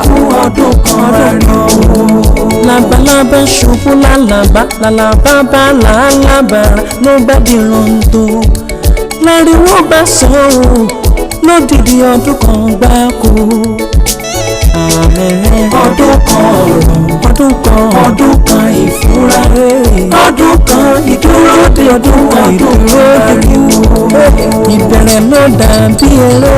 fún ọdún kan rẹ̀ o. Labalábá ṣubú lálàbá lálàbá bá làálàbá ló bá di rondo. Láriwo bá sọ̀rọ̀ lódìdí ọdún kan gbáko. Ọdún kan ọ̀rọ̀, ọdún kan ìfúra, ọdún kan ìdúró de ọdún kan ìdúró de ìbẹ̀rẹ̀ ló dàbí eré.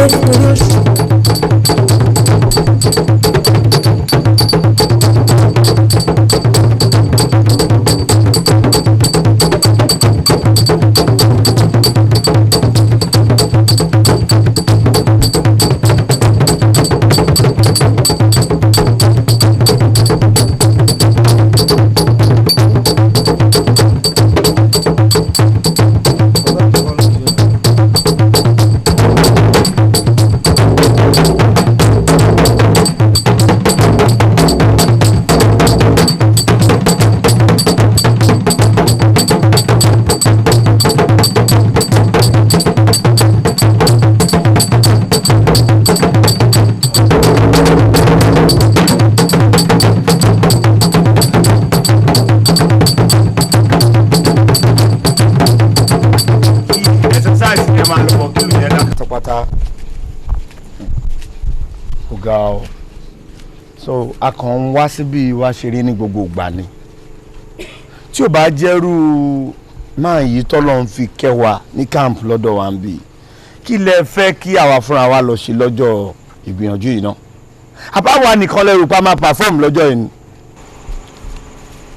So a kàn ń wá síbí wá ṣeré ní gbogbo ìgbà ni tí ò bá jẹ́rú máa yí tọ́lọ́ ń fi kẹwàá ní camp lọ́dọ̀ wa ń bì kí lẹ fẹ́ kí àwa fúnra wa lọ ṣe lọ́jọ́ ìgbìyànjú yìí náà àbáwa nìkan lẹ́rù pa máa perform lọ́jọ́ yìí ni.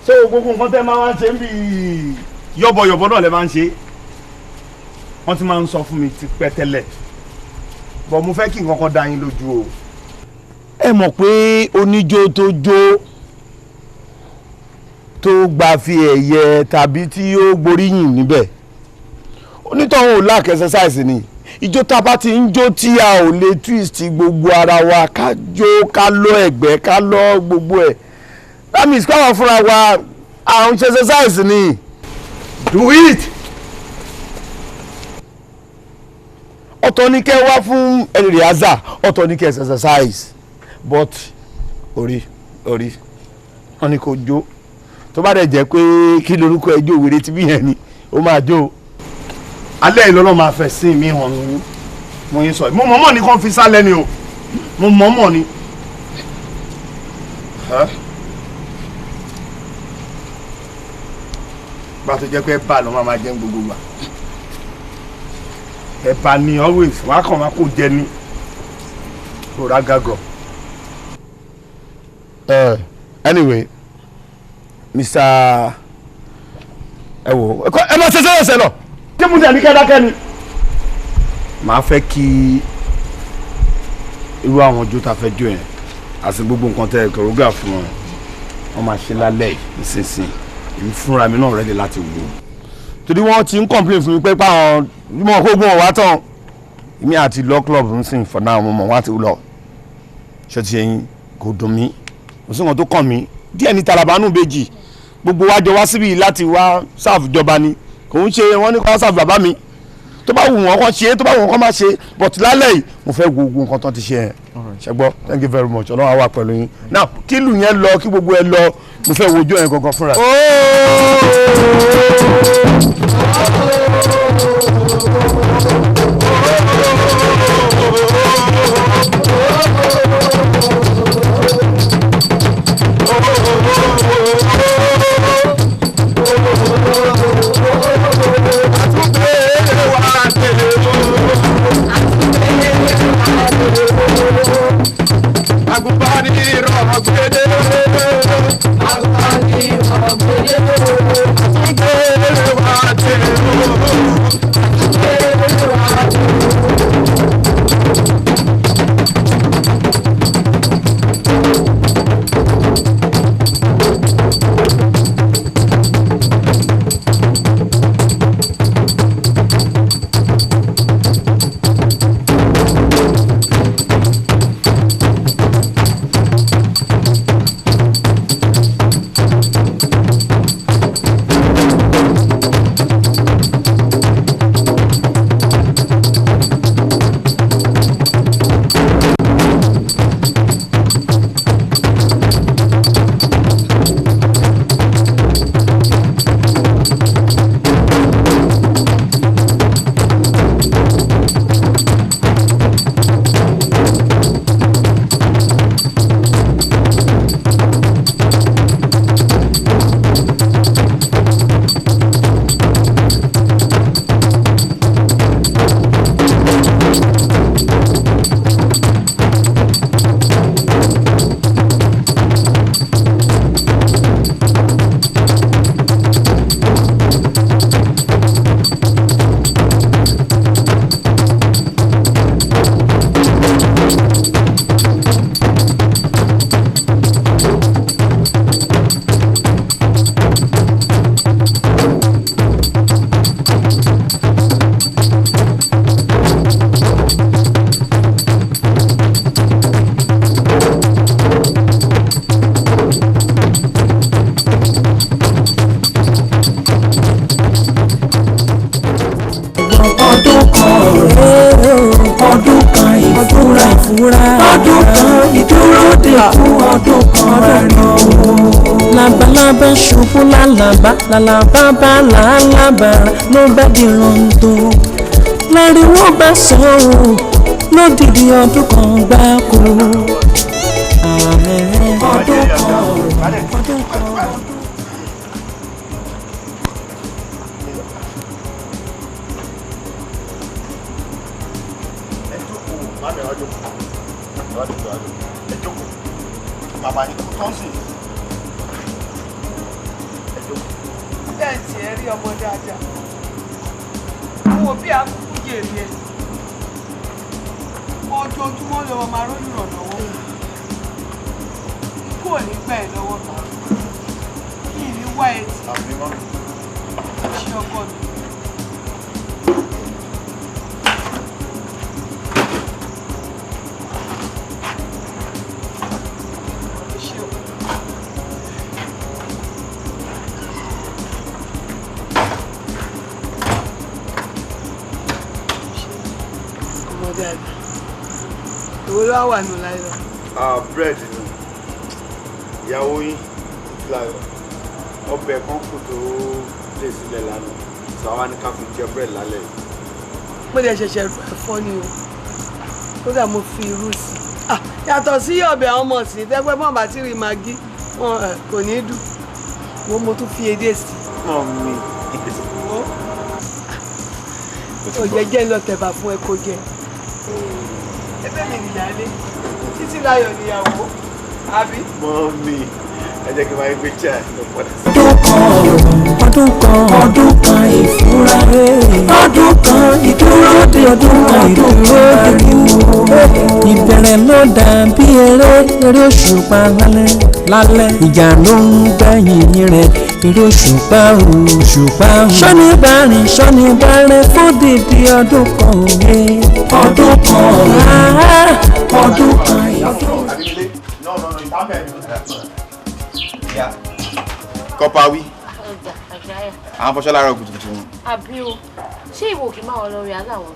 ṣé gbogbo nǹkan tẹ́ máa ń ṣe ń bí yọ̀bọ̀yọ̀bọ̀ náà lẹ máa ń ṣe wọ́n ti máa ń sọ fún mi ti pẹ́ tẹ́lẹ̀ bọ̀ mo fẹ́ kí nǹkan kan dá yín lójú o. ẹ mọ̀ pé oníjó tó jó tó gba fi ẹ̀yẹ tàbí tí ó gboríyìn níbẹ̀ onítọ̀hún ò lack exercise ni ìjó tá a bá ti ń jó tí a ò lè twist gbogbo ara wa ká jó ká lọ ẹ̀gbẹ́ ká lọ gbogbo ẹ̀ that means káwọn fúnra wa àwọn exercise ni do it. ọ̀tọ̀ ní kẹ́ wá fún ẹ̀rìàzà ọ̀tọ̀ ní kẹ́ exercise but orí wọn ni kò jó tó bá dẹ̀ jẹ́ pé kí lorúkọ ẹjọ́ òwèrè tí bí yẹn ni ó máa jó alẹ́ ìlọ́lọ́ máa fẹ́ sí mi hàn ní mo yín sọ mo mọ̀mọ́ ni kàn fi sálẹ̀ ni o mo mọ̀mọ́ ni. bá a tó jẹ́ pé bá a lọ́ máa jẹ́ gbogbo gbà ẹ̀bà ni always wàá kàn máa kó jẹ ní òrà gàgọ̀. Anyway Mr. ẹ wò ẹ máa ṣẹṣẹ ẹsẹ lọ tí mo dẹ̀ ní kẹ́dákẹ́ ni. màá fẹ́ kí irú àwọn ojú tá a fẹ́ jó yẹn àti gbogbo nǹkan tẹ kẹrọgà fún wọn máa ṣe lálẹ́ ìsinsìn èmi fúnra mi náà rẹ́dí láti wò ó torí wọ́n ti ń complain fún mi pé páwọn mọ̀ kó gbọ́n wá tán èmi àti law club ń sìn for now mo mọ̀ wá ti lọ ṣé ti ẹyin kò dùn mí kò sí nǹkan tó kàn mí díẹ̀ ní Tarabanu Bèjì gbogbo wa jọ wá síbi láti wá sáàfù ìjọba ni kò ń ṣe wọ́n ní kó wá sáàfù bàbá mi tó bá wù wọ́n kàn ṣe tó bá wù wọ́n kàn má ṣe but lálẹ́ yìí mo fẹ́ gbogbo nǹkan tó ti ṣe yẹn ṣẹ́gbọ́ thank you very much ọlọ́run á wà pẹ̀lú yín now kí lù yẹn lọ kí gbogbo ẹ lọ mo fẹ́ wojú ẹ̀ gangan fúnra. Agubani ìfura. ọdún kan ìdúró dé fún ọdún kan ariwo. Labalábá ṣubú lálàbá lálàbá bá làálàbàrà ló bá di rondo. Láriwo bá sọ ọ́ lódìdí ọdún kan gbáko. ọdún kan. Bàbá ní tó ń sìn. Bẹ́ẹ̀ tí ẹ rí ọmọ dáadáa. Àwọn òbí àkókò jèrè ẹ̀. Ojoojúmọ́ lọ́wọ́ máa rójú ìrànlọ́wọ́. Ikú ò ní gbà ẹ̀ lọ́wọ́. Kí ni wá ẹ tí? Ṣé ọkọ mi? Èwo ló wà nù láyé lọ? Bread ni ìyàwó yín láyọ̀ ọbẹ̀ kan kù tó lè sílẹ̀ lánàá sọ àwa ní ká fi jẹ bread lálẹ́ yìí. Mo lè ṣẹ̀ṣẹ̀ rú ẹ̀fọ́ ni o. Kódà mo fi irú sí. Yàtọ̀ sí ọbẹ̀ àwọn ọmọ sí tẹ́gbẹ́ bọ́n bá ti rí magi wọn kò ní dùn. Mo tún fi edé sí. Mọ̀mí. Òjẹ̀jẹ̀ ń lọ tẹ̀bà fún ẹ kó jẹ. Ẹgbẹ́ mi nìyálé, títí láyọ̀ níyàwó, àbí? Mọ̀mí, ẹ jẹ́ kí n máa ń gbé chair lọ padà sí. ọdún kan ìfura. ọdún kan ìdúró dé ọdún kan ìdúró dé. Ìbẹ̀rẹ̀ ló dàbí eré òṣùpá lálẹ́. Ìjà ló ń gbẹ̀yìn rẹ̀ eré òṣùpá. Ṣọ́ni bá rìn ṣọ́ni bá rẹ̀ fódìdí ọdún kan òye. ọdún kan ìfura. Kọ́pá wí. Àwọn fọṣọ́ láàárọ̀ kùtùkùtù wọn. Àbí o, ṣé ìwò kì í máa wọn lórí aláwọ̀?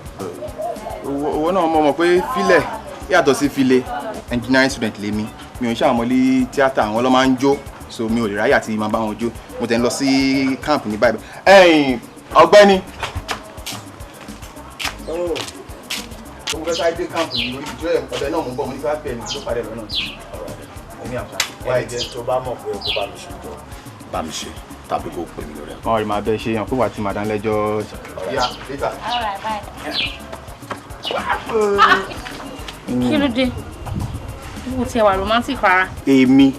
Owó náà mọ̀ pé filẹ̀ yàtọ̀ sí file engineering student lèmi. Mi ò ń ṣàmọ́lé tíátà àwọn ọlọ́mọ ń jó so mi ò lè ráyè àti máa bá wọn jó. Mo tẹ̀ ń lọ sí camp ní báyìí. Ọ̀gbẹ́ni. Mo fẹ́ sáré dé camp ní orí ìjọ ọ̀dẹ náà mo ń bọ̀ mo ní fẹ́ bẹ̀rẹ̀ ní tó padà lọ́nà. Wáyé jẹ́ tó bá mọ̀ pé kó bá mi ṣe jọ bá mi ṣe tàbí kó pè mí lórí ẹ̀. Wọ́n rí máa bẹ ṣe yàn fún wa tí màdán lẹ́jọ́. Kí ló dé? Mo ti wà romantic rárá. Èmi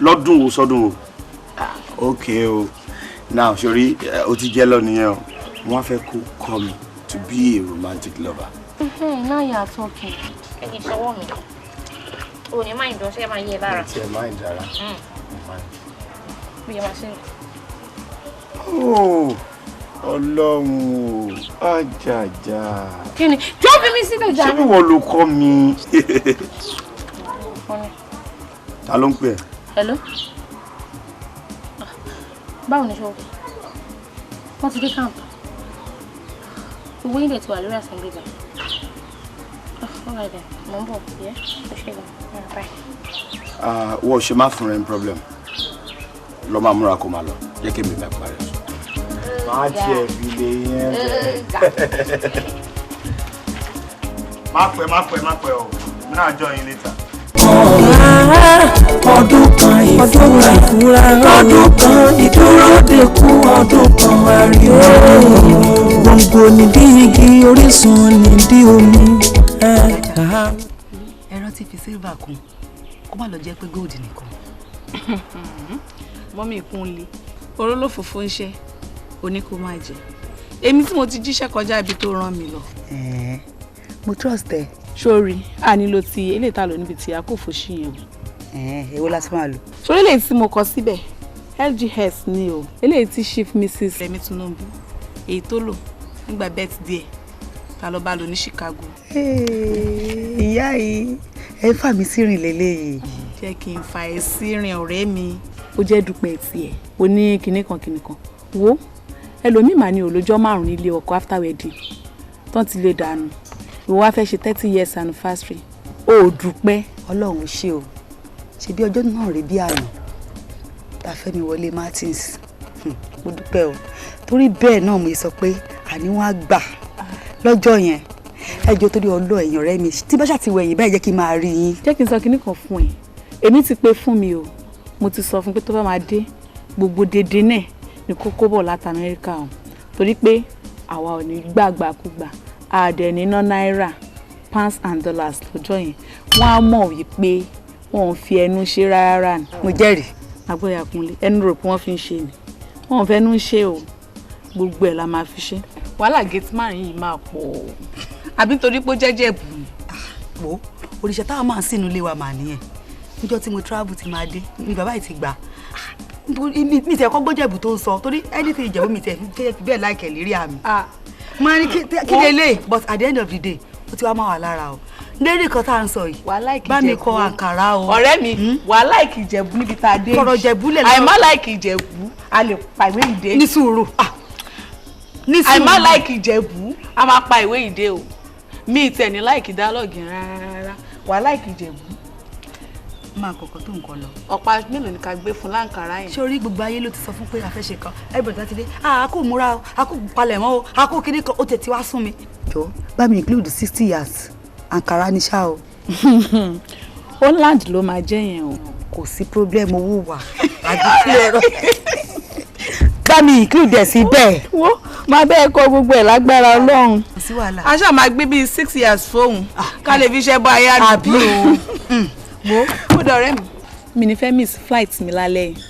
lọ́dún wo sọ́dún wo? Ok o, now sori o ti jẹ́ lọ nìyẹn o, wọ́n fẹ́ kó call me to be a romantic lover. Now you are talking. Ẹni sọwọ́ mi. O ní máa ń dán ṣé máa yẹ lára. Ti ẹ̀ máa ń dára. Bí ẹ máa ṣe. Ọlọ́run o, àjàjà. Kí ni? Tí ó fi mí sílẹ̀ jà. Ṣé bí wọ́n ló kọ́ mi? Ta ló ń pè ẹ́? Hello? Báwo ni ṣọ́ọ̀bù? Wọ́n ti dé camp. Owó ilẹ̀ ti wà lórí assembly báyìí. Alright then, mo ń bọ̀, yẹ́? Ó ṣe gan. Bye. Wọ́n ṣe má fún rẹ̀ ní problem. Lọ máa múra kó máa lọ, jẹ́ kí mi bá parí. Máa tiẹ̀ fi lè yẹn bẹ́ẹ̀. Má pẹ́ o, mi náà jọ yín later. ọdún kan ìfura. ọdún kan ìdúró dé kú ọdún kan ariwo. Gbòǹgbò nídí igi orísun nídí omi. Ẹran ti fi sílvà kún kó má lọ jẹ́ pé gold nìkan. Mọ́mí Kúnlé orólófòfó ń ṣe oní kó máa jẹ èmi tí mo ti jíṣẹ́ kọjá ibi tó rán mi lọ. Mo trust ẹ. Sórí a nílò ti eléyìí tá lò níbi tí a kò fòṣì yẹn o. Èwo la ti máa lò. Sórí eléyìí tí mo kọ síbẹ̀ LGS ni o eléyìí tí Chief Mrs. Remi Tinubu èyí tó lò nígbà birthday ta ló bá lò ní Chicago. Ìyá yìí ẹ fà mí sírìn lélẹ́yìí. Jẹ́ kí n fa ẹ sírìn ọ̀rẹ́ mi. Ó jẹ́ dúpẹ́ tiẹ̀ o ní kinní kan wo ẹlòmíì mà ní olójọ́ 5 nílé ọkọ after wedding tán ti lè dànù ìwọ wá fẹ́ ṣe 30 years anniversary ó dúpẹ́. Ọlọ́run ṣe o ṣe bí ọjọ́ náà rí bí àná tá Fẹ́mi wọlé Martins mo dúpẹ́ o torí bẹ́ẹ̀ náà mo sọ pé àní wọ́n á gbà lọ́jọ́ yẹn ẹjọ́ torí ọlọ́ ẹ̀yàn rẹ mi tí bá ṣàti wẹ̀yìn báyìí jẹ́ kí n máa rí yín. jẹ́ kí n sọ kinní kan fún ẹ èmi ti pé fún mi o mo ti sọ fún pé tó bá máa dé gbogbo dédé náà ní kókó bọ̀ láti Amẹ́ríkà o torí pé àwa ò ní gbàgbàkúgbà àdẹ̀ níná náírà pounds and dollars lọ́jọ́ yẹn wọ́n á mọ̀ wípé wọ́n ò fi ẹnu ṣe rárá ni. mo jẹ́rìí. agbóyà kúnlé ẹnu rò pé wọ́n fi ń ṣe ni wọ́n ò fẹ́ nu ṣe o gbogbo ẹ̀ la máa fi ṣe wàhálà gate márùn yìí máa pọ̀ o àbí torí pé ó jẹ́jẹ́ bù mí. wo òrìṣà táwọn máa ń sínú ilé wa mà nìyẹn níjọ́ tí mo travel ti máa dé ni bàbá yìí ti gbà mi tẹ̀ kọ́ gbọ́jẹ̀bù tó ń sọ torí anything ìjẹ̀bú mi tẹ̀ bẹ́ẹ̀ láìkẹ̀ lérí àmì. mo ní kí lè lè but at the end of the day ó ti wá máa wà lára o lérí kan tá à ń sọ yìí bá mi kọ àǹkàrà o. ọ̀rẹ́ mi wà láìkì ìjẹ̀bú níbi tá a dé yìí kọ̀rọ̀ jẹ̀bú lẹ̀ lọ́wọ́ àìmá láìkì ìjẹ̀bú a lè pa ìwé ìdè. ní sùúrù àìmá láìkì ìjẹ̀bú a máa pa ìwé ìdè o mi tẹ̀ ní láìkì dálọ́ọ̀gì rárá wà láìkì ìjẹ̀bú. máa kọ̀kọ́ tó nǹkan lọ. ọ̀pá mélòó ni ká gbé fún láǹkàrà yẹn. ṣé orí gbogbo ayé ló ti sọ fún pé a fẹ́ ṣe kan everybody láti dé a kò múra o a kò palẹ̀ mọ́ o a kò kíní kan ó tẹ̀ tí wá sún mi. jọ bá mi include 60 years àǹkàrà ní ṣá o. Holland ló máa jẹ́ yẹn o. kò sí problem owó wà àdúgbò ẹ̀rọ bá mi include ẹ̀ sí bẹ́ẹ̀. wo máa bẹ́ẹ̀ kọ gbogbo ẹ̀ lágbára Ọlọ́run. kò sí wàhálà. a ṣáà máa gbé bíi 6 years fóun ká lè fi ṣẹ́ bọ́ ayé àdúgbò. àbí o. ó dọ̀rẹ́ mi. mi ní fẹ́ miss flight mi lálẹ́ yìí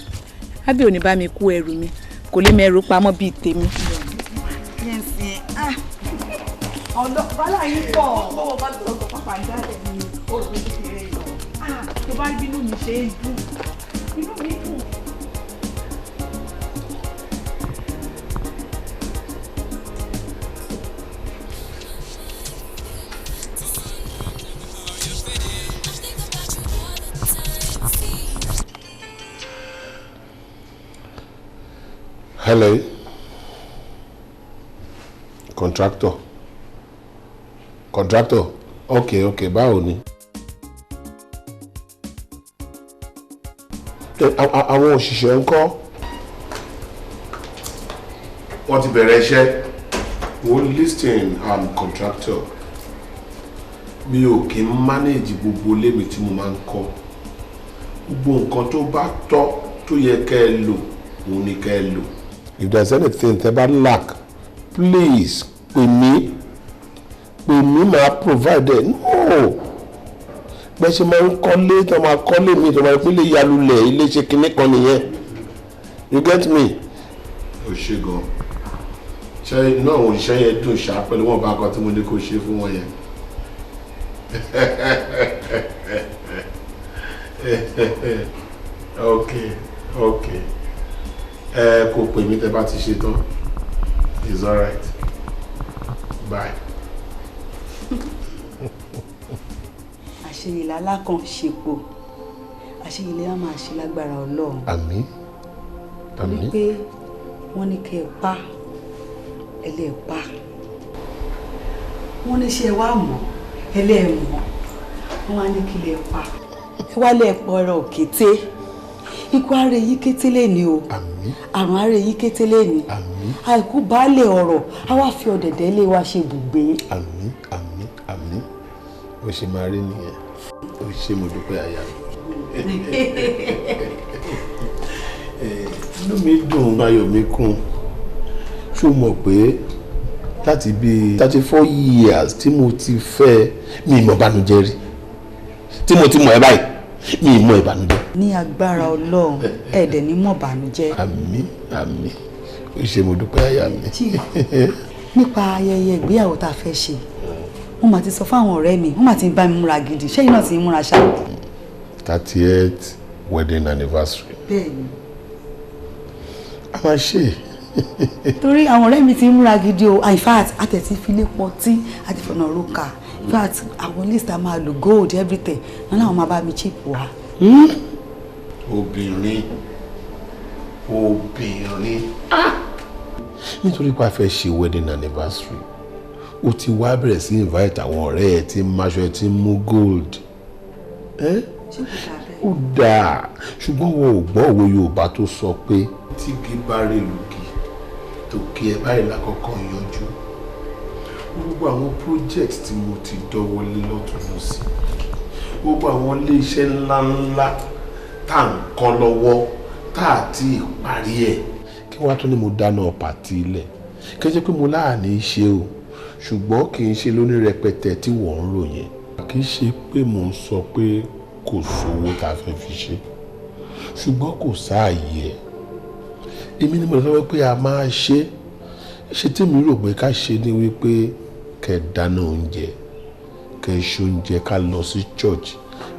ábí ò ní bá mi kó ẹrù mi kò lè mẹ́rù pamọ́ bíi tèmi. ọ̀dọ́ yìí pọ̀. owó bá tó ọkọ̀ pápá jáde ní oṣù kékeré yìí. tó bá rí bínú mi ṣe é dùn inú mi dùn. Hello, contractor. Okay, báwo ni? Àwọn òṣìṣẹ́ ńkọ́? Wọ́n ti bẹ̀rẹ̀ iṣẹ́. Wọ́n listen, contractor. Mi ò kí ń manage gbogbo lémi tí mo máa ń kọ́. Gbogbo nǹkan tó bá tọ́ tó yẹ kẹ́ ẹ lò, òun ni kẹ́ ẹ lò. If there's anything tẹ́ bá lack, please pè mí máa provide it. No, bẹ́ẹ̀ ṣe máa ń kọ́lé tó máa kọ́lé mi tó máa ń pínlẹ̀ yalulẹ̀ ilé ṣe kinní kan nìyẹn. You get me? o ṣe gan ṣe inú àwọn òṣìṣẹ́ yẹn dùn ṣá pẹ̀lú wọn bá kan tí mo ní kó ṣe fún wọn yẹn. Okay. Kò pè mí tẹ́ bá ti ṣe tán. It's alright. Bye. àṣeyìlá alákan ṣepo àṣeyìlá á máa ṣe lágbára Ọlọ́run. Àmín. Àmín. Pé wọ́n ní kẹ́ ẹ pa ẹlẹ́ẹ̀pa wọ́n ní ṣe wá mọ̀ ẹlẹ́ẹ̀mọ̀ wọ́n wá ní kí lè pa ẹ wá lẹ́ẹ̀pọ̀ ọ̀rọ̀ òkété ikú ààrẹ yìí kété lẹ́ni o àrùn ààrẹ yìí kété lẹ́ni àìkú baálé ọ̀rọ̀ a wá fi ọ̀dẹ̀dẹ̀ ilé wa ṣe ibùgbé. Àmín. Ó ṣe máa rí nìyẹn ó ṣe mo dúpẹ́ àyà mi. Inú mi dùn ayọ̀ mi kún ṣó mọ̀ pé láti bíi 34 years tí mo ti fẹ́ mi mọ̀ ìbànújẹ́ rí tí mo ti mọ̀ ẹ́ báyìí mi mọ̀ ìbànújẹ́. Ní agbára Ọlọ́run ẹ̀dẹ̀ ní mọ̀ ìbànújẹ́. Àmín ó ṣe mo dúpẹ́ àyà mi. Nípa ayẹyẹ ìgbéyàwó tá a fẹ́ ṣe wọ́n máa ti sọ fún àwọn ọ̀rẹ́ mi wọ́n máa ti bá mi múra gidi ṣẹ́yìn náà ti ń múra ṣá. 38th wedding anniversary. Bẹ́ẹ̀ni. A máa ṣe. Torí àwọn ọ̀rẹ́ mi ti ń múra gidi o in fact àtẹ̀tí filé pọtí àti fọ̀nà òrùka in fact àwọn list a máa lo gold everything wọn náà máa bá mi chip wá. Obìnrin nítorí pé a fẹ́ ṣe wedding anniversary o ti wá bẹ̀rẹ̀ sí invite àwọn ọ̀rẹ́ ẹ tí ń máṣọ ẹ tí ń mú gold ó dáa ṣùgbọ́n wọn ò gbọ́ òwe Yorùbá tó sọ pé tí igi bá rè lùkì tòkè ẹ̀ báyìí lákọ̀ọ́kọ́ yọjú gbogbo àwọn project tí mo ti dọ́wọ́ lé lọ́tún lọ́sí gbogbo àwọn iléeṣẹ́ ńláńlá tá à ń kọ́ lọ́wọ́ tá à ti parí ẹ̀ kí wọ́n á tún ní mo dáná pàtí ilẹ̀ kí ẹ jẹ́ pé mo láàánú ṣe o ṣùgbọ́n kì í ṣe lóní rẹpẹtẹ tí wọ́n ń ròyìn kì í ṣe pé mò ń sọ pé kò sówó tá a fẹ́ fi ṣe ṣùgbọ́n kò sáàyè ẹ̀ èmi ni mo sọ pé a máa ṣe tèmi rò pé ká ṣe ni wípé kẹ́ dáná oúnjẹ kẹ́ ṣe oúnjẹ ká lọ sí church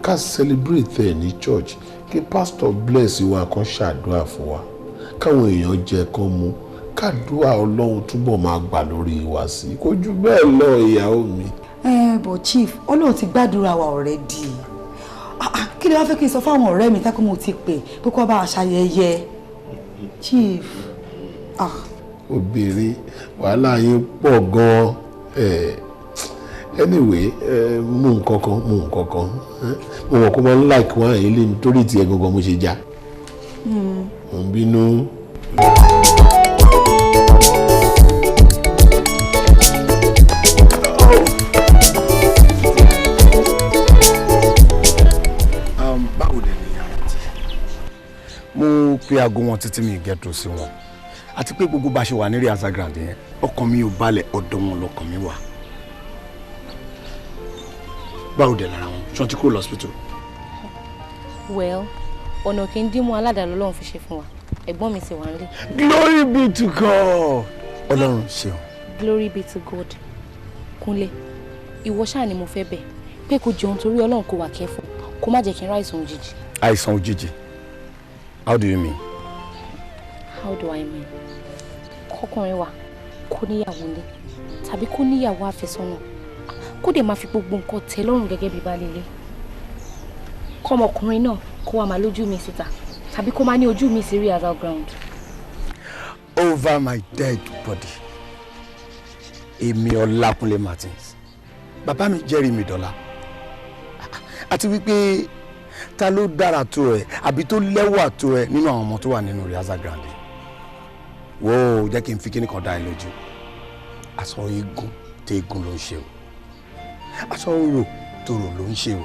ká celebrate ẹ̀ ní church kí pastor bless wa kan ṣàdúrà fún wa káwọn èèyàn jẹ kán mu kádùá Ọlọ́run túbọ̀ máa gbà lórí wa sí kò jù bẹ́ẹ̀ lọ ìyàwó mi. But chief Ọlọ́run ti gbàdúrà wa already kí ni wàá fẹ́ kí n sọ fáwọn ọ̀rẹ́ mi tákùn mo ti pè pé kó bá a ṣayẹyẹ chief. obìnrin wàhálà yín pọ̀ gan-an anyway mú nǹkan kan mo mọ̀ kó máa ń like wọn àyè lé mi torí tiẹ̀ gangan mo ṣe já mo ń bínú. mo pe aago wọn títí mi gẹ́tò sí wọn àti pé gbogbo bá ṣe wà ní rehearsal ground yẹn ọkàn mi ò balẹ̀ ọ̀dọ̀ wọn lọ́kàn mi wà. báwo dẹ̀ lára wọn ṣọ́n ti kúrò lọ́sítítù. well ọ̀nà òkè ń dímú aládàá lọ́lọ́run fi ṣe fún wa ẹ̀gbọ́n mi sì wà nílé. glory be to God. ọlọ́run ṣeun. glory be to God. Kúnlé ìwọ ṣáà ni mo fẹ́ bẹ̀ pé kò jẹun torí ọlọ́run kò wà kẹ́fọ́ kó má jẹ́ kí n ráìsàn òjijì. àìsàn òjijì. How do you mean? How do I mean? Kọ́kùnrin wa kó níyàwó nílé tàbí kó níyàwó àfẹ́sọ́nà kó dẹ̀ máa fi gbogbo nǹkan tẹ́ lọ́rùn gẹ́gẹ́ bí baálé ilé. Kọ́mọkùnrin náà kó wá máa lójú mi síta tàbí kó máa ní ojú mi sí rehearsal ground. Over my dead body. Èmi Ọlákúnlé Martins. Bàbá mi jẹ́rìí mi dọ́là. Àti wípé ta ló dára tó ẹ àbí tó lẹ́wà tó ẹ nínú àwọn ọmọ tó wà nínú rehearsal ground. Wò ó jẹ́ kí n fi kíní kan dá ẹ lójú. Aṣọ eégún tí eégún ló ń ṣe o. Aṣọ orò tó rò ló ń ṣe o.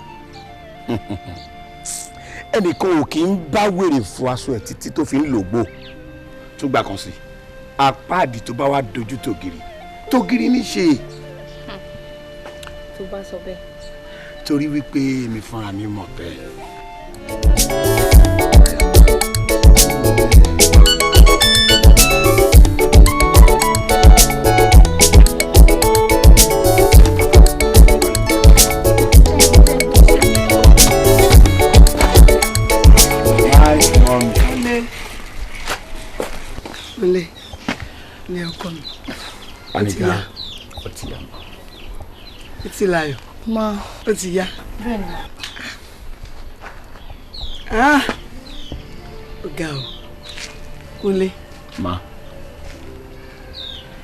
Ẹnìkan ò kì í bá wèrè fún aṣọ ẹ̀ títí tó fi ń lògbò. Tó gbà kan sí apáàdì tó bá wá dojú tògiri ní ṣe. Tó bá sọ bẹ́ẹ̀. Torí wípé èmi fúnra mi mọ̀ bẹ́ẹ̀. Ilé ọkọ mi. Anika, ó ti yá. Ó ti láyọ̀. Ma. Ó ti yá. Bẹ́ẹ̀ni. Ó ga o. Kúnlé. Ma.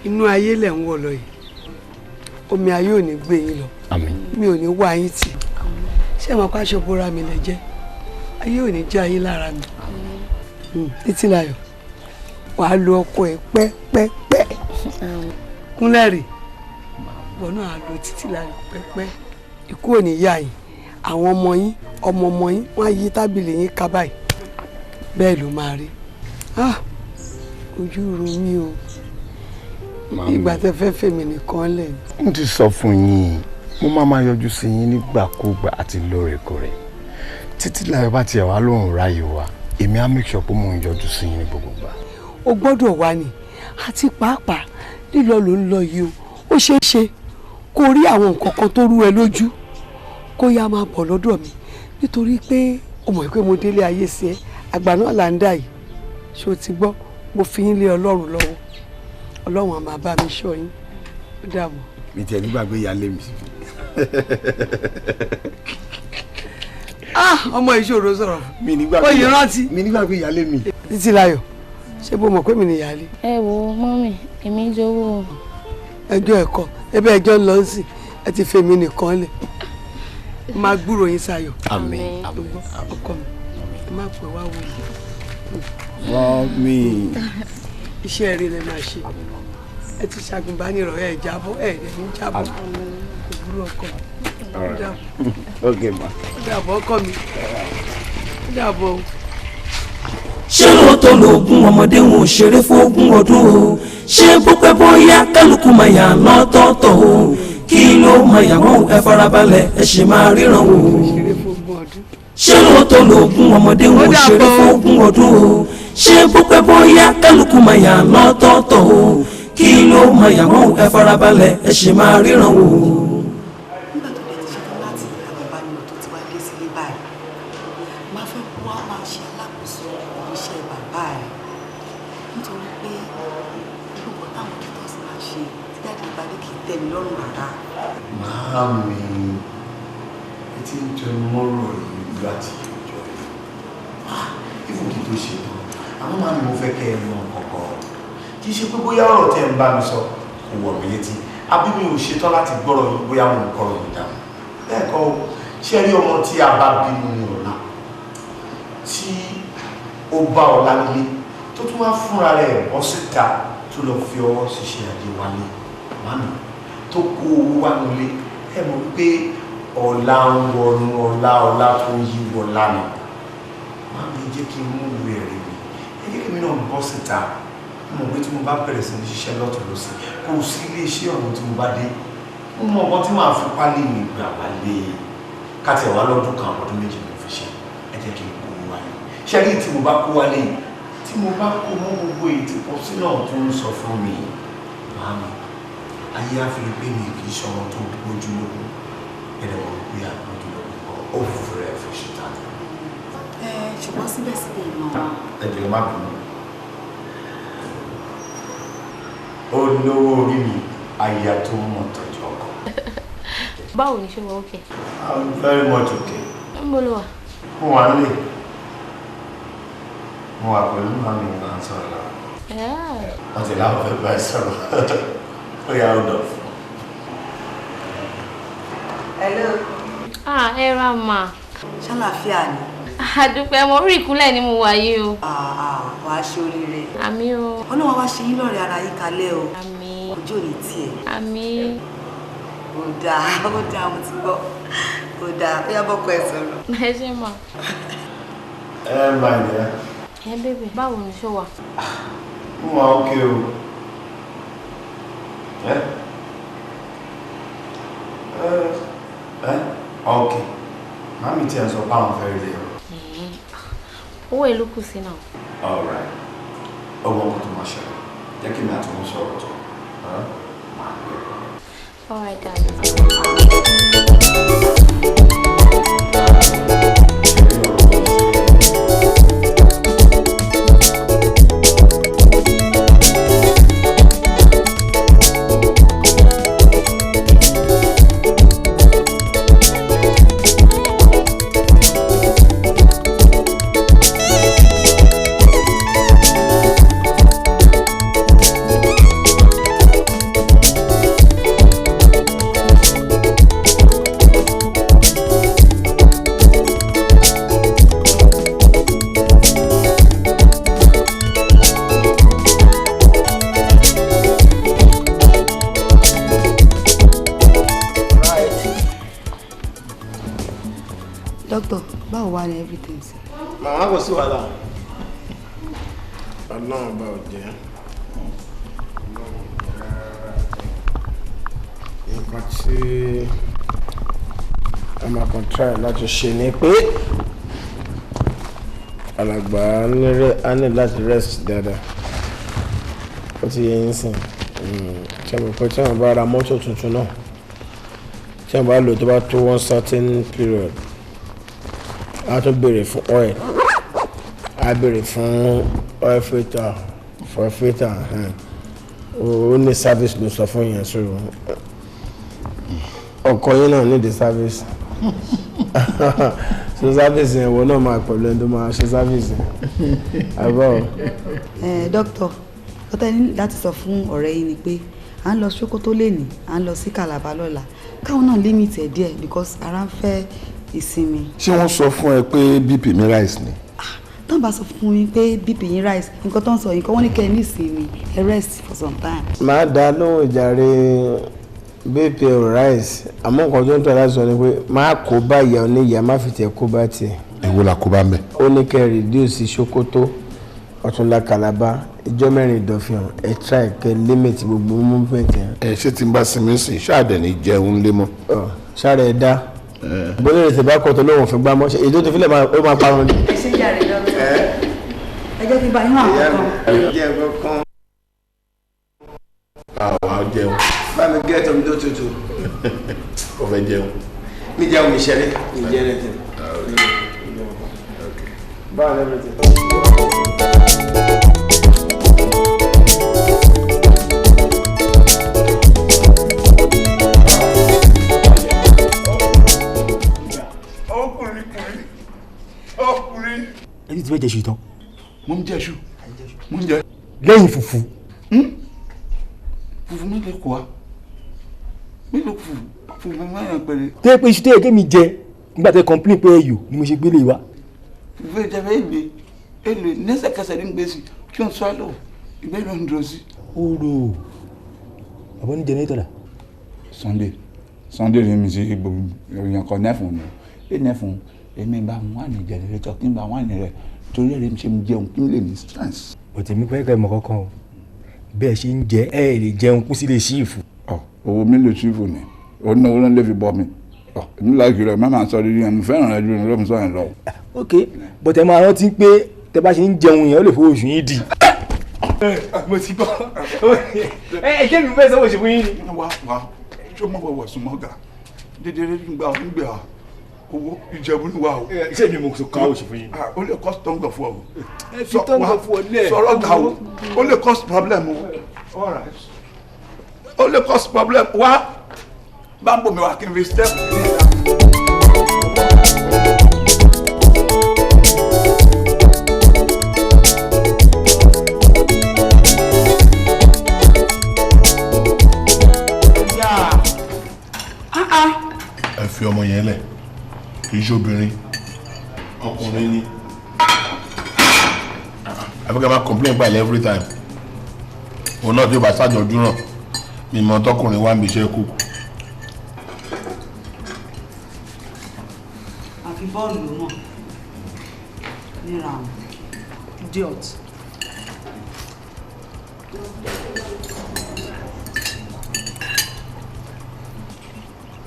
Inú ayé lẹ̀ ń wọ̀ lọ yìí. Omi ayé ò ní gbé yín lọ. Àmín. Mi ò ní wá yín tì. Ṣé mo pa aṣọ bóra mi lẹ jẹ́? Ayé ò ní já yín lára mi. Títí láyọ̀. Wàá lo ọkọ ẹ pẹ́pẹ́pẹ́. Kúnlẹ̀ rè. Bọ̀ náà á lo títí láyọ̀ pẹ́pẹ́. Ikú ò ní yá yín. Àwọn ọmọ yín, ọmọ yín, wọ́n á yí tábìlì yín ká báyìí. Bẹ́ẹ̀ ló máa rí. Ojú ro mí o. Ìgbà tẹ́ fẹ́ fèmí nìkan lẹ̀. Mo ti sọ fún yín, mo máa yọjú sí yín nígbàkúgbà àti lóòrèkóòrè. Títí láyọ̀ bá tiẹ̀ wá lóhùn ráyè wa, èmi á make sure pé mo ń yọjú sí yín ní gbogbo ìgbà. O gbọ́dọ̀ wá ní àti pàápàá lílọ ló ń lọ yìí o. Ó ṣeé ṣe kó rí àwọn nǹkan kan tó rú ẹ lójú kó yá máa bọ̀ lọ́dọ̀ mi nítorí pé o mọ̀ pé mo délé ayé sí ẹ àgbà náà là ń dà yìí. Ṣé o ti gbọ́? Mo fi yín lé Ọlọ́run lọ́wọ́. Ọlọ́run á máa bá mi ṣọ́ yín. Ó dàbọ̀. Mi tiẹ̀ nígbàgbé ìyáálé mi. Ọmọ ìṣòro sọ̀rọ̀. Mi nígbàgbé. Ó yìí rántí. Mi nígbàgbé ìyáálé mi. Títí láyọ̀. Ṣé bó mọ̀ pé mi ni ìyáálé? Ẹ wo mọ́mì èmi jọ̀wọ́. Ẹjọ́ ẹ̀kọ́ ẹbẹ́ ẹjọ́ ń lọ sí ẹ ti fèmí nìkan lẹ̀. máa gbúrò yín sáyọ̀. Àmín. Ọkọ mi ẹ má pẹ́ wá wò mí. Mọ́mí. Iṣẹ́ rere lẹ máa ṣe. Ẹ ti ṣàgùnbánirọ̀ ẹ̀ jábọ́ ẹ̀ ní jábọ́. Òwúrọ̀ ọkọ mi. Okay, ma. Ó dàbọ̀ ọkọ mi. Ó dàbọ̀ o. Ṣé lóòótọ́ lóògùn ọmọdé wọn ò ṣeré fógún ọdún o? Ṣé bó pẹ́ bóyá kálukú máa yà lọ́tọ̀ọ̀tọ̀ o? Kí ló máa yà wọ́n ẹ farabalẹ̀ ẹ ṣe máa ríran o? Ṣé lóòótọ́ lóògùn ọmọdé wọn ò ṣeré fógún ọdún o? Ṣé bó pẹ́ bóyá kálukú máa yà lọ́tọ̀ọ̀tọ̀ o? Kí ló máa yà wọ́n ẹ farabalẹ̀ ẹ ṣe máa ríran o? Nígbà tó lè ti ṣetán láti àgbàbánirọ̀ tó ti wá dé sílé báyìí, máa fẹ́ kó wá máa ṣe alákòóso iṣẹ́ bàbá ẹ̀ nítorí pé gbogbo táwọn dókítà máa ṣe tí dáàdì ìbálé kì í tẹ́ mi lọ́rùn rárá. Màámi, ẹ ti ń jẹ mọ́rọ̀ yìí láti ọjọ́ yìí. Ìfún kí tó ṣe tán, àmọ́ màámi mo fẹ́ kẹ́ ẹ mọ kọ̀ọ̀kan. Kì í ṣe pé bóyá ọ̀rọ̀ tẹ́ ń bá mi sọ kò wọ̀ mí létí. Àbí mi ò ṣetán láti gbọ́rọ̀ yìí bóyá mo ń kọ́rọ̀ yìí dáhùn. Bẹ́ẹ̀ kọ́ o, ṣé rí ọmọ tí a bá bínú ní ọ̀la tí ó bá ọ̀la nílé tó tún wá fúnra rẹ̀ bọ́ síta tó lọ fi ọwọ́ ṣiṣẹ́ àjẹ wálé màámi tó kó owó wá nílé ẹ mọ̀ wípé ọ̀la ń wọnú ọ̀la tó yí wọlá ni màámi jẹ́ kí n mú ìwé rẹ̀ mi ẹ jẹ́ kí mi náà bọ́ síta mo mọ̀ pé tí mo bá bẹ̀rẹ̀ sí ní ṣiṣẹ́ lọ́tọ̀ lọ́sẹ̀ kò sí ilé iṣẹ́ ọ̀hún tí mo bá dé mo mọ̀ ọ̀kan tí màá fi pálí mi gbà wálé káti ẹ̀wá lọ́dún kan ọdún méjì ló fi ṣe ẹ jẹ́ kí n kó wálé ṣé rí tí mo bá kó wálé tí mo bá kó mọ́ gbogbo èyí tí pọ̀ sí náà tó ń sọ fún mi màámi ayé àfihàn pé mi kì í ṣọmọ tó gbójú lógún ẹ̀rẹ̀ wọ̀ pé àgbójú lógún kan ó fòfò rẹ̀ fi ṣe tán. Ṣùgbọ́n síbẹ̀síbẹ̀ náà. ẹ̀jẹ̀ má bínú olówó orí mi aya tó mọ̀ tọ́jú ọkọ. Báwo ni ṣe wọ okay? I'm very much okay. Ń bolo wa. Mo wà nílé. Mo wà pẹ̀lú màmí náà sọ̀rọ̀ lọ. Wọ́n ti láwọn fẹ́ bá ẹ sọ̀rọ̀. Ó yà ó dọ̀ fún. Hello. Ẹ ra mà. Ṣàlàáfíà ni. Àdúpẹ́ mo rí ìkúnlẹ̀ ni mo wà yìí o. Wà á ṣe oríire. Àmín o. Ọlọ́run wá ṣe yín lọ́rẹ̀ ara yín kalẹ̀ o. Àmín. Ojú ò ní tiẹ̀. Àmín. Ó dáa mo ti gbọ́. Ó dáa ó yá bọ́kọ ẹ sọ̀rọ̀. Ẹ ṣe mà. Máa ń yẹ. Bébè báwo ni ṣó wà? Mo wà ókè o. Okay. Màmí tí ẹ sọ pé àwọn fẹ́ rí ẹ. Owó èlò kù sí náà. All right. Ọmọ ọmọ tó máa ṣẹlẹ̀. Jẹ́ kí mi àti wọn sọ̀rọ̀ tó. All right, darling. Doctor, báwo wà ní everything? Màmá kò sí wàhálà. Ọlọ́run bá ò jẹ́. Nǹkan tí a máa kàn try láti ṣe ni pé alàgbà á ní láti rest dáadáa. Ó ti yẹ yín sìn. Tí a mọ̀ pé tí wọ́n bá ra mọ́tò tuntun náà, tí wọ́n bá lò tó bá tó one certain period, a tún béèrè fún oil, a béèrè fún oil filter for filter ó ní service ló sọ fún yẹn so ọkọ yín náà ní the service so service yẹn wo náà máa pẹ̀lú ẹni tó máa ṣe service yẹn àbọ̀. Doctor ní láti sọ fún ọ̀rẹ́ yín ni pé à ń lọ Sókótó lẹ́nìí à ń lọ sí Calabar lọ́la káwọn náà limit ẹ̀ díẹ̀ because ara ń fẹ́ ìsinmi. ṣé wọ́n sọ fún ẹ pé bp mi rise ni. tán bá sọ fún mi pé bp yín rise nǹkan tó ń sọ nǹkan wọ́n ní kẹ́ ẹ ní ìsinmi ẹ rest for some time. máa dá lóhùn ìjàre bp rise àmọ́ nǹkan tó ń tọ́ láti sọ ni pé máa kó bá ìyá oníyàá má fi tẹ̀ kó bá tiẹ̀. èwo la kó bá mẹ́. ó ní kẹ́ reduce Sókótó ọ̀túnla Calabar ìjọ mẹ́rin ìdọ̀fihàn ẹ̀ try kẹ́ limit gbogbo movement yẹn. ẹ ṣé tí n bá sinmi sìn ṣáàdẹ̀ ní jẹun lé mọ́. ṣáàrẹ̀ ẹ̀ dá bóyá ètò ìbá kọ́tọ̀ lóhùn fún gbámọ́ ṣe èdè tó fi lè máa parun ni. ẹ ṣe jàre lọ́wọ́ ẹ jẹ́ kí n bá yín wà kọ́kọ́. àwa jẹun. bá mi gẹ́ ẹ̀tọ́ mi tó tutù. ó fẹ́ jẹun. mi jẹun mi ṣẹlẹ̀ mi jẹ́ ẹ̀ tẹ̀. báwo ni ẹ tẹ̀. ẹni tí fẹ́ jẹ ṣù tán. mo ń jẹ ṣù mo ń jẹ. lẹ́yìn fùfú. fùfú mi lè kọ́ wa mi lè fùfú mi máa yàn pẹ̀lẹ́. tẹ́ pé iṣu tẹ́ kémi jẹ nígbà tẹ́ complain pé ẹyọ ni mo ṣe gbélé wa. fùfú ìjẹ̀bẹ̀ èlé lẹ́sẹ̀kẹsẹ̀ ní gbèsè kí wọ́n swallow ìgbẹ́ ló ń dúró sí. oòrò àbọ̀ ní jẹnẹrétọ̀ la. Sunday ni mi ṣe gbogbo èèyàn kan nẹ́fun ni ẹ nẹ́fun èmi bá wà ní jẹnẹrétọ̀ kí n bá wà ní rẹ̀ torí ẹ̀rẹ́ mi ṣe ń jẹun kí n lè ní strength. òtí mi pẹ́ kẹ́ mọ̀ kankan o bẹ́ẹ̀ ṣe ń jẹ ẹ lè jẹun kú sílé ṣíìfù. owó mi lè ṣíìfù ni òun náà ló ń lè fi bọ́ mi èmi láìkí rẹ̀ má máa sọ rírí ẹni fẹ́ràn rẹ̀ ju ẹni lómi sọ̀rọ̀ lọ. ok bọ̀tẹ̀ máa rántí pé tẹ bá ṣe ń jẹun yẹn ó lè fowó oṣù yín di. mo ti gbọ́ ẹ jẹ́ mi fẹ́ sọ́wọ́ ṣe fún yín ni. wá ṣé mo wọ̀ wọ̀sùn mọ́gà dédé nígbà onígbà owó ìjẹ̀bú ni wà o. ṣé mi mo sọ ká oṣù fún yín. ó lè cause tọ́ngọ̀ fún ọ. ẹ fi tọ́ngọ̀ fún ọ lẹ́ẹ̀. sọ̀rọ̀ ga o ó lè cause problem o. ó lè cause problem wá bá ń bò mí wá kí n fi step. ẹ fi ọmọ yẹn lẹ̀ kì í ṣe obìnrin ọkùnrin ni àbíkẹ́ máa complain pa ilẹ̀ every time òun náà tí ó bá ṣàjọjú náà mi mọ tọkùnrin wá ń bí iṣẹ́ kú. àfi bọ́ọ̀lù ló mọ̀ níra àwọn idiot.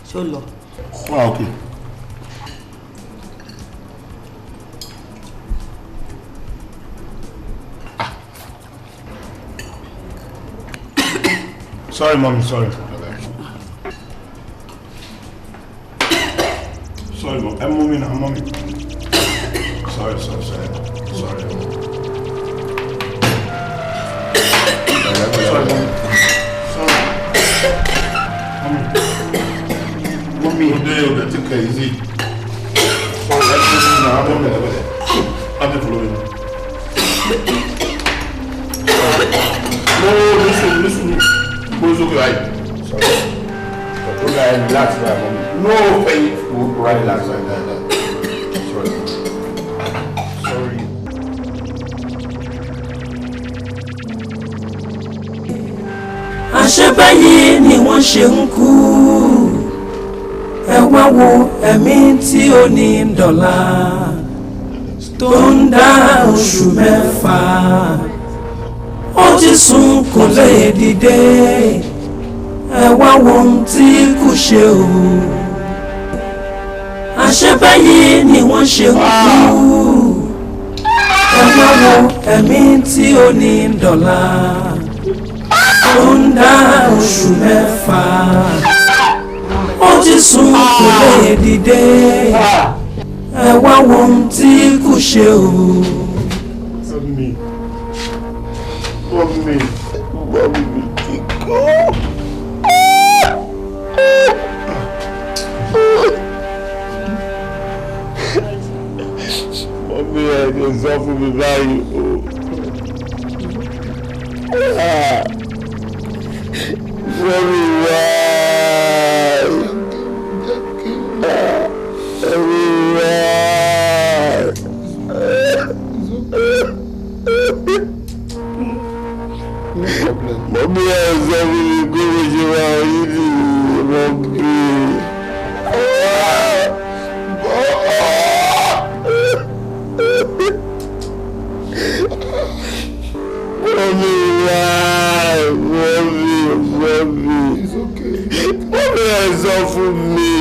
ṣé ó lọ. Okay. Sorry, mommy, sorry. Sorry, mom. I'm moving now, mommy. Sorry. Sorry, mommy. Mommy, you take it easy. Sorry, let's move now. I'm following. No, listen. Who's okay? Sorry. Relax, mommy. No, faith. Relax like that. Sorry. Àṣebáyé ni wọ́n ṣe ń kú. Ẹ wá wo ẹ̀mí tí ó ní dọ̀la tó ń dá oṣù mẹ́fà. Ó ti sùn kò lè dìde. Ẹ wá wo ohun tí kò ṣe o. Àṣebáyé ni wọ́n ṣe ń kú. Ẹ wá wo ẹ̀mí tí ó ní dọ̀la tó ń dá oṣù mẹ́fà. Ó ti sùn kò lè dìde. Ẹ wá wo ohun tí kò ṣe o. Mọ́mí ti kọ́. Mọ́mí ẹ̀ ló sọ fún mi báyìí o. Mommy has everything going around you, Mommy. It's okay. Mommy has offered me.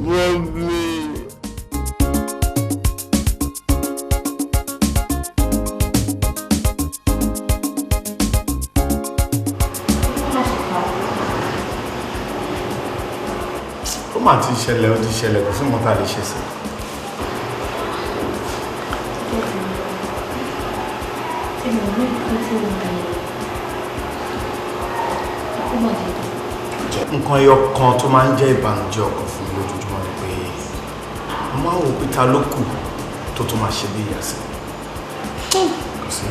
Mommy. Ó mà ti ṣẹlẹ̀, ó ti ṣẹlẹ̀, kò sí mọ́ tá lè ṣe sí. Nǹkan ẹyọ kan tó máa ń jẹ́ ìbànújẹ́ ọkàn fún mi lójoojúmọ́ ni pé mo máa ń wò pé ta ló kù tó tún máa ṣe bí ìyá sí. Kò sí.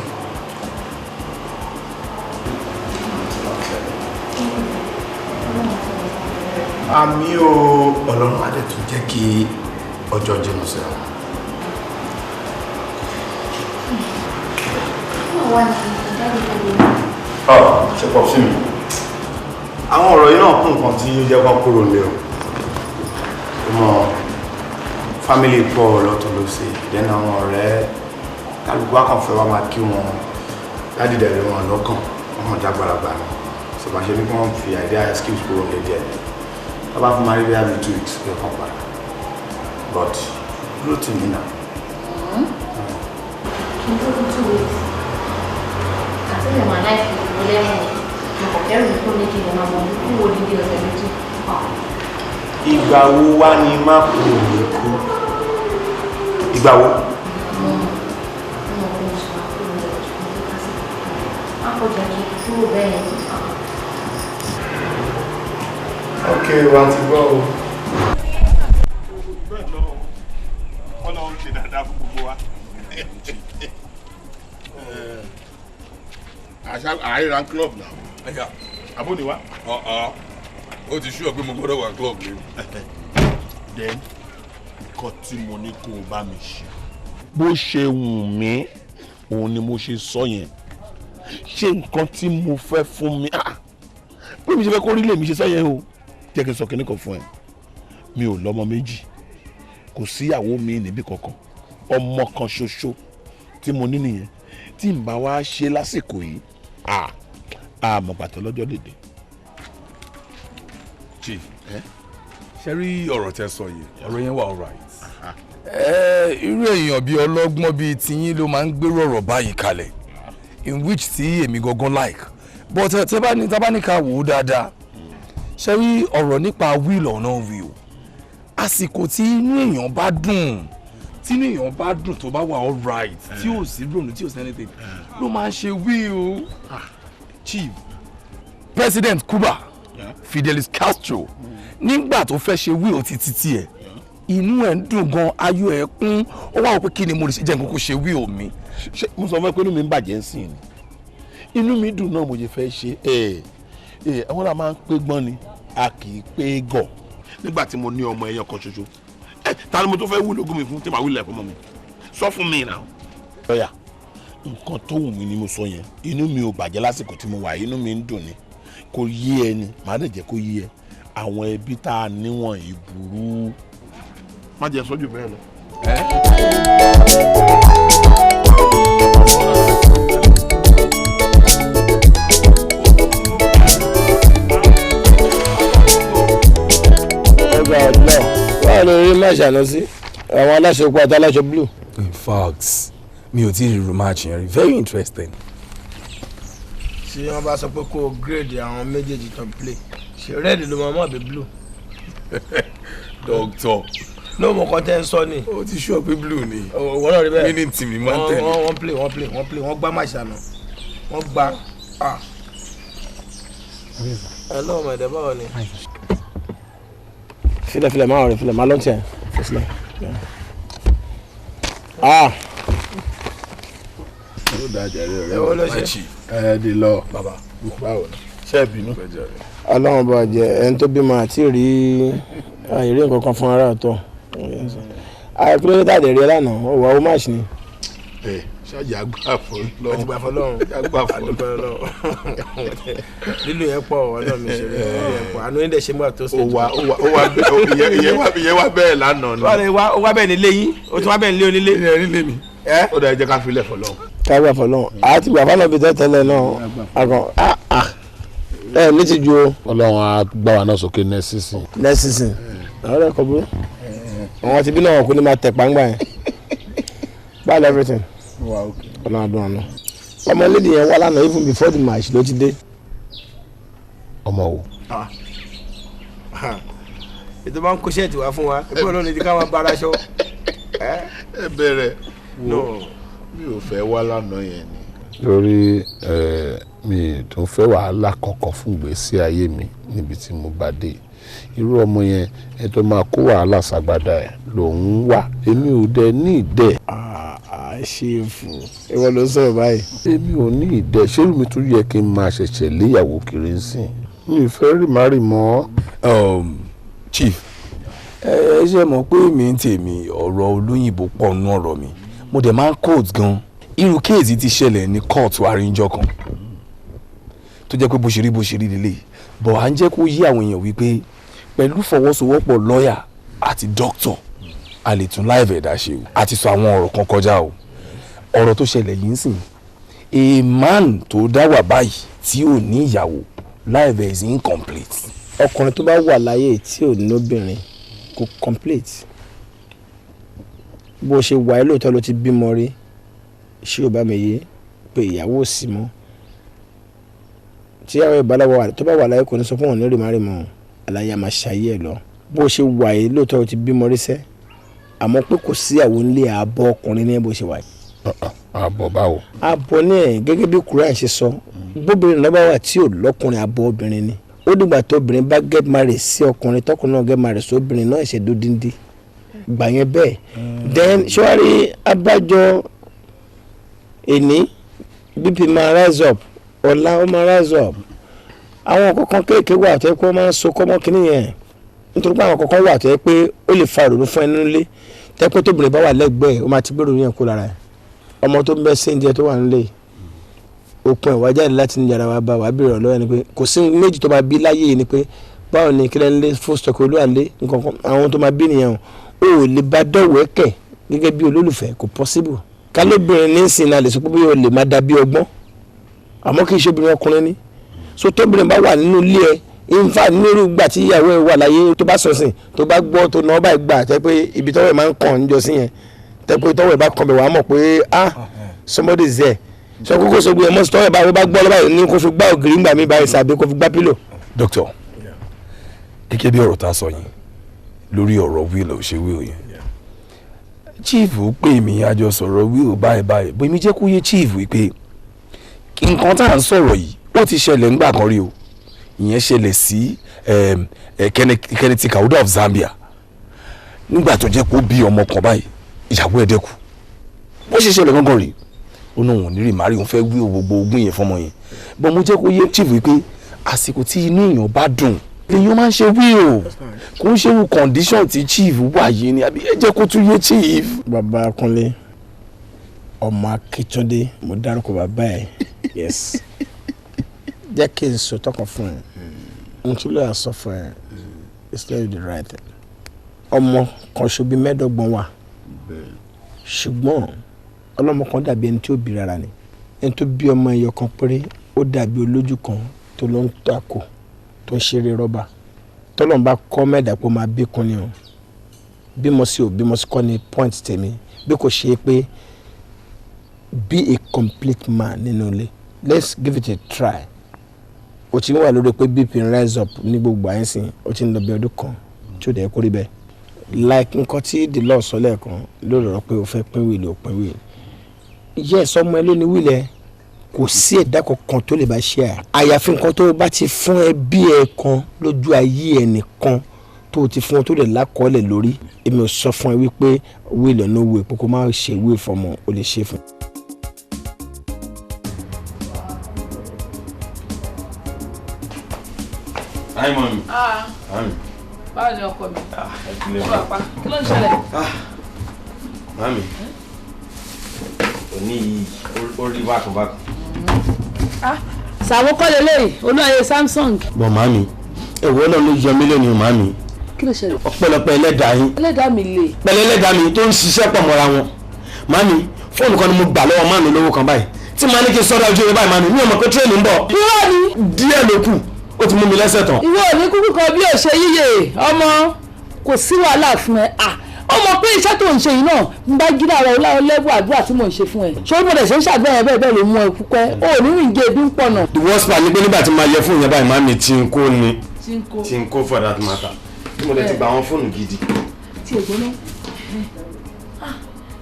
Àmì o, Ọlọ́run á dẹ̀ tún jẹ́ kí ọjọ́ jìnnà sí àwọn. Ṣe pọ̀ sí mi. Àwọn ọ̀rọ̀ yìí náà kún nǹkan tí ó jẹ́ kọ́ kúrò lé o. Ọmọ fámílì pọ̀ lọ́tọ̀ ló ṣe, ìdẹ́nà àwọn ọ̀rẹ́ kálukú akànfẹ́ wa máa kí wọn ládìdẹ̀rẹ̀ wọn lọ́kàn, wọn jágbàlagbà ni. Ṣọba ṣe ní kí wọ́n fi idea excuse kúrò lé díẹ̀. Bàbá fún Marie bí i 2 weeks ló kàn padà. But ló tì mí náà. Kí n tó fi 2 weeks. Àti ìmọ̀ láìpẹ́ ìwọlẹ́wọ̀n. Ẹ̀rù tó ní kí ni máa mọ̀ ní wo dídí ọ̀sẹ̀ méjì. Ìgbà wo wá ni má kú òye kú? Ìgbà wo? Ok, wá ti gbọ́ o. Ọlọ́run ṣe dáadáa fún gbogbo wa. Àríran club náà. Àbóni wa. Ó ti ṣúọ̀ pé mo gbọ́dọ̀ wà club ni. Then nǹkan tí mo ní kó o bá mi ṣe. Bó ṣe wù mí òun ni mo ṣe sọ yẹn. Ṣé nǹkan tí mo fẹ́ fún mi pé mi ṣe fẹ́ kó rí lè mi ṣe sẹ́yìn o. Jẹ́ kí n sọ kíní kan fún ẹ. Mi ò lọ́mọ méjì, kò síyàwó mi níbí kankan, ọmọ kan ṣoṣo tí mo ní nìyẹn. Tí n bá wá ṣe lásìkò yìí àmọ́ pàtó lọ́jọ́ dèdè. Chief, ṣe rí ọ̀rọ̀ tẹ́ sọ yìí, ọ̀rọ̀ yẹn wà alright. Irú èèyàn bíi ọlọ́gbọ́n bíi tiyín ló máa ń gbérò ọ̀rọ̀ báyìí kalẹ̀, in which tí èmi gangan like. But tẹ́ bá ní ká wò ó dáadáa, ṣe rí ọ̀rọ̀ nípa will or no will. Àsìkò tí inú èèyàn bá dùn, tó bá wà alright, tí ò sí ronú, tí ò sí anything, ló máa ń ṣe will. Chief, President Cuba, Fidel Castro, nígbà tó fẹ́ ṣe will títí tiẹ̀, inú ẹ̀ ń dùn gan, ayọ̀ ẹ̀ kún, ó wá wò pé kí ni mo lè ṣe jẹ́ nǹkan kó ṣe will mi. Mo sọ fún ẹ pé inú mi ń bàjẹ́ ń sìn ni. Inú mi dùn náà mo ṣe fẹ́ ṣe. Àwọn là máa ń pé gbọ́n ni, a kì í pé gọ̀. Nígbà tí mo ní ọmọ ẹyọ kan ṣoṣo, ta ni mo tó fẹ́ wúlò gómìn fún tí màá wúlò ẹ̀kọ́ mọ́ mi? Sọ fún mi náà. Lọ́yà, nǹkan tó wù mí ni mo sọ yẹn. Inú mi ò bàjẹ́ lásìkò tí mo wà, inú mi ń dùn ni. Kò yé ẹ ni, màá dẹ̀ jẹ́ kó yé ẹ. Àwọn ẹbí tá a níwọ̀n yìí burú. Má jẹ́ sọ́jú bẹ́ẹ̀ lọ. Báwo ló rí máṣe àná sí àwọn aláṣẹ pupa àti aláṣẹ blue? In fact, mi ò tí ì rí match yẹn rí, very interesting. Tí wọ́n bá sọ pé kó o grade àwọn méjèèjì tó play, ṣe red ló máa mọ̀ àbí blue? Doctor. No mo kàn tẹ́ ń sọ ni. O ti sure pé blue ni. Wọ́n náà rí bẹ́ẹ̀. Meaning team ni máa ń tẹ̀lé. Wọ́n gbá máṣe àná. Wọ́n gbá. Hello ọmọ ẹ̀dẹ̀ báwo ni? Filẹ̀ máa rìn filẹ̀ máa lọ́n tiẹ̀. Ó dájà rẹ̀ rẹ̀ wọ́n lọ ṣe. Di lọ. Bàbá. Báwo ni? ṣe bínú. Ọlọ́run bá jẹ ẹni tó bímọ àti rí àìrí nǹkan kan fún ara ọ̀tọ̀ àìpínlẹ̀ tàdé rí lánàá ó wà ó máṣí ni. ṣáàjì àgbà fọlọ́run. àti gbà fọlọ́run àgbà fọlọ́run. lílo yẹn pọ̀ ọlọ́run mi ṣe yẹn pọ̀ àánú yín dẹ̀ ṣe mọ́ tó ṣe. ìyẹn wá bẹ́ẹ̀ lánàá ni. ó wá bẹ́ẹ̀ nílé yín ó tún wá bẹ́ẹ̀ nílé onílé. nílé mi. ó dà jẹ́ ká filẹ̀ fọlọ́run. ká gbà fọlọ́run àti gbà fọlọ́run bíi tẹ́tẹ́lẹ̀ náà àgàn ní ti ju o. Ọlọ́run á gbà wá náà sókè next season. àwọn ẹ̀kọ́ burú àwọn ti bí náà kò ní máa tẹ̀ pàǹgbà yẹn báyìí everything Ọlọ́run àdúrà náà ọmọ lédi yẹn wá lánàá even before the match ló ti dé. ọmọ wo. ètò máa ń kó ṣẹ́ẹ̀tì wá fún wa ẹgbẹ́ Ọlọ́run ní ti ká máa bára ṣọ́. ẹ bẹ̀rẹ̀ wo mi ò fẹ́ wá lánàá yẹn ni. lórí mi tó fẹ́ wàhálà kankan fún ìgbésí ayé mi níbi tí mo bá dé irú ọmọ yẹn ẹ tó máa kó wàhálà sàgbádà ẹ lòun wà èmi ò dẹ ní ìdẹ. ṣe fún ìwọ ló sọ̀rọ̀ báyìí. èmi ò ní ìdẹ ṣé mi tún yẹ kí n máa ṣẹ̀ṣẹ̀ léyàwó kiri sí mi ì fẹ́ rí má rí mọ́. Chief ẹ ṣe mọ̀ pé mi ń tèmi ọ̀rọ̀ olóyìnbó pọ̀ nú ọ̀rọ̀ mi mo dẹ̀ máa ń quote gan irú kéèsì ti ṣẹlẹ̀ ní kóòtù àríjọ kan tó jẹ́ pé bó ṣe rí lélẹ̀ bọ̀ à ń jẹ́ kó yí àwọn èèyàn wípé pẹ̀lú fọwọ́sowọ́pọ̀ lọ́ọ̀yà àti dókítọ̀ a lè tún láìvẹ̀ ẹ̀dá ṣe o àti sọ àwọn ọ̀rọ̀ kan kọjá o ọ̀rọ̀ tó ṣẹlẹ̀ yìí ń sìn a man tó dá wà báyìí tí ò ní ìyàwó láìvẹ̀ is incomplete. ọkùnrin tó bá wà láyé tí ò ní obìnrin kò complete bó ṣe wà lóòótọ́ ló ti bímọ rí ṣé ò bá mi yé pé ìyàwó ò sí mọ́ tí àwọn ìbálòpọ̀ tó bá wà láyé kò ní sọ fún wọn ní rèmárèmọ́ àlàyé àmà ṣayé ẹ̀ lọ bó ṣe wà yìí lóòótọ́ ló ti bímọ rí sẹ́ àmọ́ pé kò sí àwọn ilé ààbọ̀ ọkùnrin ní bó ṣe wà yìí. ààbọ̀ báwo. ààbọ̀ ní ẹ̀ gẹ́gẹ́ bí Quran ṣe sọ gbóbìnrin náà bá wà tí ò lọ́kùnrin ààbọ̀ obìnrin ni ó dìgbà tó obìnrin bá get married sí ọkùnrin tọkùnrin náà get married sí obìnrin náà ṣe dódindi gbà yẹn bẹ́ẹ̀ then ṣọ́wárí abájọ èní bp máa rise up ọ̀la ó máa rise up àwọn kọ̀ọ̀kan kéèké wà tó yẹ pé wọ́n máa ń so kọ́mọ́ kínní yẹn nítorí pé àwọn kọ̀ọ̀kan wà tó yẹ pé ó lè fa ìrònú fún ẹni nílé tẹ́ pé tóbìnrin bá wà lẹ́gbẹ̀ẹ́ ó máa ti gbèrò yẹn kó lára ẹ̀ ọmọ tó ń bẹ́ sí oúnjẹ tó wà nílé òpin ìwà jáde láti ní yàrá wa bá wà bèrè ọ̀lọ́wọ́ ni pé kò sí méjì tó máa bí láyé yìí ni pé báwo ni kílẹ̀ ńlé fóstọ̀kì olúwa ńlé nǹkan àwọn tó máa bí nìyẹn o ò lè bá dọ̀wẹ́kẹ̀ gẹ́gẹ́ bí olólùfẹ́ kò possible kálóbìnrin ní ìsìn náà lè sọ pé bóyá o lè má dàbí ọgbọ́n àmọ́ kì í ṣe obìnrin ọkùnrin ni so tóbìnrin bá wà nínú ilé ẹ ìfà nírú gbà tí ìyàwó ẹ wà láyé tó bá sọ̀sìn tó bá gbọ́ tó náà bá gbà tẹ́ pé ibi tọ́wọ́ ẹ máa ń kàn ń jọ sí yẹn tẹ́ pé tọ́wọ́ ẹ bá kàn bẹ̀ wàá mọ̀ pé somebody is there sọ kókó sọ gbé ẹ mọ́ sí tọ́wọ́ ẹ bá gbọ́ lọ́wọ́ ní kó fi gbá ògiri ńgbà mi báyìí sàbí kó fi gbá pílò. Doctor gẹ́gẹ́ bí ọ̀rọ̀ tá a sọ yìí lórí ọ̀rọ̀ wíìlì ò ṣe wíìlì yẹn chief pè mí àjọ sọ̀rọ̀ wíìlì báyìí bó mi jẹ́ kó yé chief wípé nǹkan tá à ń sọ̀rọ̀ yìí ó ti ṣẹlẹ̀ ńgbà kan rí o ìyẹn ṣẹlẹ̀ sí Kenneth Kauda of Zambia nígbà tó jẹ́ kó bí ọmọ kan báyìí ìyàwó ẹ̀ dẹ́kù bó ṣe ṣẹlẹ̀ gángan rí ó náà wọ́n ní rí màrí òun fẹ́ wí gbogbo ogún yẹn fọmọ yẹn bọ́n mo jẹ́ kó yé chief wípé àsìkò tí inú èèyàn bá dùn èèyàn máa ń ṣe wí o kò ń ṣe irú condition tí chief wà yìí ni àbí ẹ jẹ́ kó tún yé chief. bàbá Kúnlé ọmọ Akíntúndé mo dárúkọ bàbá ẹ yes jẹ́ kí n sọ tọkàn fún ẹ n tún lè sọ fún ẹ it's not the right thing ọmọ kan ṣobi mẹ́ẹ̀ẹ́dọ́gbọ̀n wà ṣùgbọ́n ọlọ́mọ kan dàbí ẹni tí ó bí rárá ni ẹni tó bí ọmọ ẹyọ kan péré ó dàbí olójú kan tó ló ń takò tó ń ṣeré rọ́bà tọ́lọ́n bá kọ́ mẹ́ẹ̀dá pé ó máa bí kun ni o bímọ sí ò bímọ sí kọ́ ni point tèmi bí kò ṣe é pé be a complete man nínú ilé let's give it a try o ti ń wà lórí pé bp rise up ní gbogbo àyẹ̀sìn o ti ń lọ bí ọdún kan tí ó dẹ̀ kórè bẹ́ẹ̀ like nǹkan tí the law sọ lẹ́ẹ̀kan lórí ọ̀rọ̀ pé o fẹ́ pín wíìlì o pín wíìlì yes ọmọ ẹ ló ní wíìlì ẹ kò sí ẹ̀dá kankan tó lè bá ṣe à àyàfi nǹkan tó bá ti fún ẹ bí ẹ kan lójú ayé ẹ nìkan tó ti fún ọ tó lè lákọọ́lẹ̀ lórí èmi ò sọ fún ẹ wípé wíìlì ọ̀nà owó epo kó má ṣe wíìlì fọmọ o lè ṣe fún. Hi, mommy. Mami. Báwo ni ọkọ mi? Kí ló ń ṣẹlẹ̀? Mami. Òní orí bákan. Sàwọn kọ́ lélẹ́yìí, olóyè Samsung. Bọ̀ màmí, èwo náà ló yọ mí lónìí màmí. Kí ló ṣẹlẹ̀? Ọ̀pẹ̀lọpẹ̀ ẹlẹ́dàá yín. Ẹlẹ́dàá mi lè. Pẹ̀lẹ́ ẹlẹ́dàá mi tó ń ṣiṣẹ́ pọ̀ mọ́ra wọn. Màmí, fóònù kan ni mo gbà lọ́wọ́ màmí lówó kan báyìí. Tí màá ní kí n sọ́dọ̀ ojú rẹ báyìí màmí, mi ò mọ̀ pé tírẹ̀nì ń bọ̀. Irọ́ ni. Díẹ̀ ló kù, ó ti mú mi lẹ́sẹ̀ tán. Ìwọ ò ní kúkú kan bí òṣè yíyẹ ọmọ kò sí wàhálà fún ẹ. Ọmọ pé iṣẹ́ tó ń ṣe yìí náà ń bá gíra ara ọláwọ lẹ́bù àdúrà tí mò ń ṣe fún ẹ. Ṣé ó mọ̀ dẹ̀ ṣe ń ṣàgbẹ́yẹn bẹ́ẹ̀ ló mú ẹ púpẹ́? O ò ní rìn jẹ́ ebi ń pọ̀ náà. The worst part ni pé nígbà tí màá yẹ fóònù yẹn báyìí màmí tí ń kó ni. Tí ń kó for that matter. Tí mo lè ti gba àwọn fóònù gidi. Tí ègbó náà.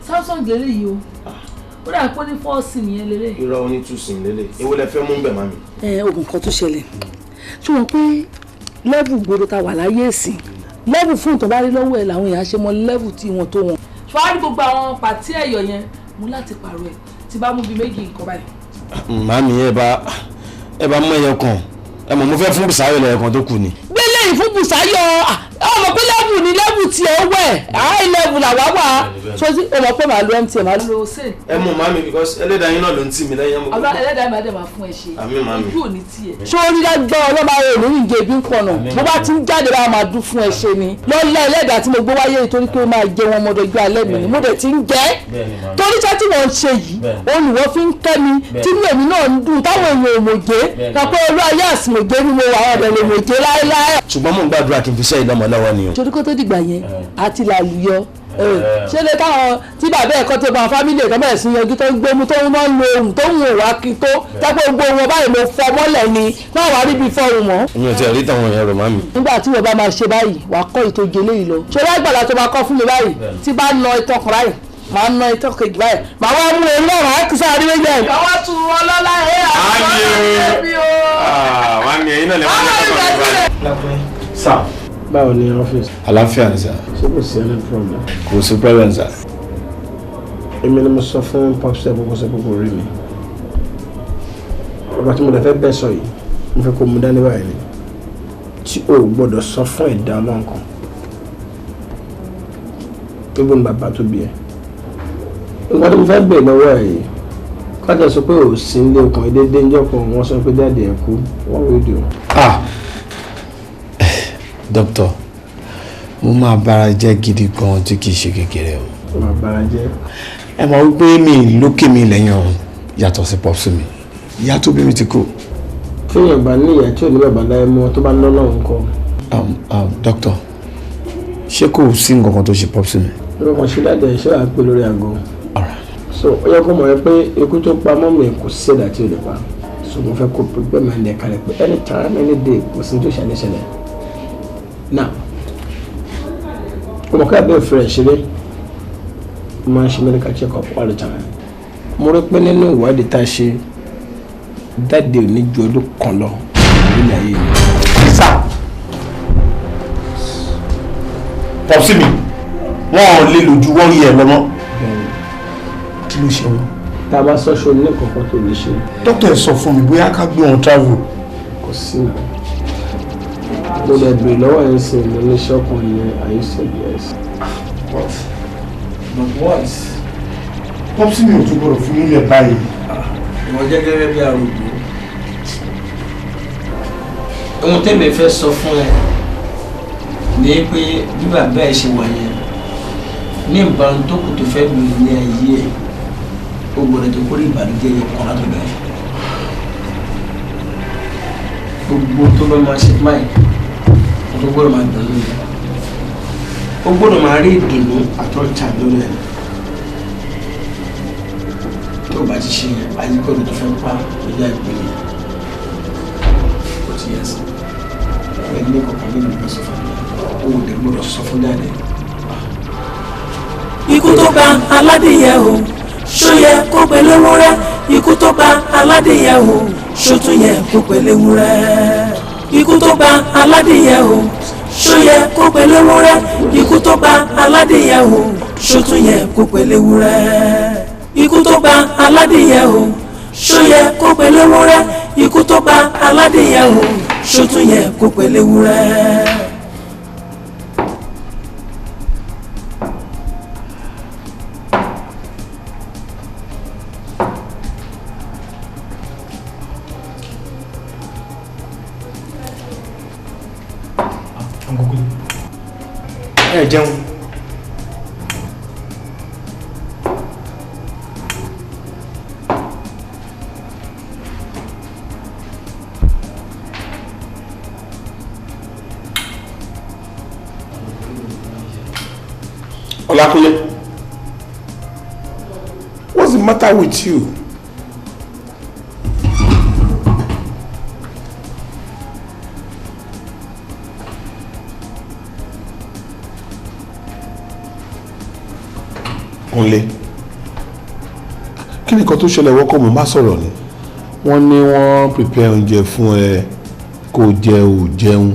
Samsung lélẹ̀ yìí o. Ó dà pé ní 4 SIM yẹn lélẹ̀. Irọ́ oní 2 SIM lélẹ̀. Èwo lẹ fẹ́ mú bẹ̀ màmí? Ogun kan tó ṣẹlẹ̀. Ṣé wọn pé lẹ́bù gbòòrò ta wà láyé ìsìn? Lẹ́bù fún ìtọ́ bá rí lọ́wọ́ ẹ̀ làwọn èèyàn ṣe mọ lẹ́bù tí wọ́n tó wọn. Ṣùgbọ́n gbogbo àwọn pàtí ẹ̀yọ̀ yẹn mú láti pààrọ̀ ẹ̀ tí bá mú bíi méjì nǹkan báyìí. Màmí ẹ bá mú ẹyọ kan ẹ mọ̀ mo fẹ́ fún Bùsáyọ̀ lẹ́yọ kan tó kù ni. Gbélé yìí fún Bùsáyọ̀ ọmọ pé lẹ́bù ni lẹ́bù tí ó wẹ̀ high level làwa wà sọ́jí ọmọ pé màá lo MTN màá lo ṣe. Ẹ mú màmí because ẹlẹ́dàá yín náà ló ń tì mí lẹ́yìn ọmọ. ọlọ́ ẹlẹ́dàá mi á dẹ̀ máa fún ẹ ṣe. Àmín màmí. ojú ò ní tiẹ̀. sórí lágbọ́ ọlọ́mọ ayé òní ìjẹ ibi ń pọ̀nà mo bá ti ń jáde bá máa dún fún ẹ ṣe ni lọ́lá ẹlẹ́dàá tí mo gbé wáyé nítorí pé ó máa jẹ wọn ọmọdé ojú alẹ́ mi ni mo dẹ̀ ti ń jẹ́ torí iṣẹ́ tí wọ́n ń ṣe yìí òun ni wọ́n fi ń kẹ́ mi tí inú èmi náà ń dùn táwọn èèyàn ò mòjé kápẹ́ olú ayé àsìmòjé ni mo wà ọ̀dẹ̀ lè mòjé láéláé. ṣùgbọ́n mò ń gbàdúrà kí n fi ṣe ìlọ́mọ lọ́wọ́ ni o. torí kó tó dìgbà yẹn àti làlùyọ ṣé lè táwọn tí bàbá ẹ̀kọ́ tó bá fámìlì ẹ̀kọ́ bẹ̀rẹ̀ sí yanjú tó ń gbómú tó ń máa ń lo ohun tó ń wò wá kí tó jápé gbogbo wọn báyìí mo fọ mọ́lẹ̀ ni náà wàá rí bí fọ́ọ̀rùn mọ́. mi ò tiẹ̀ rí táwọn èèyàn rò má mi. nígbà tí wọ́n bá máa ṣe báyìí wàá kọ́ ìtòjé léyìí lọ. ṣọlá ìgbàlá tó máa kọ́ fún mi báyìí tí bá na ìtọ́ kan báyìí màá na ìtọ́ kejì báyìí màá wá mú ewu náà màá kìsà àrí méjì ẹ̀. àwa tún wọn lọ́lá ẹ̀ àwọn báwo ni ọ́fíìsì. àlàáfíà ni sà. ṣé kò sí any problem. kò sí problem sà. èmi ni mo sọ fún pọ́pùsẹ̀ gbogbo sọ gbogbo rí mi. ọba tí mo lè fẹ́ bẹ́ẹ̀ sọ yìí mo fẹ́ kó mu dání báyìí ni tí o gbọ́dọ̀ sọ fún ẹ̀dá ọlọ́run kan tó gbóni bàbá tó bí ẹ. nígbà tí mo fẹ́ bèè lọ́wọ́ ẹ̀ yìí kájà sọ pé ò sí ilé ọkàn ìdédé ńjọ́ kan wọ́n sọ pé dáàdì ẹ̀ kú wọ́n rí dùn. Doctor, mo máa bára jẹ́ gidi gan tí kìí ṣe kékeré o. máa bára jẹ́. ẹ mọ̀ wípé mi lókè mi lẹ́yìn ọ̀run yàtọ̀ sí pọ́pùsì mi ìyá tó bí mi ti kú. fíyàn bá ní ìyá tí ò ní bàbá láyé mọ́ tó bá ná lọ́run kọ́. Doctor, ṣé kò sí nǹkan kan tó ṣe pọ́pùsì mi. ló kàn ṣe dáadáa iṣẹ́ wàá pé lórí aago. so ó yẹ kó mọ̀ ẹ́ pé ikú tó pa mọ́ mi kò sí ẹ̀dá tí ò lè pa so mo fẹ́ kó pé máa ń dẹ̀ kalẹ̀ pé anytime any day kò sí tó ṣàlẹ̀ ṣẹlẹ̀. now ọmọ ká bẹ́ẹ̀ fẹ́rẹ̀ ṣeré máa ń ṣe medical check up all the time mo rí pé nínú ìwádìí tá a ṣe dáàdi ò ní ju ọdún kan lọ nílẹ̀ ayé mi. sá pọ̀sí mi wọ́n ò lè lójú wọ́n rí ẹ̀ lọ́mọ́ kí ló ṣe wọn. tá a bá sọ́ṣọ́ ní kankan tó lè ṣe. dókítà ẹ̀ sọ fún mi bóyá ká gbé wọn travel. kò sí náà mo lè bèrè lọ́wọ́ ẹ̀ ń sìn mo ní ṣọ́kùnrin yẹn àyè sọ yes. but pọ́psí mi ò tún gbọ́dọ̀ fún nílẹ̀ báyìí. ìwọ jẹ́ gẹ́gẹ́ bí arúgbó ohun tẹ́mi fẹ́ sọ fún ẹ ní pé bí bàbá ẹ ṣe wà yẹn ní ìbámu tó kù tó fẹ́ lò ní ayé ẹ ó gbọ́dọ̀ tó kórè ìbànújẹ́ yẹn kọ́ látọ̀dọ̀ ẹ gbogbo tó bá máa ṣe máìkì tó gbọ́dọ̀ máa dùn lórí ó gbọ́dọ̀ máa rí ìdùnnú àtọ́jà lórí ẹ̀ tó bá ti ṣe ayíkọ̀dọ̀ tó fẹ́ pa ìyá ìpínlẹ̀ ó ti yẹ sí ẹ ní kọ̀ọ̀kan nínú ìgbà sọ fún mi ó lè gbọ́dọ̀ sọ fún dáadé. ikú tó pa aládìyẹ o ṣó yẹ kó pẹ̀lú ewúrẹ́ ikú tó pa aládìyẹ o ṣó tún yẹ kó pẹ̀lú ewúrẹ́ ikú tó pa aládìyẹ o ṣó yẹ kó pẹ̀lú ewúrẹ́ ikú tó pa aládìyẹ o ṣó tún yẹ kó pẹ̀lú ewúrẹ́ ikú tó pa aládìyẹ o ṣó yẹ kó pẹ̀lú ewúrẹ́ ikú tó pa aládìyẹ o ṣótún yẹ kó pẹ̀lẹ́ wúrẹ́. ẹ jẹun. Olakunle, what's the matter with you? Kunle, kí ni nǹkan tó ṣẹlẹ̀ wọ́kọ̀ mo má sọ̀rọ̀ ni wọ́n ní wọ́n prepare oúnjẹ fún ẹ kó jẹ ò jẹun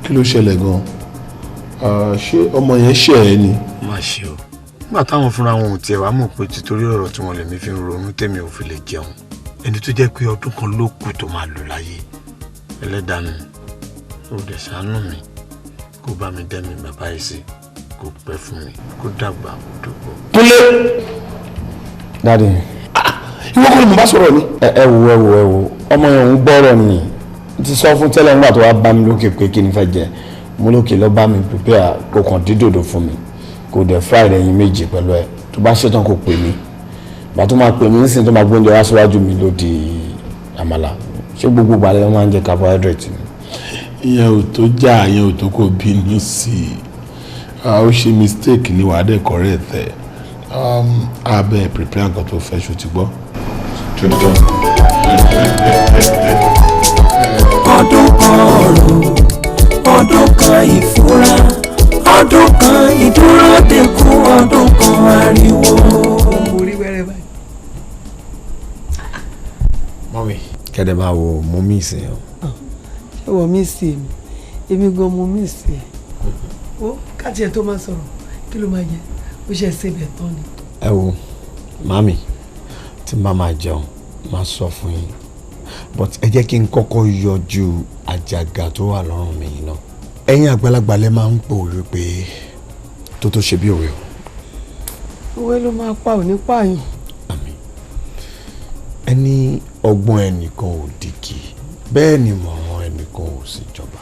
kí ló ṣẹlẹ̀ gan-an ṣé ọmọ yẹn ṣe ẹ ni. má ṣe o nígbà táwọn fúnra wọn ò tiẹ̀ wá mọ̀ pé títorí ọ̀rọ̀ tí wọ́n lè mi fi ń ronú tèmi ò fi lè jẹun ẹni tó jẹ́ pé ọdún kan ló kù tó máa lò láyé ẹlẹ́dàá mi ó dẹ̀ ṣàánú mi kó bá mi dẹ́mi bàbá yìí sí kó pẹ́ fún mi kó dàgbà kó dògbò. Kúnlé. dáàdi. ìwọ kọ́ ni mo bá sọ̀rọ̀ ni. ẹ wo ọmọ yẹn ń gbọ́rọ̀ ni ti sọ fún tẹ́lẹ̀ nígbà tó wá bá mi lókè pé kí ni fẹ́ jẹ mo lókè lọ bá mi prepare kó kàn dídòdò fún mi kó dẹ̀ fried ẹyin méjì pẹ̀lú ẹ tó bá ṣetán kó pè mí bá tó máa pè mí nísìnyí tó máa gbóúnjẹ wá síwájú mi ló di àmàlà ṣé gbogbo ìgbàlẹ̀ wọn máa ń jẹ carbohydrate ni. ìyẹn ò tó já ìyẹn ò tó kó bínú sí i ó ṣe mistake ní wàá dẹ̀ correct ẹ̀ abẹ́ prepare nǹkan tó fẹ́ ṣó ti gbọ́. ọdún kan ọ̀rọ̀ ọdún kan ìfura ọdún kan ìdúró dẹkù ọdún kan ariwo. orí wẹ́rẹ́ báyìí. mọ́mí kẹ́dẹ̀ máa wo mo mí ìsìn o. ṣé wọ́n mí sí mi èmi gan mo mí sí ẹ. ó káàtì ẹ tó máa sọ̀rọ̀ kí ló máa jẹ ó ṣe ṣe bẹ̀ tán ni. ẹ wo màmí tí n bá máa jẹun máa sọ fún yín but ẹ jẹ́ kí n kọ́kọ́ yọjú àjàgà tó wà lọ́rùn mi yìí náà. ẹ̀yin àgbàlagbà lẹ máa ń pòwe pé tó tó ṣe bí òwe o. òwe ló máa pa òní pààyàn. àmín. ẹni ọgbọ́n ẹnìkan ò dìkì bẹ́ẹ̀ ni mọ̀ràn ẹnìkan ò sì jọba.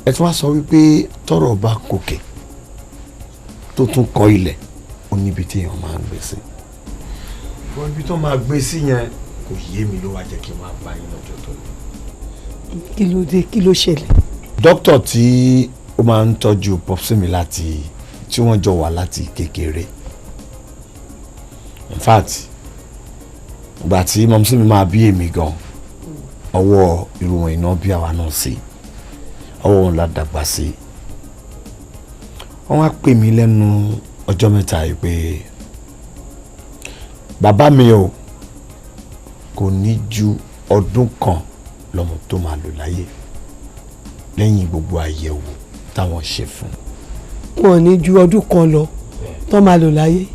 ẹ tún wá sọ wípé tọ́rọ̀ bá kòkè tó tún kọ ilẹ̀ ó níbi tí èèyàn máa ń gbé sí. ìwọ ibi tó máa gbé sí yẹn kò yé mi ló wá jẹ́ kí n máa bá yín lọ́jọ́ tó lọ. kí ló dé kí ló ṣẹlẹ̀. dókítà tí ó máa ń tọ́jú pọ́psí mi láti tí wọ́n jọ wà láti kékeré in fact ìgbà tí mọ̀mísí mi máa bí èmi gan ọwọ́ irun iná bí àwa náà sí ọwọ́ òun la dàgbà sí wọ́n wá pè mí lẹ́nu ọjọ́ mẹ́ta yìí pé bàbá mi o kò ní ju ọdún kan lọ́mọ tó máa lò láyé lẹ́yìn gbogbo àyẹ̀wò táwọn ṣe fún. wọn ò ní ju ọdún kan lọ tó máa lò láyé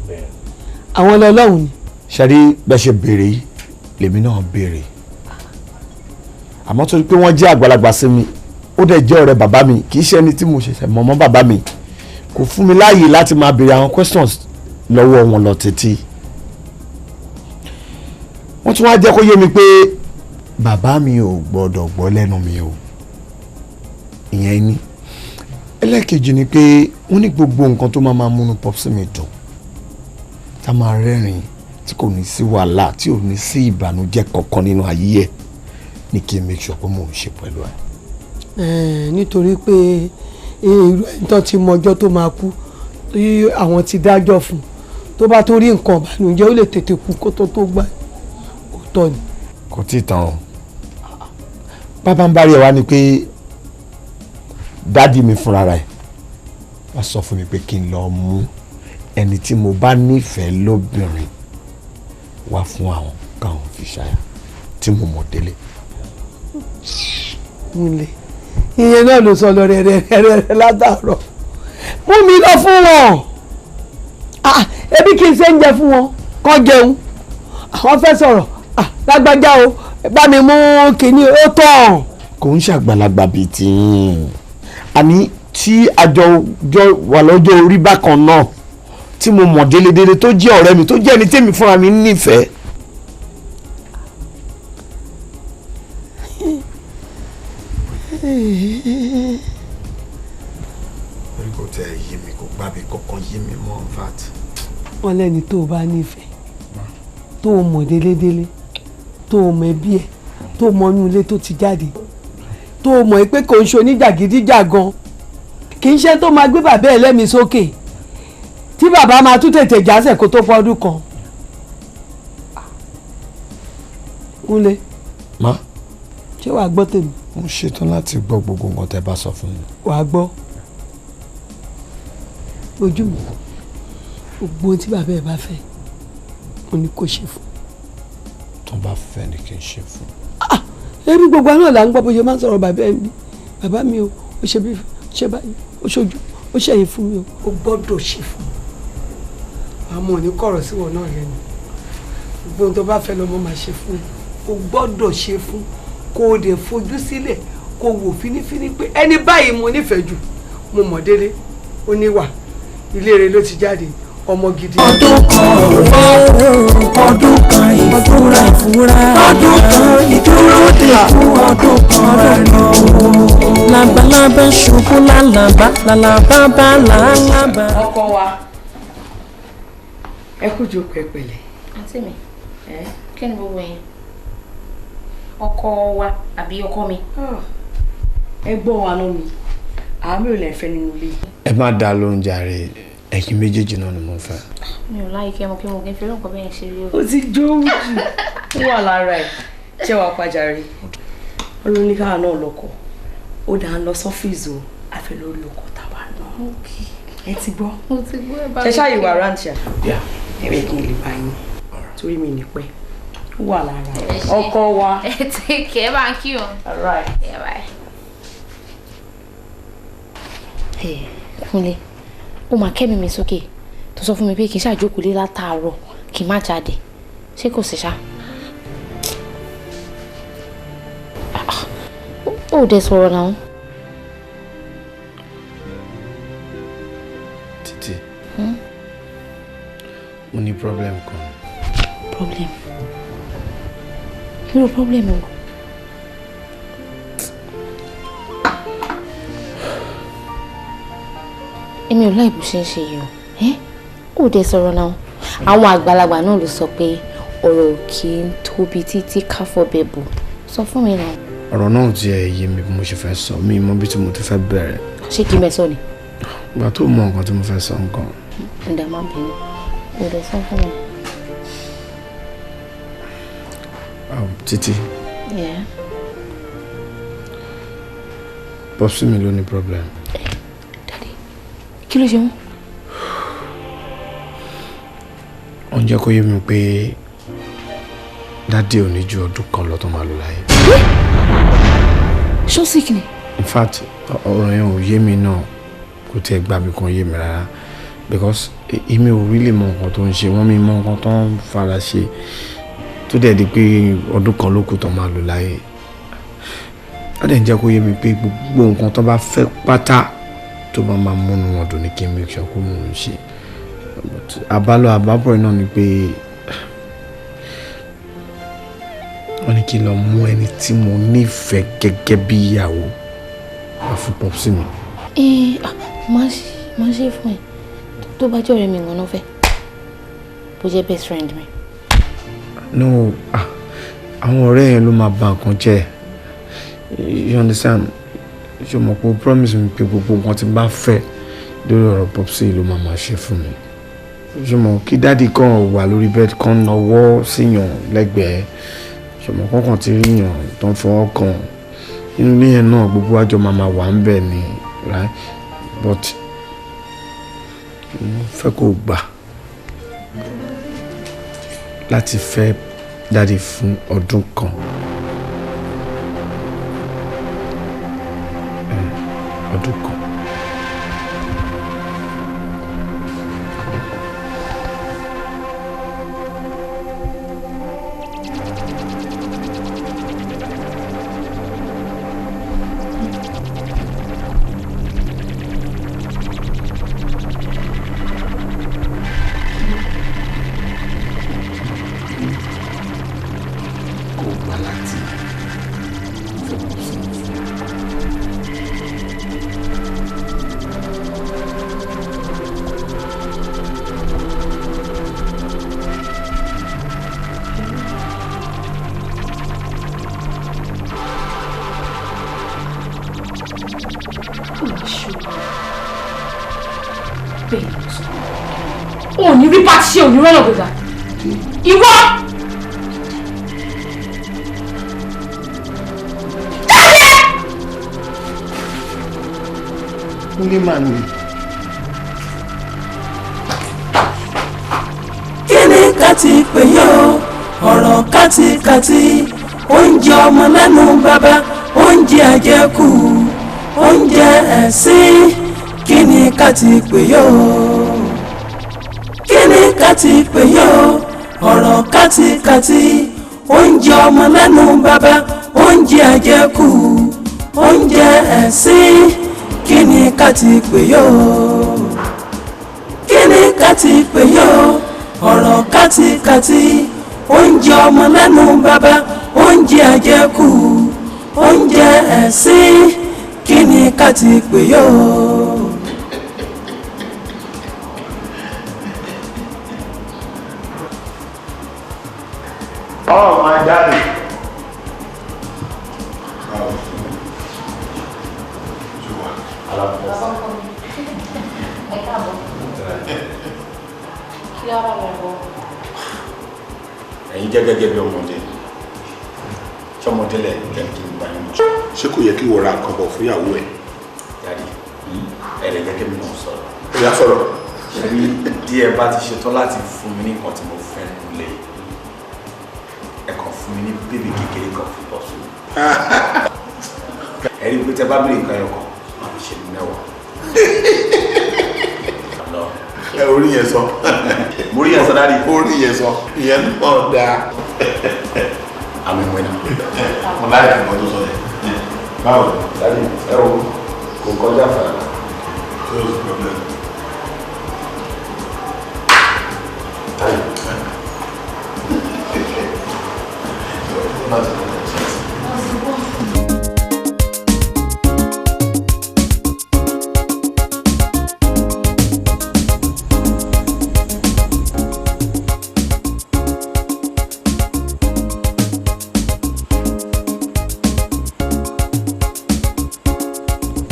àwọn ọlọ́run ni. ṣáàrí bẹ́ẹ̀ ṣe béèrè yìí lèmi náà béèrè àmọ́ torí pé wọ́n jẹ́ àgbàlagbà sí mi ó dẹ̀ jẹ́ ọ̀rẹ́ bàbá mi kì í ṣe ẹni tí mo ṣẹ̀ṣẹ̀ mọ̀ mọ́ bàbá mi kò fún mi láàyè láti máa béèrè àwọn questions lọ́wọ́ wọn lọ títí. wọ́n tún wá jẹ́ kó yé mi pé bàbá mi ò gbọ́dọ̀ gbọ́ lẹ́nu mi o ìyẹn ni ẹlẹ́ẹ̀kejì ni pé wọ́n ní gbogbo nǹkan tó máa múnú pọ́psí mi dùn tá máa rẹ́rìn tí kò ní sí wàhálà tí ò ní sí ìbànújẹ́ kankan nínú ayé ẹ̀ ní kí n make sure pé mò ń ṣe pẹ̀lú ẹ̀. nítorí pé irú ẹni tó ti mọ ọjọ́ tó máa kú tí àwọn ti dájọ́ fún tó bá tó rí nǹkan ìbànújẹ́ ó lè tètè kú kó tó gbà òótọ́ ni. kò tí ì tán o bàbá ń bá rí ẹ wá ni pé dádì mi fúnra rẹ̀ wá sọ fún mi pé kí n lọ mú ẹni tí mo bá nífẹ̀ẹ́ lóbìnrin wá fún àwọn káwọn fi ṣáyà tí mo mọ̀ délé. nílé ìyẹn náà ló sọ lọ rẹ látàárọ̀ mú mi lọ fún wọn ebi kí n ṣe ń jẹ fún wọn kàn jẹun àwọn fẹ́ sọ̀rọ̀ lágbájá o bá mi mú kinní ó tàn. kò ń ṣàgbàlagbà bíi tiyín àní tí àjọ wà lọ́jọ́ orí bákan náà tí mo mọ̀ délédélé tó jẹ́ ọ̀rẹ́ mi tó jẹ́ ẹni tèmi fúnra mi nífẹ̀ẹ́. orí kò tẹ yé mi kò gbàgbé kankan yé mi mọ́ vat. wọ́n lẹ́ni tó o bá nífẹ̀ẹ́ tó o mọ̀ délédélé tó o mọ̀ ẹbí ẹ̀ tó o mọ̀ inú ilé tó ti jáde tó o mọ̀ pé kò ń ṣe oníjàgídíjàgan kì í ṣe tó máa gbé bàbá ẹ̀ lẹ́mìí sókè tí bàbá máa tún tètè jásẹ̀ kó tó pọ́dún kan. Kúnlé. má. ṣé wàá gbọ́ tèmi. mo ṣetán láti gbọ́ gbogbo nǹkan tẹ́ bá sọ fún mi. wàá gbọ́ ojú mi gbogbo ohun tí bàbá ẹ̀ bá fẹ́ mo ní kó ṣe fún. tó bá fẹ́ ni kí n ṣe fún. ẹbí gbogbo náà là ń gbọ́ bó ṣe máa ń sọ̀rọ̀ bàbá ẹ̀ mi bàbá mi o ó ṣe bí ṣe báyìí ó ṣojú ó ṣẹ̀yìn fún mi o ó gbọ́dọ̀ ṣe fún mi àmọ́ ò ní kọ̀rọ̀ sí wọn náà lẹ́nu gbogbo ohun tó bá fẹ́ lọ́mọ máa ṣe fún ẹ ó gbọ́dọ̀ ṣe fún kó o dẹ̀ fojú sílẹ̀ kó o wò fínífíní pé ẹni báyìí mo nífẹ̀ẹ́ jù mo mọ̀ délé ó níwà ilé rẹ̀ ló ti jáde ọmọ gidi. ọdún kan ọdún kan ìfúra ọdún kan ìdúró dé fún ọdún kan ayọ̀. labalábá ṣubú lálàbá lálàbá bá lálàbá. ọkọ wa ẹ kú jókòó ẹ pẹ̀lẹ́. àǹtí mi kí ni gbogbo yẹn ọkọ wa àbí ọkọ mi. ẹ gbọ́ wa ló mi àwọn mi ò lè fẹ́ nínú ilé. ẹ má dá lóhùn jàre ẹ̀yin méjèèjì náà ni mo fẹ́. mi ò láyé kí ẹ mọ kí mo kí n fi lóǹkọ bẹ́ẹ̀ ṣe rí o. ó ti jó jù ó wà lára ẹ̀ ṣé wàá pàjáre olóníkà náà lọkọ ó dà ń lọ sọ́fíìsì o àfẹ́ lórí ọkọ̀ tàwa náà. ẹ ti gbọ́ ẹ bá ṣe ṣáà ìwà rántí ẹ bẹ kí n lè bá yín torí mi ní pẹ́ ó wà lára ọkọ wa. ẹ ti kẹ́ ẹ bá ń kí o. Kúnlé ó máa kẹ́mi mi sókè tó sọ fún mi pé kì í ṣàjókòó lé látàárọ̀ kì í má jáde ṣé kò sí ṣá. ó dẹ̀ sọ̀rọ̀ náà. Títí mo ní problem kan. problem irú problem o. èmi ò láì bó ṣe ń ṣe yìí o ó dẹ̀ sọ̀rọ̀ náà àwọn àgbàlagbà náà ló sọ pé ọ̀rọ̀ kì í tóbi títí káfọ́ bẹ́ẹ̀ bò sọ fún mi náà. ọ̀rọ̀ náà ti ẹ̀ yé mi bí mo ṣe fẹ́ sọ mi mọ bí tí mo ti fẹ́ bẹ̀rẹ̀. ṣé kí n bẹ sọ ni. ìgbà tó mọ nǹkan tí mo fẹ́ sọ nǹkan. ǹdà má bínú ó dẹ̀ sọ fún mi. Títí. Yeah. Popsi mi ló ní problem. Kí ló ṣe wọ́n? Wọ́n jẹ́ kó yé mi pé dádì ò ní ju ọdún kan lọ tó máa lò láyé. Ṣó sick ni? In fact, ọ̀rọ̀ yẹn ò yé mi náà kò tiẹ̀ gbà mí kan yé mi rárá because èmi ò really mọ nǹkan tó ń ṣe wọ́n mi mọ nǹkan tó ń fara ṣe tó dẹ̀ di pé ọdún kan ló kù tó máa lò láyé. Wọ́n dẹ̀ ń jẹ́ kó yé mi pé gbogbo nǹkan tó bá fẹ́ pátá tó bá máa múnú wọn dùn ní kí n make sure kó mú un ṣe àbálọ àbábọ̀ náà ni pé wọ́n ní kí n lọ mú ẹni tí mo nífẹ̀ẹ́ gẹ́gẹ́ bí ìyàwó wá fún Popsi mi. Má ṣe fún ẹ tó bá jẹ́ ọ̀rẹ́ mi gan-an fẹ́ bó jẹ́ best friend mi. No, àwọn ọ̀rẹ́ yẹn ló máa bà nǹkan jẹ́ you understand ṣe mọ̀ pé o promise mi pé gbogbo nǹkan tí n bá fẹ́ lórí ọ̀rọ̀ Popsi ló máa ṣe fún mi ṣe mọ̀ kí dáàdi kan wà lórí bed kan náwó síyàn lẹ́gbẹ̀ẹ́ ṣe mọ̀ kọ́kàn ti rí yàn tó ń fọwọ́ kan inú ilé yẹn náà gbogbo àjọ máa wà ń bẹ̀ ni right but mo fẹ́ kó gbà láti fẹ́ dáàdi fún ọdún kan. Ọdún kan. ò ní rí pàtí ṣe òní rọ́nà gbègbà ìwọ. Kúnlé máa ń rí. kí ni ká ti pè yó ọ̀rọ̀ kátikàti oúnjẹ ọmọ lẹ́nu bàbá oúnjẹ àjẹkù oúnjẹ ẹ̀sìn kí ni ká ti pè yó kí ni ká ti pè yó ọ̀rọ̀ kátikàti oúnjẹ ọmọ lẹ́nu bàbá oúnjẹ àjẹkù oúnjẹ ẹ̀sìn kí ni ká ti pè yó kí ni ká ti pè yó ọ̀rọ̀ kátikàti oúnjẹ ọmọ lẹ́nu bàbá oúnjẹ àjẹkù oúnjẹ ẹ̀sìn kí ni ká ti pè yó. Oh my daddy. ẹ̀yin jẹ́ gẹ́gẹ́ bí ọmọdé ṣọmọdé lẹ̀ kí n gbà yín. ṣé kò yẹ kí wọ́n ra nǹkan bọ̀ fún ìyàwó ẹ̀. dáàdi ẹ̀rẹ̀ gẹ́gẹ́ bí náà sọ̀rọ̀. ó yá sọ̀rọ̀. ṣebí díẹ̀ bá ti ṣetán láti fún mi ní nǹkan tí mo fẹ́ lé ẹ kàn fún mi ní bébì kékeré kan fi bọ́ sí. ẹ rí i pé tẹ bá béèrè nǹkan ẹ̀kọ́ máa fi ṣe ní mẹ́wàá. ẹ orí yẹn sọ. mo rí yẹn sọ dáàdi. orí yẹn sọ ìyẹn náà dáa. àmì ìwé náà. mo láì fi mọ́tò sọ yẹn. báwo dáàdi ẹ wo kò kọjá fàlà. so it's a problem.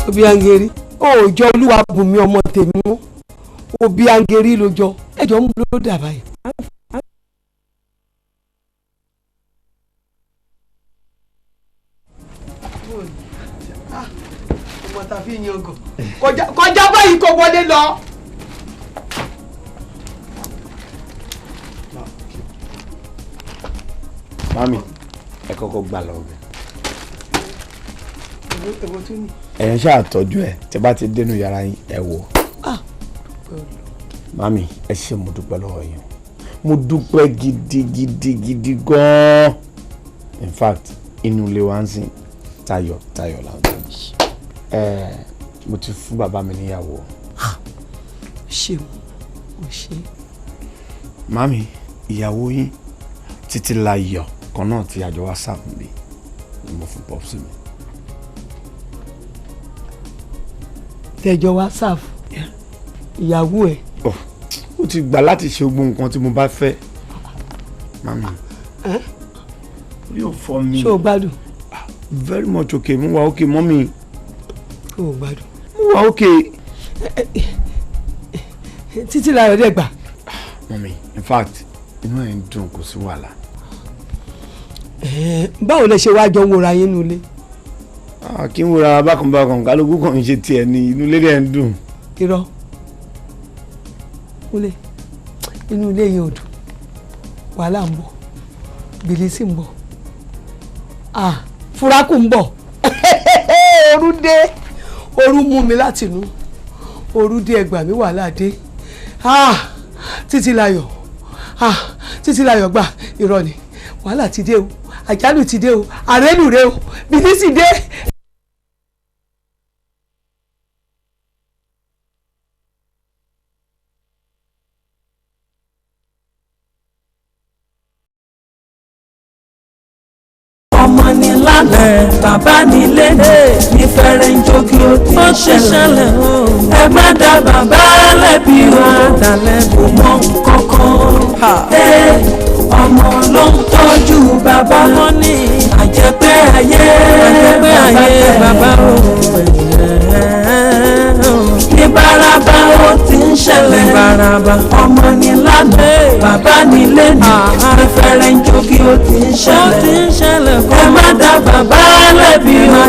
Obiangeri òòjọ́ olúwa bùnmi ọmọ tèmi mú Obiangeri lójọ́ ẹjọ́ ń ló dà báyìí. ọmọ ta fi yan gàn kọjá báyìí kò wọlé lọ. mami ẹ kọ́kọ́ gbà lọ bẹ. èwo tún ni. ẹ̀yin ṣáà tọ́jú ẹ̀ tí bá ti dénú yàrá yín ẹ wò. mami ẹ ṣé mo dúpẹ́ lọ́wọ́ yín mo dúpẹ́ gidigidi gan-an in fact inú ilé wa ń sìn tayọ̀ làwọn tó ń ṣe mo ti fún bàbá mi níyàwó. ṣeun o ṣe. mami ìyàwó yín títí láyọ̀ kan náà tí àjọ wa sáàmù mi ni mo fún pọ́pùsì mi. tẹjọ wá sáàfù ìyàwó ẹ. ó ti gbà láti ṣe gbogbo nǹkan tí mo bá fẹ́. mami orí ò fọ́ mi. ṣé o gbádùn. very much okay mo wà okay mọ́mí. ṣé o gbádùn. mo wà okay. títí láyọ̀ dẹ̀ gbà. mọ́mí in fact inú ẹ̀ ń dùn kò sí wàhálà. báwo lẹ ṣe wáá jọ wòra yín nulẹ̀. kí n wòra bákan kálukú kan ń ṣe tiẹ̀ ní inú ilé rẹ̀ ń dùn. irọ́ kúlẹ̀ inú ilé yẹn ò dùn wàhálà ń bọ̀ bìlísì ń bọ̀ fúrákù ń bọ̀ ooru dé ooru mú mi láti inú ooru dé ẹgbàá mi wàhálà dé títí láyọ̀ gbà irọ́ ni wàhálà ti dé o àjálù ti dé o àrélù rẹ o bìlísì dé. ọmọ ní lánàá bàbá nílé ní fẹ́rẹ̀ ń jó kí ó ti ṣẹlẹ̀ ẹ má dá bàbá lẹ́bi o kò mọ nǹkankan ọmọ ló ń tọ́jú bàbá àjẹpẹ́ ayé bàbá o ní bárabá ó ti ń ṣẹlẹ̀ ọmọ ní lánàá bàbá nílé ní fẹ́rẹ̀ ń jogi ó ti ń ṣẹlẹ̀ ẹ má dá bàbá lẹ́bi ó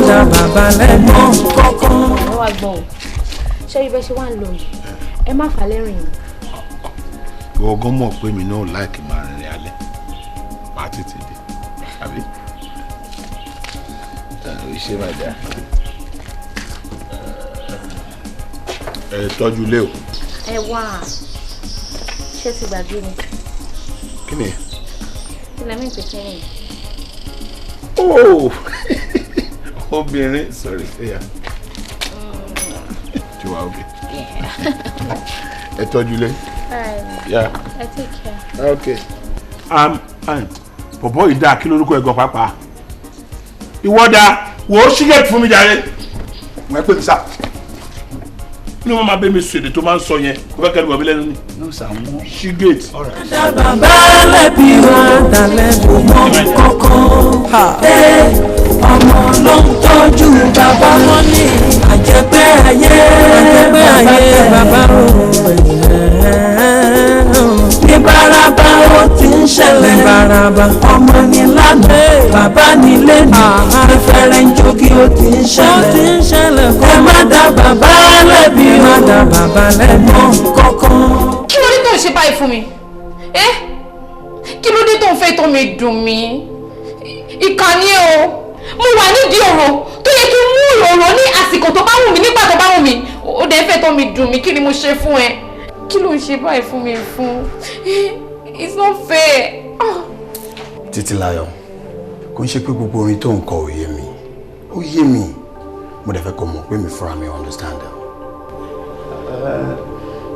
mọ kọ́kọ́. ẹ wá gbọ́n o ṣé ibẹ̀ ṣe wá ń lọ yìí ẹ má fà lẹ́rìn o. ìwọ gan mọ̀ pé mi náà láìkì máa rìnrìn alẹ́ máa tètè dé àbí. iṣẹ́ máa dá ẹ tọ́jú ilé o. ẹ wá ṣé ti gbàgbé ni. kí ni. kí lẹ́mí pè sẹ́yìn. oh obìnrin sorry ẹ̀yà tí wàá òkè ẹ tọ́jú ilé. Yeah. I take care. Okay. Bọ̀bọ̀ yìí dáa kí lórúkọ ẹ̀gọ́ pàápàá. Ìwọ dáa, wò ó ṣígẹ̀tì fún mi jàre. Wọ́n ẹ pè mí sá. Kí ni wọ́n máa bẹ́ mi sèdè tó máa ń sọ yẹn? Kó fẹ́ kẹ́lu bọ̀ mí lẹ́nu ni. Ṣígẹ̀tì. bàbá lẹ́bi wá dalẹ̀ kò mọ kọ́kọ́. ọmọ ló ń tọ́jú bàbá wọn ní àjẹpẹ́ ayé bàbá o. ní Báràbà ó ti ń ṣẹlẹ̀ ọmọ ní lánàá bàbá nílé ní fẹ́rẹ̀ ń jogi ó ti ń ṣẹlẹ̀ ẹ má dá bàbá lẹ́bi ó mọ kọ́kọ́. kí ló dé tó ń ṣe báyìí fún mi kí ló dé tó ń fẹ́ tó mi dùn mí ìkànnì o mo wà nídìí ọ̀rọ̀ tó yẹ kí n mú ọ̀rọ̀ ní àsìkò tó bá wù mí nígbà tó bá wù mí ó dẹ̀ fẹ́ tó mi dùn mí kí ni mo ṣe fún ẹ kí ló ń ṣe báyìí fún mi fún it's not fair. Títílayọ̀ kò ń ṣe pé gbogbo orin tó ń kọ ó yé mi mo dẹ̀ fẹ́ kó mọ̀ pé mi fúnra mi understand ẹ.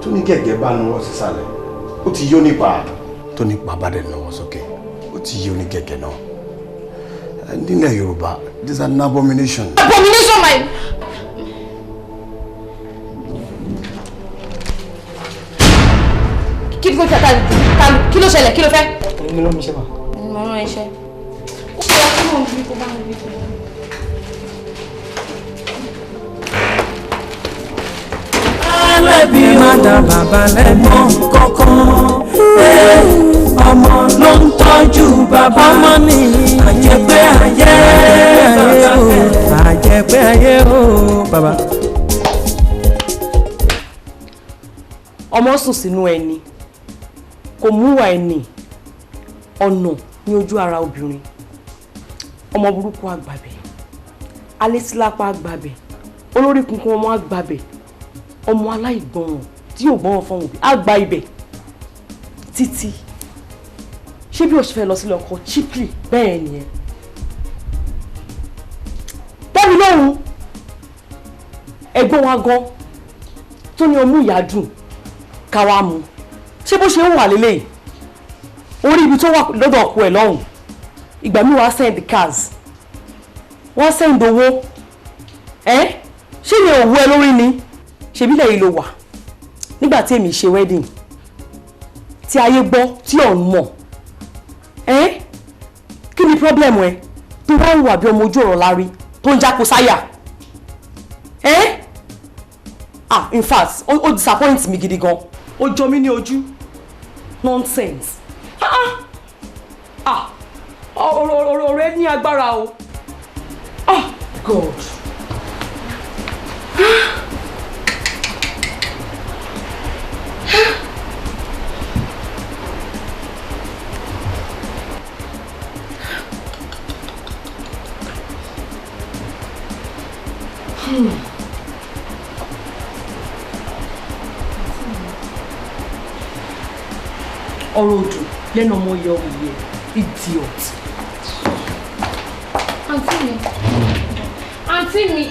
tó ní gẹ́gẹ́ bá náwó sísàlẹ̀ ó ti yó nípa tó nípa bá dẹ̀ náwó sókè ó ti yó ní gẹ́gẹ́ náà. nílẹ̀ Yorùbá this is an abomination. Abomination my. kí ló fẹ́ kí ló ṣẹlẹ̀ kí ló fẹ́. èmi ló ń ṣe wà. mo rán iṣẹ́. ó kọ́ ọ́ kí ló ń bí kó bá ń bí. lẹ́bi má dá bàbá lẹ́mọ́ kọ́kọ́. ọmọ ló ń tọ́jú bàbá mọ́ ní àjẹpẹ́ ayé o bàbá. ọmọ sùn sínú ẹni kò múwà ẹni ọ̀nà ní ojú ara obìnrin ọmọ burúkú àgbàbẹ̀ alẹ́sílápá àgbàbẹ̀ olórí kunkun ọmọ àgbàbẹ̀ ọmọ aláìgbọràn tí yóò gbọ́ràn fún òbí àgbà ibẹ̀ títí ṣé bí o ṣe fẹ́ lọ sílé ọkọ cheaply bẹ́ẹ̀ nìyẹn bẹ́ẹ̀ni lóhun ẹ̀gbọ́n wa gan tó ní ọmú ìyá dùn káwa mu ṣé bó ṣe ń wà lélẹ̀ orí ibi tó wà lọ́dọ̀ ọkọ ẹ̀ lọ́hùn ìgbà mi wàá send cars wọ́n send owó ṣé ni òwú ẹ lórí ni ṣebí lẹ́yìn ló wà nígbà tí èmi ṣe wedding tí ayé gbọ́ tí ọ̀run mọ̀ kí ni problem ẹ tó wá ń wà bí ọmọ ojú ọ̀rọ̀ lárí tó ń jápo sáyà in fact ó disappoint mi gidi gan ó jọ mí ní ojú nonsense ọ̀rọ̀ rẹ ní agbára o God. ọ̀rọ̀ òdù lẹ́nu ọmọ yọ òye idiot. àǹtí mi àǹtí mi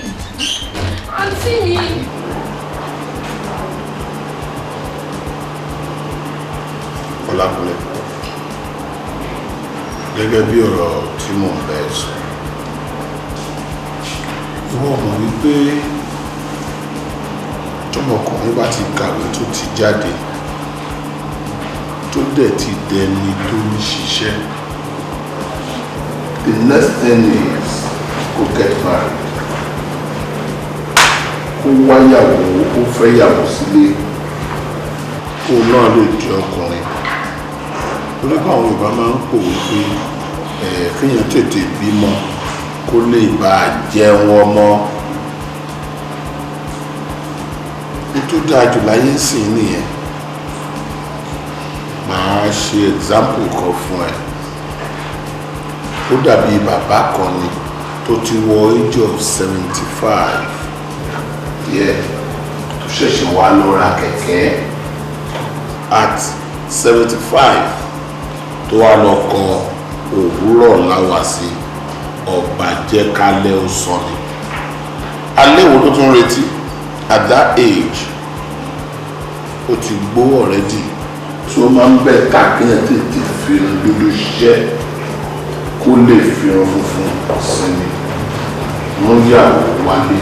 àǹtí mi. Ọlákúnlé gẹ́gẹ́ bí ọ̀rọ̀ tí mò ń bẹ sọ ìwọ mọ̀ wípé tọmọkùnrin bá ti kàwé tó ti jáde tó dẹ̀ ti dẹni tó ń ṣiṣẹ́ the next thing is go get married kó wáyàwó ó fẹ́ yàwó sílé kó náà lè di ọkùnrin torí pé àwọn Yorùbá máa ń pòwe pé kéèyàn tètè bímọ kó lè bá a jẹun ọmọ tó dáa jù láyé sí nìyẹn. Màá ṣe example kan fún ẹ. Ó dàbí bàbá kan ni tó ti wọ age of 75 tó ṣẹ̀ṣẹ̀ wá lọ ra kẹ̀kẹ́ at 75 tó wá lọ kọ òwúrọ̀ láwà sí ọba jẹ́ kálẹ̀ ó sọ ni. Alẹ́ wo ló tún retí at that age ó ti gbó already tí ó máa ń bẹ̀ káàkiri tètè fi irun dúdú ṣiṣẹ́ kó lè fi irun funfun sinmi. Wọ́n yàwó wálé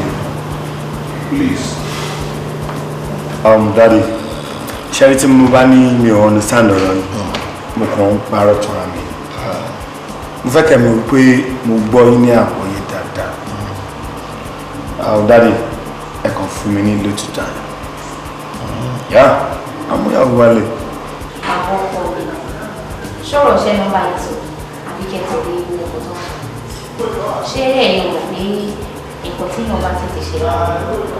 please. Daddy ṣẹ́rí tí mo bá ní mi ò understand ọ̀rọ̀ yìí mo kàn ń parọ́ tọ́ra mi. Mo fẹ́ kẹ́ mi wípé mo gbọ́ yín ní àgbọ́yé dáadáa. Daddy ẹ kàn fún mi ní little time. Àmúyàwó wálé. Àwọn ọkọ mi ṣọ̀rọ̀ ṣẹ́ nọ́mbà ètò àbí kẹ́tọ̀ lé ewu ọkọ̀ tó wà. Ṣé ẹ̀yin mọ̀ pé nǹkan tí èèyàn bá tètè ṣe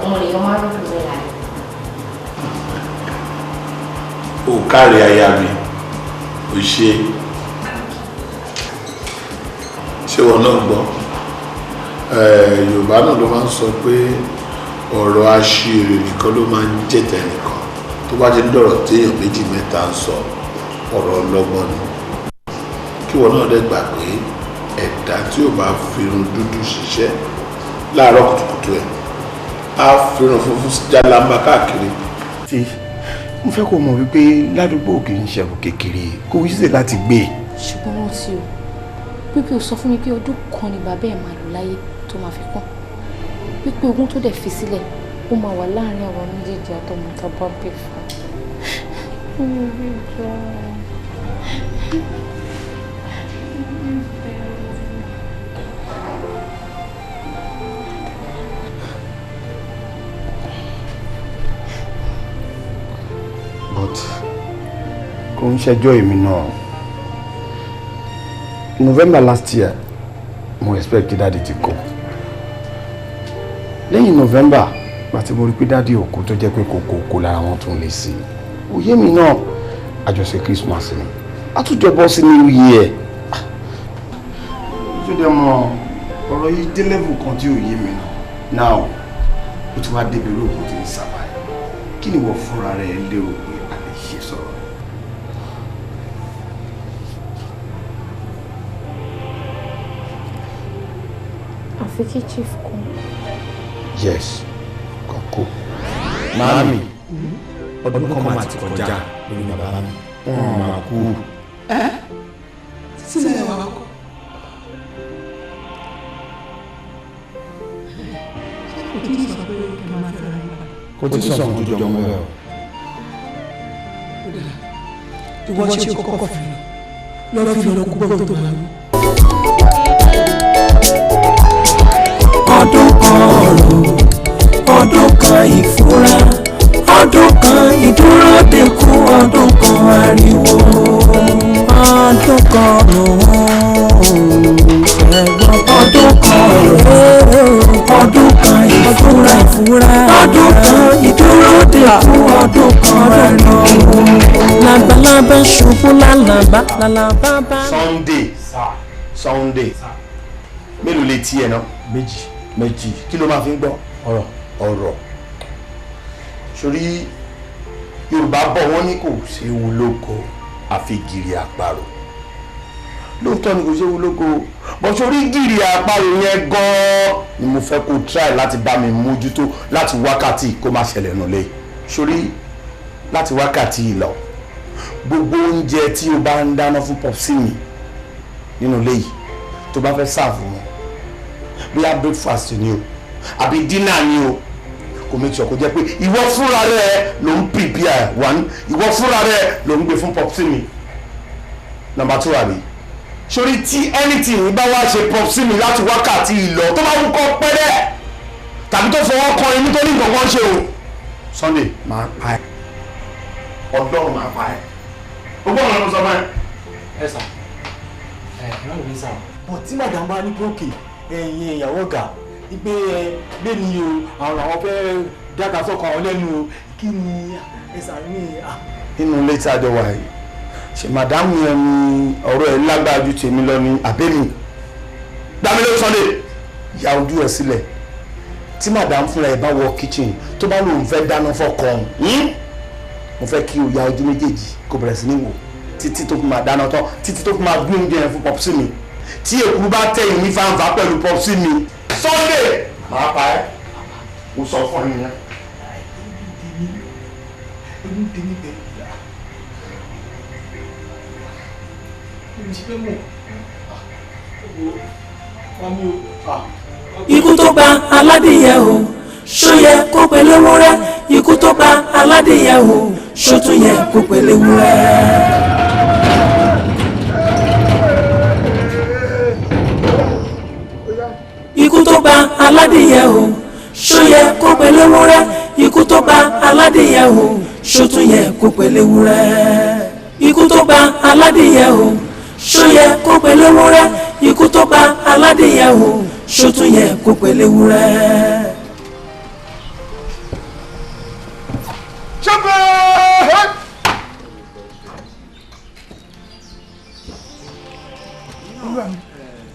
òun lèèyàn máa ń rúdú rẹ̀ láì. Ó kárí aya mi ò ṣe wọn náà gbọ́ Yorùbá náà ló máa ń sọ pé ọ̀rọ̀ aṣèrè nìkan ló máa ń jẹ̀tẹ̀ nìkan tó bá jẹ́ dọ̀rọ̀ téèyàn méjì mẹ́ta ń sọ ọ̀rọ̀ ọlọ́gbọ́n ni kí wọn náà dẹ̀ gbà pé ẹ̀dá tí ò bá firun dúdú ṣiṣẹ́ láàárọ̀ kùtùkùtù ẹ̀ á firun funfun jálàmbá káàkiri. tí mo fẹ́ kó mọ̀ wípé ládùúgbò kì í ṣẹ̀rù kékeré kò wí sílẹ̀ láti gbé. ṣùgbọ́n wọ́n ti o pípé o sọ fún mi pé ọdún kan ni bàbá ẹ̀ máa lò láyé tó máa fi kún pípé ogún tó dẹ̀ fi sílẹ̀ ó máa wà láàrin àwọn méjèèjì àtọmọ tá a bá bẹ̀ fún but kò ń ṣẹjọ́ èmi náà. November last year mo expect kí dáàdi ti kọ lẹ́yìn November láti mo rí pé dáàdi òkú tó jẹ́ pé kòkòkò lára wọn tún lè sí òye mi náà àjọṣe Christmas ni àtúnjọ bọ́ sí New Year. Ìjọba mọ ọ̀rọ̀ yìí dé level kan tí ò yé mi náà now ó ti wá débi olóògùn tí ń sábà kí ni wọ́n fúnra rẹ̀ lérò pé a lè ṣe sọ̀rọ̀. àfi kí chief kú. Yes, kọ̀kọ́. Màámi, ọdún kan máa ti kọjá lórí bàbá mi. Wọ́n máa kú. Sílẹ̀ wà kọ́. Kò tí sọ fún jíjọ mọ́ ẹ̀ o. Ìwọ ṣe kọ́kọ́ fi lọ fi lọ kú gbọ́dọ̀ tó máa lọ. Ọdún kan ọ̀rọ̀, ọdún kan ìfura, ọdún kan ìdúródekú, ọdún kan ariwo, ọdún kan ọdún kan ọ̀rọ̀, ọdún kan ìfura, ọdún kan ìdúródekú, ọdún kan ariwo. Labalábá ṣubú lálàbá, lálàbá bá. Sunday mélòó lè tiẹ̀ náà? Méjì kí ló máa fi ń gbọ́ ọ̀rọ̀ sórí Yorùbá bọ̀ wọ́n ní kò séwu lóko àfi gìrì àparò lóòótọ́ ni kò séwu lóko bọ̀ sórí gìrì àparò yẹn gan-an ni mo fẹ́ kó try láti bá mi mójútó láti wákàtí kó má ṣẹlẹ̀ nù lé sórí láti wákàtí ìlọ gbogbo oúnjẹ tí o bá ń dáná fún pọ̀sí mi nínú ilé yìí tó bá fẹ́ sáàfù wọn bóyá breakfast ni o àbí dinner ni o kò make sure kó jẹ́ pé ìwọ fúnra rẹ ló ń prepare one ìwọ fúnra rẹ ló ń gbé fún popsi mi number two àbí sórí tí anything bá wá ṣe popsi mi láti wákàtí ìlọ tó bá wúkọ pẹ́rẹ́ tàbí tó fọwọ́ kan ẹni tó ní nǹkan kan ṣe o Sunday máa pa ẹ́ Ọlọ́run máa pa ẹ́. O gbọ́ ọ̀rọ̀ ló sọ fún ẹ. Ẹ sà ẹ̀rọ ìwé sà bọ̀ tí màdàm bá ní pókè ẹ̀yìn ìyàwó ọ̀gá wípé lẹ́nu yìí o àwọn fẹ́ dáka sọ́kọ̀ àwọn lẹ́nu o kí ni ẹ sà ní. Nínú ilé tí a jọ wà yìí ṣe màdàmù yẹn ni ọ̀rọ̀ ẹ̀ lágbára ju tèmi lọ ní àbẹ́mi. Dámilé Sunday ya ojú ẹ̀ sílẹ̀ tí màdàmù fúnra ẹ̀ bá wọ kitchen tó bá lóun fẹ́ dáná fọ́kàn mo fẹ́ kí o ya ojú méjèèjì kó bẹ̀rẹ̀ sí ní wò títí tó fi máa dáná tán títí tó fi máa gbé oúnjẹ yẹn fún pọ́pùsì mi tí èkú bá tẹ̀yìn ní fáńfà pẹ̀lú pọ́pùsì mi Sunday máa pa ẹ́ mo sọ fún ẹ yẹn. Ikú tó pa aládìyẹ o ṣó yẹ kó pẹ̀lú ewúrẹ́ ikú tó pa aládìyẹ o ṣó tún yẹ kó pẹ̀lú ewúrẹ́. Ikú tó pa aládìyẹ o ṣó yẹ kó pẹ̀lú ewúrẹ́ ikú tó pa aládìyẹ o ṣó tún yẹ kó pẹ̀lú ewúrẹ́. Ikú tó pa aládìyẹ o ṣó yẹ kó pẹ̀lú ewúrẹ́ ikú tó pa aládìyẹ o ṣó tún yẹ kó pẹ̀lú ewúrẹ́.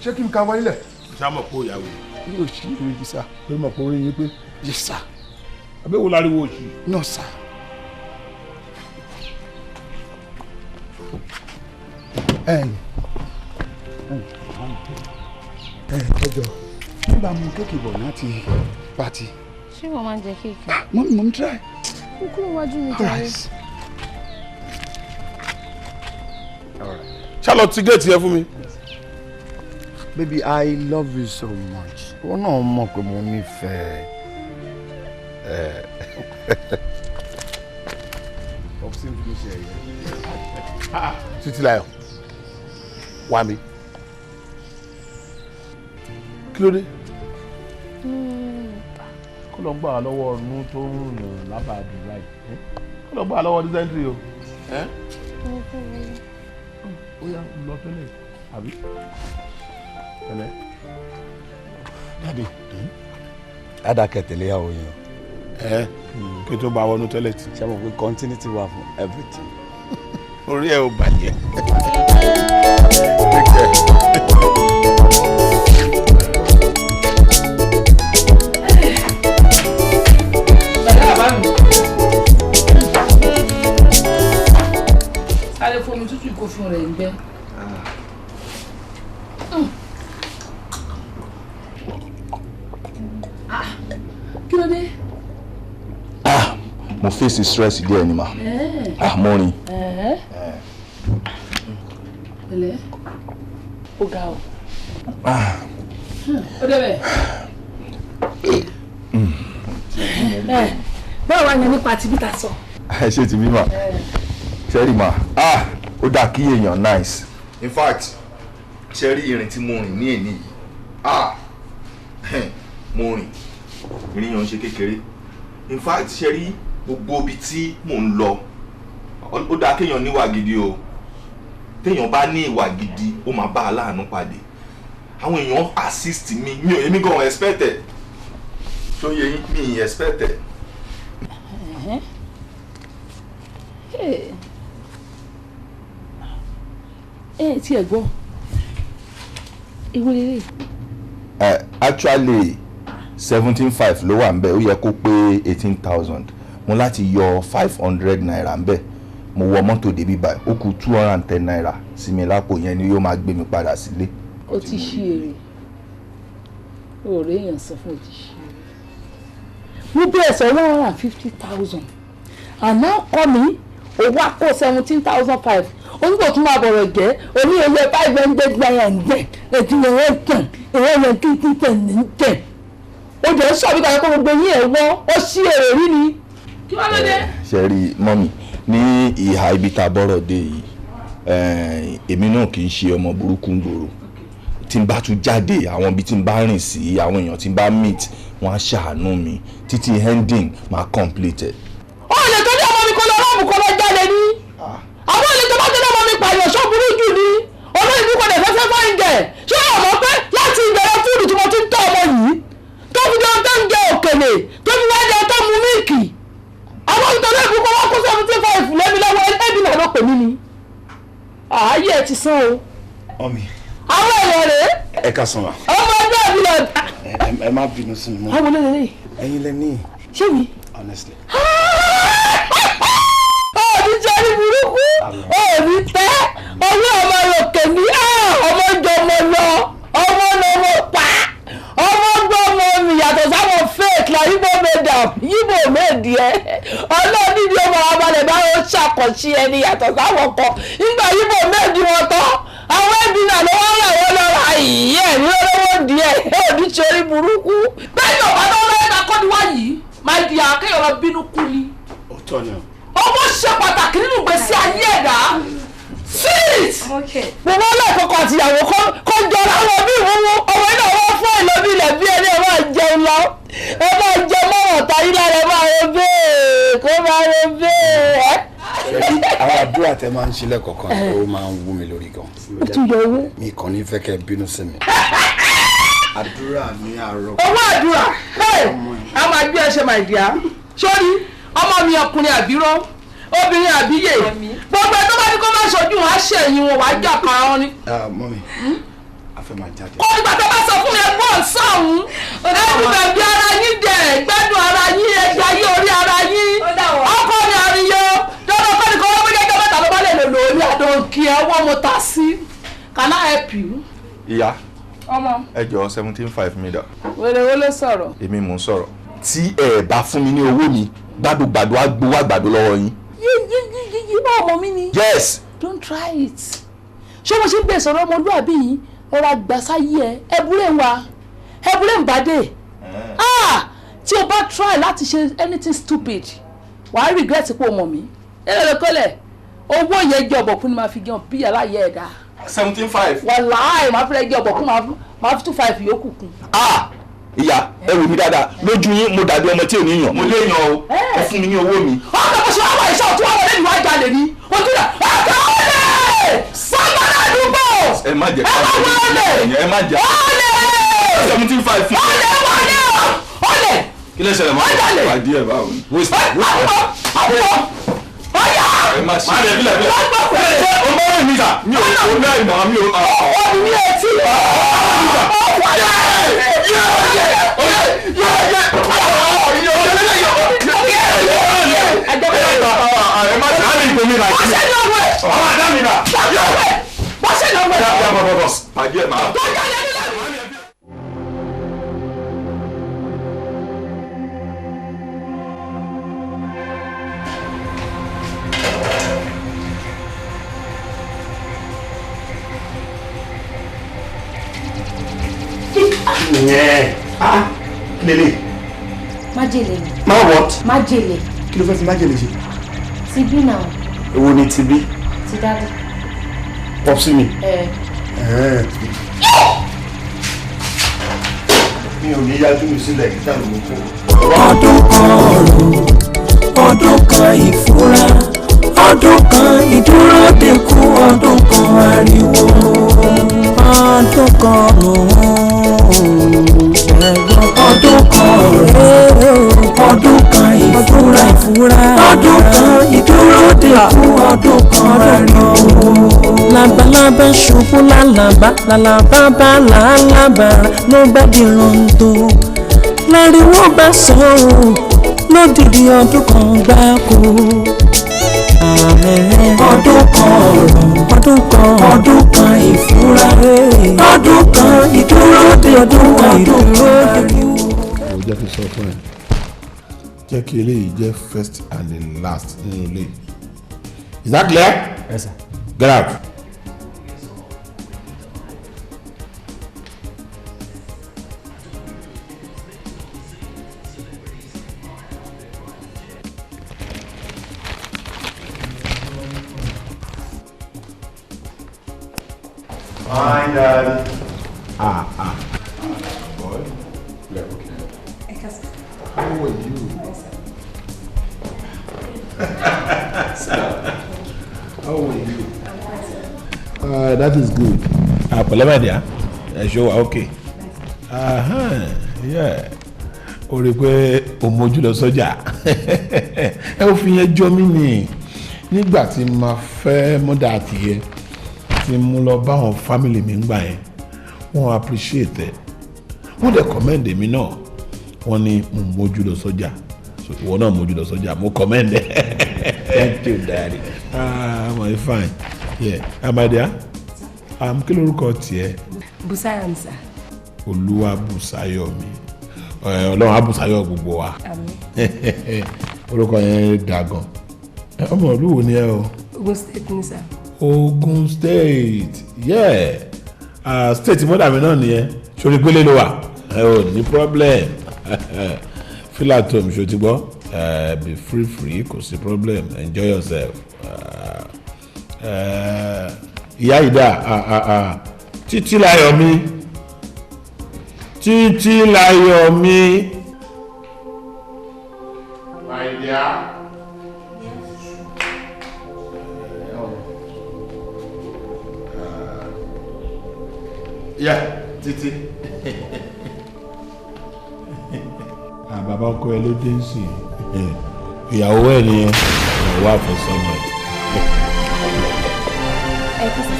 Ṣé kí n ka wáyé lẹ̀? Ṣá mọ̀ pé òyàwó. Yóò ṣí ìwé yìí sá. Pé mọ̀ pé orí yín pé. Yìí sá. Àbẹ̀wò láriwo òṣì. Náà sá. Ẹjọ nígbà mú kéèkì bọ̀ láti pàtì. Ṣé wọ́n máa ń jẹ kéèkì? Mo ń try. Mo kúrò wájú mi jàre. Charlotte ti géètì yẹn fún mi. Baby, I love you so much. Wọ́n náà mọ̀ pé mo nífẹ̀ẹ́. Ọ̀sìn fi ṣe ẹ̀yẹ. Títílayọ̀, wá mi. Kí ló dé? Kó lọ gbà lọ́wọ́ ọ̀nù tó ń rìn lábàádùn báyìí. Kó lọ gbà lọ́wọ́ dísẹ́ńtì o. Ó yá lọ tẹ́lẹ̀ àbí? Tẹ́lẹ̀. Dádì, Adakẹ́ tẹ̀lé ìyàwó yẹn. Kí tó bá wọnú tọ́lẹ̀tì. Ṣé mo pé continuity wà fún everything? Orí ẹ̀ ò bàjẹ́. Sáré fún omi tútù kó fún rẹ̀ ń gbẹ́. Kí ló dé? Mo face stress díẹ̀ ni mà. Mo rìn. Pẹ̀lẹ́. Ó ga o. Ó débẹ̀. Báwo wá ní nípa ti bíta sọ? Ẹ ṣe ti bí mà. Ṣẹ́rí mà. Ó dà kí èèyàn nice. In fact, ṣẹ́rí ìrìn tí mo rìn ní èní yìí. Mo rìn. Ìrìn yàn ń ṣe kékeré. In fact, ṣẹ́rí gbogbo ibi tí mò ń lọ ó dá kéèyàn níwà gidi o. Téèyàn bá ní ìwà gidi ó máa bá aláàánú pàdé. Àwọn èèyàn assist mi ò èmi gan expect ẹ̀. Ṣó yẹ yín mi expect ẹ̀. Tí ẹ gbọ́ ewu lélẹ̀. Actually 17,500 ló wà ń bẹ̀ ó yẹ kó pé 18,000 mo láti yọ 500 naira ń bẹ̀ mo wọ mọ́tò débi báyìí ó kù 210 naira sí mi lápò yẹn ni yóò máa gbé mi padà sílé. Ó ti ṣí èrè òòrè èèyàn sọ fún ó ti ṣí èrè. Mo bẹ̀rẹ̀ sọ 150,000 àná kọ́ mi owó àpò 17,500 onígbò tún máa bọ̀rọ̀ jẹ́ orí ilé 500 naira ń jẹ́ ètò ìwọ̀n tàn ìwọ̀n kíkí tàn ní tẹ̀. Ó jẹ́ sọ́ọ̀bì kan kó gbogbo yín ẹ̀ wọ́n ó ṣí èrè rí ni. Kí wọ́n ló dé? Ṣe rí mọ́mì ní ìhà ibi tá a bọ́rọ̀ dé yìí èmi náà kì í ṣe ọmọ burúkú ń gbòòrò tí n bá tún jáde àwọn ibi tí n bá rìn sí àwọn èèyàn tí n bá meet wọn á ṣàánú mi títí ending máa complete ẹ̀. Ó lè tọ́jú ọmọ mi kó lọ rọ́ọ̀bù kó lọ jáde ní. àwọn àlejò bá tẹ́lẹ̀ ọmọ mi pààyàn ṣọ́ burú jù ní olóyìn púpọ̀ dẹ̀ fẹ́fẹ́ fáìn jẹ ṣé o mọ̀ pé láti ìbẹ̀rẹ̀ fúdù tí mo ti ń tọ́ ọmọ yìí tó fi jẹun tó ń jẹ òkèlè tó fi wá jẹun tó mu míìkì àwọn ìtọ́jú ìbùkún wọn kó 75 lẹ́mi lọ́wọ́ ẹbí náà ló pè mí ni ààyè ẹ ti sán o. Ọmọ àwọn èèyàn rèé. ẹ ká sàn wá. ọmọ ẹgbẹ́ mi lọ. ẹ má bínú sí mi mọ́. àwọn olóyè ẹ̀yin lẹ ní. ṣé mi. honestly. òní jẹ́ ní burúkú òní tẹ́ ọwọ́ ọmọ òkè ní ọmọ ìjọmọ lọ ọmọ lọmọ pa ọmọ gbọmọ mi yàtọ̀ sáwọn fake la yíbo mẹ́dàm yíbo mẹ́dì ẹ́ ọlọ́ọ̀ni ni ọmọ abalẹ̀ bá ó ṣàkọsí ẹni yàtọ̀ sáwọn kan nígbà yíbo mẹ́dì wọn tán àwọn ẹbí náà ló wọ́n rà wọ́n lọ́ra yìí ẹ̀ ní olówó díẹ̀ òní ṣorí burúkú bẹ́ẹ̀ ni ọ̀bá náà lọ́yẹ̀ ká kọ́ ni wá yìí máa di àkéyọ̀ lọ bínú kú ni. ó tọ́ ni o. ọmọ ṣe pàtàkì nínú ìgbésí ayé ẹ̀dá sit. gbogbo ọlọ́ọ̀kọ́kọ́ àtìyàwó kọ́ jọra wọn bí ìwúwo ọmọ iná wọn fún ìlọ́bí ilẹ̀ bí ẹni ẹ máa jẹun lọ ẹ máa jẹ mọ́wọ́n tayí lára ẹ máa rẹ bẹ́ẹ̀ kó máa rẹ bẹ́ẹ̀. àwọn àdúrà tẹ máa ń ṣe lẹ́kọ̀ọ̀kan ó máa ń wú mi lórí gan. ó tún yọ owó. mi kàn ní fẹ́ kẹ́ bínú sí mi. àdúrà ní àárọ̀. owó àdúrà a máa gbé ẹsẹ̀ máa dìá sórí ọmọ mi ọkùnrin àbírọ́ obìnrin àbíyè gbogbo ẹ̀ tó bá ní kó má ṣojú wọn á ṣẹ̀yìn wọn wàá jà pa wọn ni. mọ́mi a fẹ́ máa jáde. kó nígbà tó bá sọ fún mi ẹgbọ́n sọ̀hún ẹ̀dùn bẹ̀bí ara yín dẹ̀ gbẹ́dùn ara yín ẹgbẹ́ ayé orí ara yín ọkọ ni àríyọ dọ́dọ̀ kọ́ ni kò wọ́n méjèèjì mẹ́ta ló bá lè lò lórí àdókì ẹ̀wọ́n mo ta sí can I help you. ìyá ọmọ ẹ jọ 17.5 mi dà. wèrè wo ló sọ̀rọ̀. èmi mò ń sọ̀rọ̀. tí ẹ bá fún mi ní owó mi gbàdúgbàdú á gbowó àgbàdo lọ́wọ́ yín. yí bá ọmọ mi ni. yes. don't try it. ṣé mo ṣe ń bẹ̀ sọ̀rọ̀ ọmọlúwàbí yìí ọ̀rọ̀ àgbàsáyé ẹ ẹ̀bùrẹ̀ wa ẹ̀bùrẹ̀ ń bàdé. tí o bá try láti ṣe anything stupid wàá regret pé o mọ̀ mí. ẹlẹ́dẹ̀kọ́lẹ̀ owó yẹn jẹ́ ọ̀bọ̀kún ni màá fi gàn bí aláyẹ̀ ẹ̀dá. 17.5. wàláì máa fẹ́ jẹ́ ọ̀bọ̀kún máa fi 2.5 yòókù kún. ìyá ẹ wò mí dáadáa lójú yín mo dàbí ọmọ tí ò ní yàn mo lè yàn o ẹ fún mi ní owó mi. ọkọ bó ṣe wá wà iṣẹ́ òtún àwọn ẹni wàá jalè ní ojú rẹ̀ ọkọ ọ̀lẹ̀ sábàlá àdúgbò ẹ má jẹ ká ẹ má jẹ 17.5 fún mi. ọ̀lẹ̀ kí ló ṣẹlẹ̀ mọ́ wà díẹ̀ báwo ni. ẹ má ṣe ẹ bílẹ̀ bílẹ̀ ọmọ rẹ̀ mi ta mi ò ní àìmọ̀ mi ò. ọ̀nì ní etí Lele. Májèlé. Ma what? Májèlé. Kí ló fẹ́ fi májèlé ṣe? Ti bí náà. Èwo ni ti bí? Ti dáadé. Popsi mi. Mi ò ní yájú mi sílẹ̀ kí táwọn mú kó. Ọdún kan ọ̀rọ̀, ọdún kan ìfura, ọdún kan ìdúródekú, ọdún kan ariwo, ọdún kan ọdún kan ọ̀rọ̀, ọdún kan ìfura, ọdún kan ìdúródekú, ọdún kan ariwo. Labalábá ṣubú lálàbá, lálàbá bá làálàbá ló bá di rondo. Láriwo bá sọ̀rọ̀ lódìdí ọdún kan gbáko. Ọdún kan ọ̀rọ̀, ọdún kan ìfura, ọdún kan ìdúródé, ọdún kan ìdúródé. Mo jẹ́ kí n sọ fún ẹ, jẹ́ kí eléyìí jẹ́ first and the last nínú ilé. Is that clear? Yes, sir. Get out. Hi, Dad. Boy. Yeah, okay. Ẹ kásán. How are you? How are you? That is good. Pẹ̀lẹ́ my dear. Ṣé wà okay? Yeah. O rí pé o mójú lọ sọ́jà. Ẹ ò fi yẹn jọ mí ni. Nígbà tí ma fẹ́ mọ́dà àti yẹ tí mo lọ bá àwọn family mi gbà yẹn wọ́n appreciate ẹ̀ wọ́n dẹ̀ commend èmi náà wọ́n ní mo mójú lọ sọ́jà so ìwọ náà mójú lọ sọ́jà mo commend ẹ̀. Thank you daddy. My fine. Yeah. My dear kí lorúkọ tiẹ̀. Busayo mi sir. Olúwa Busayo mi Ọlọ́run á Busayo gbogbo wa. Àmín. Orúkọ yẹn dà gan. Ọmọ ìlú wo ni ẹ o. Ogun State ni sir. Ogun State yeah state mọ́dà mi náà nìyẹn sórí pélé ló wà ẹ ò ní problem feel at home ṣó ti gbọ́ be free kò sí problem enjoy yourself ìyá ìdá títí láyọ̀ mi títí láyọ̀ mi. My dear. Yeah, títí. Bàbá ọkọ ẹ ló dé sí ìyàwó ẹ nìyẹn ìyàwó àfẹ́sọ́nà ẹ. Ẹ kú sí.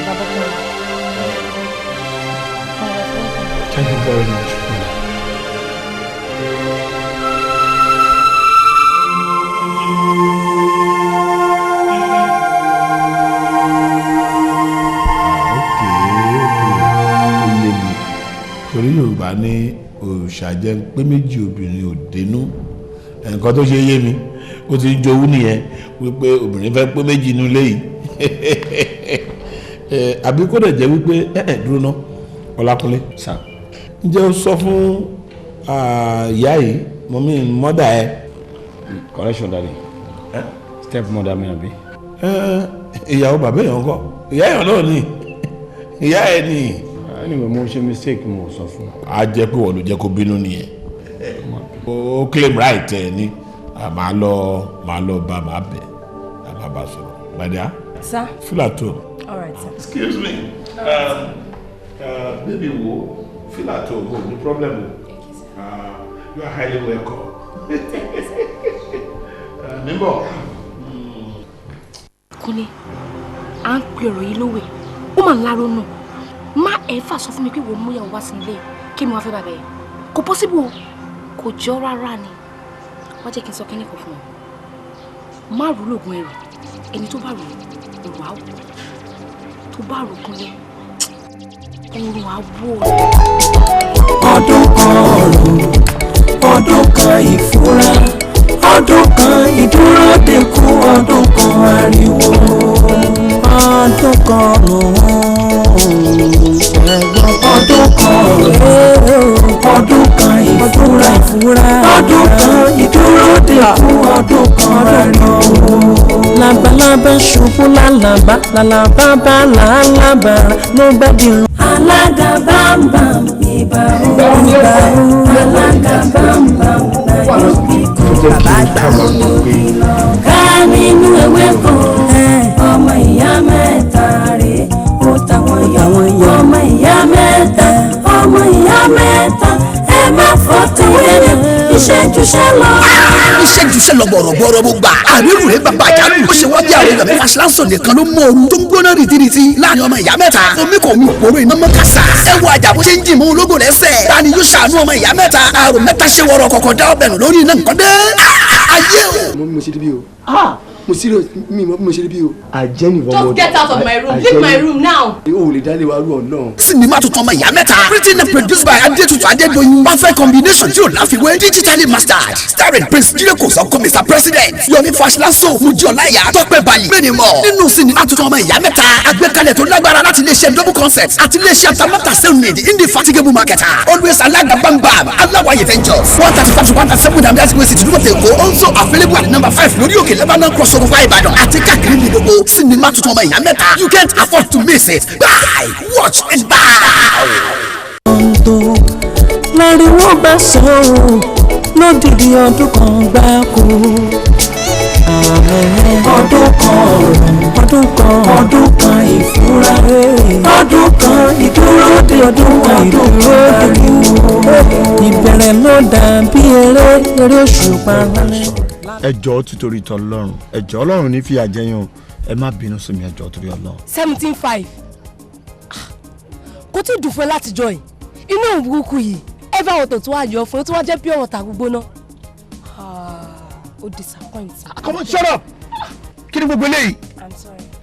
Bàbá ọkọ ẹ. Thank you very much. Torí Yorùbá ní òòṣà jẹ́ pé méjì obìnrin ò dénú nǹkan tó ṣe yé mi ó ti jowú nìyẹn wípé obìnrin fẹ́ pé méjì inú ilé yìí àbí kó dẹ̀ jẹ́ wípé dúró ná Ọlákúnlé ǹjẹ́ o sọ fún ìyá yìí mọ́mí mọ́dà ẹ. correction darling step mother mi àbí. ìyàwó bàbá èèyàn kọ́ ìyá èèyàn náà ni ìyá ẹ ni. anyway mo ṣe mistake mo sọ fún. a jẹ́ pé wọ́n ló jẹ́ kó bínú nìyẹn ó claim right ẹ ní màá lọ bá màá bẹ̀ màá bá sọ̀rọ̀ gbàdá. Sir. feel at home. All right, sir. Excuse me. Baby wo feel at home no problem o. You are highly welcome. Níbọ̀. Kúnlé à ń pe ọ̀rọ̀ yìí lówè ó mà ń láró nù má ẹ fà sọ fún mi pé wọ́n mú ìyàwó wá sí ilé kí mi wá fẹ́ bàbá ẹ̀ kò possible o kò jọ rárá ni wọ́n jẹ́ kí n sọ kíní kan fún ọ má rú lóògùn ẹrù ẹni tó bá rú òrùn àwọ̀ tó bá rú Kúnlé òrùn àwọ̀. ọdún kan ọ̀run ọdún kan ìfura ọdún kan ìdúródekú ọdún kan ariwo ọdún kan ọdún kan ọdún kan ìfura ọdún kan ìdúródekú ọdún kan ariwo. labalábá ṣubú lálàbá lálàbá bá làálàbá ló bá di rún. alága bámbàm ìbàrú alága bámbàm láyé kíkó bàbá gbà lórí lọ. ká nínú ewé kan ọmọ ìyá mẹ́ta rè ó táwọn yọ ọmọ ìyá mẹ́ta ọmọ ìyá mẹ́ta ẹ má fọ́tò wẹ́rẹ́ ìṣẹ́júṣẹ́ lọ. ìṣẹ́júṣẹ́ lọ bọ̀rọ̀bọ̀rọ̀ mo gbà àrírù rẹ̀ bàbá àjálù ó ṣe wọ́n bí àwọn èèyàn mẹ́fà ṣíláṣọ nìkan ló mú ooru tó ń gbóná rìtìrìtì láàrin ọmọ ìyá mẹ́ta omi kò mi òpóró iná mọ́ kàṣà ẹ wo àjà bó ṣe ń jì mú ológo lẹ́sẹ̀ ta ni yóò ṣàánú ọmọ ìyá mẹ́ta àrò mẹ́ta ṣe wọ́rọ̀ kọ̀kọ̀ dá ọbẹ̀ nù lórí iná nǹkan dé ayé o. mo ṣe débi o mo serious mi mo ṣe débi o. àjẹ́ ni wọ́n mọ̀ Just get out of my room. Leave my room now. o ò lè dálé wa rú ọ̀nà. sinimá tuntun ọmọ ìyá mẹ́ta written and produced by Adétutù Adédoyin perfect combination tí ò láfiwé digitally mastered starring Prince Jídé Kòsọ́kọ́ Mr President Yomi Fashlanso Mují Ọláìyá Tọ́pẹ́ Báyì many more nínú sinimá tuntun ọmọ ìyá mẹ́ta àgbékalẹ̀ tó lágbára láti iléeṣẹ́ double concept àti iléeṣẹ́ atamátà self-made indefatigable marketer always alága bambam aláwàyè ventures 135 to 137 dàmí àti gbèsè tìlúwọ̀ tẹ̀kọ́ also available at number 5 lórí òkè Lebanon crossover fún Ìbàdàn àti káàkiri ní gbogbo sinimá tuntun ọmọ ìyá mẹ́ta you can't afford to miss it buy watch and buy. láriwo bá sọ ọ́ lódìdí ọdún kan gbáko ọdún kan ìfura ọdún kan ìdúródé ọdún kan ìdúródé ìbẹ̀rẹ̀ ló dàbí eré òṣùpá lálẹ́. ẹ jọ̀ọ́ títorí t'Ọlọ́run ẹ jọ̀ọ́ Ọlọ́run ní fìyà jẹ yín o ẹ má bínú sí mi ẹ jọ̀ọ́ torí Ọlọ́run. 17.5 kò tí ì dùn fún ẹ látijọ́ yìí inú òun burúkú yìí ẹ bá wọn tó tún wá yọ fún ẹ tó wá jẹ́ pure water gbígbóná. ó disappoint. Come on, shut up kí ni gbogbo eléyìí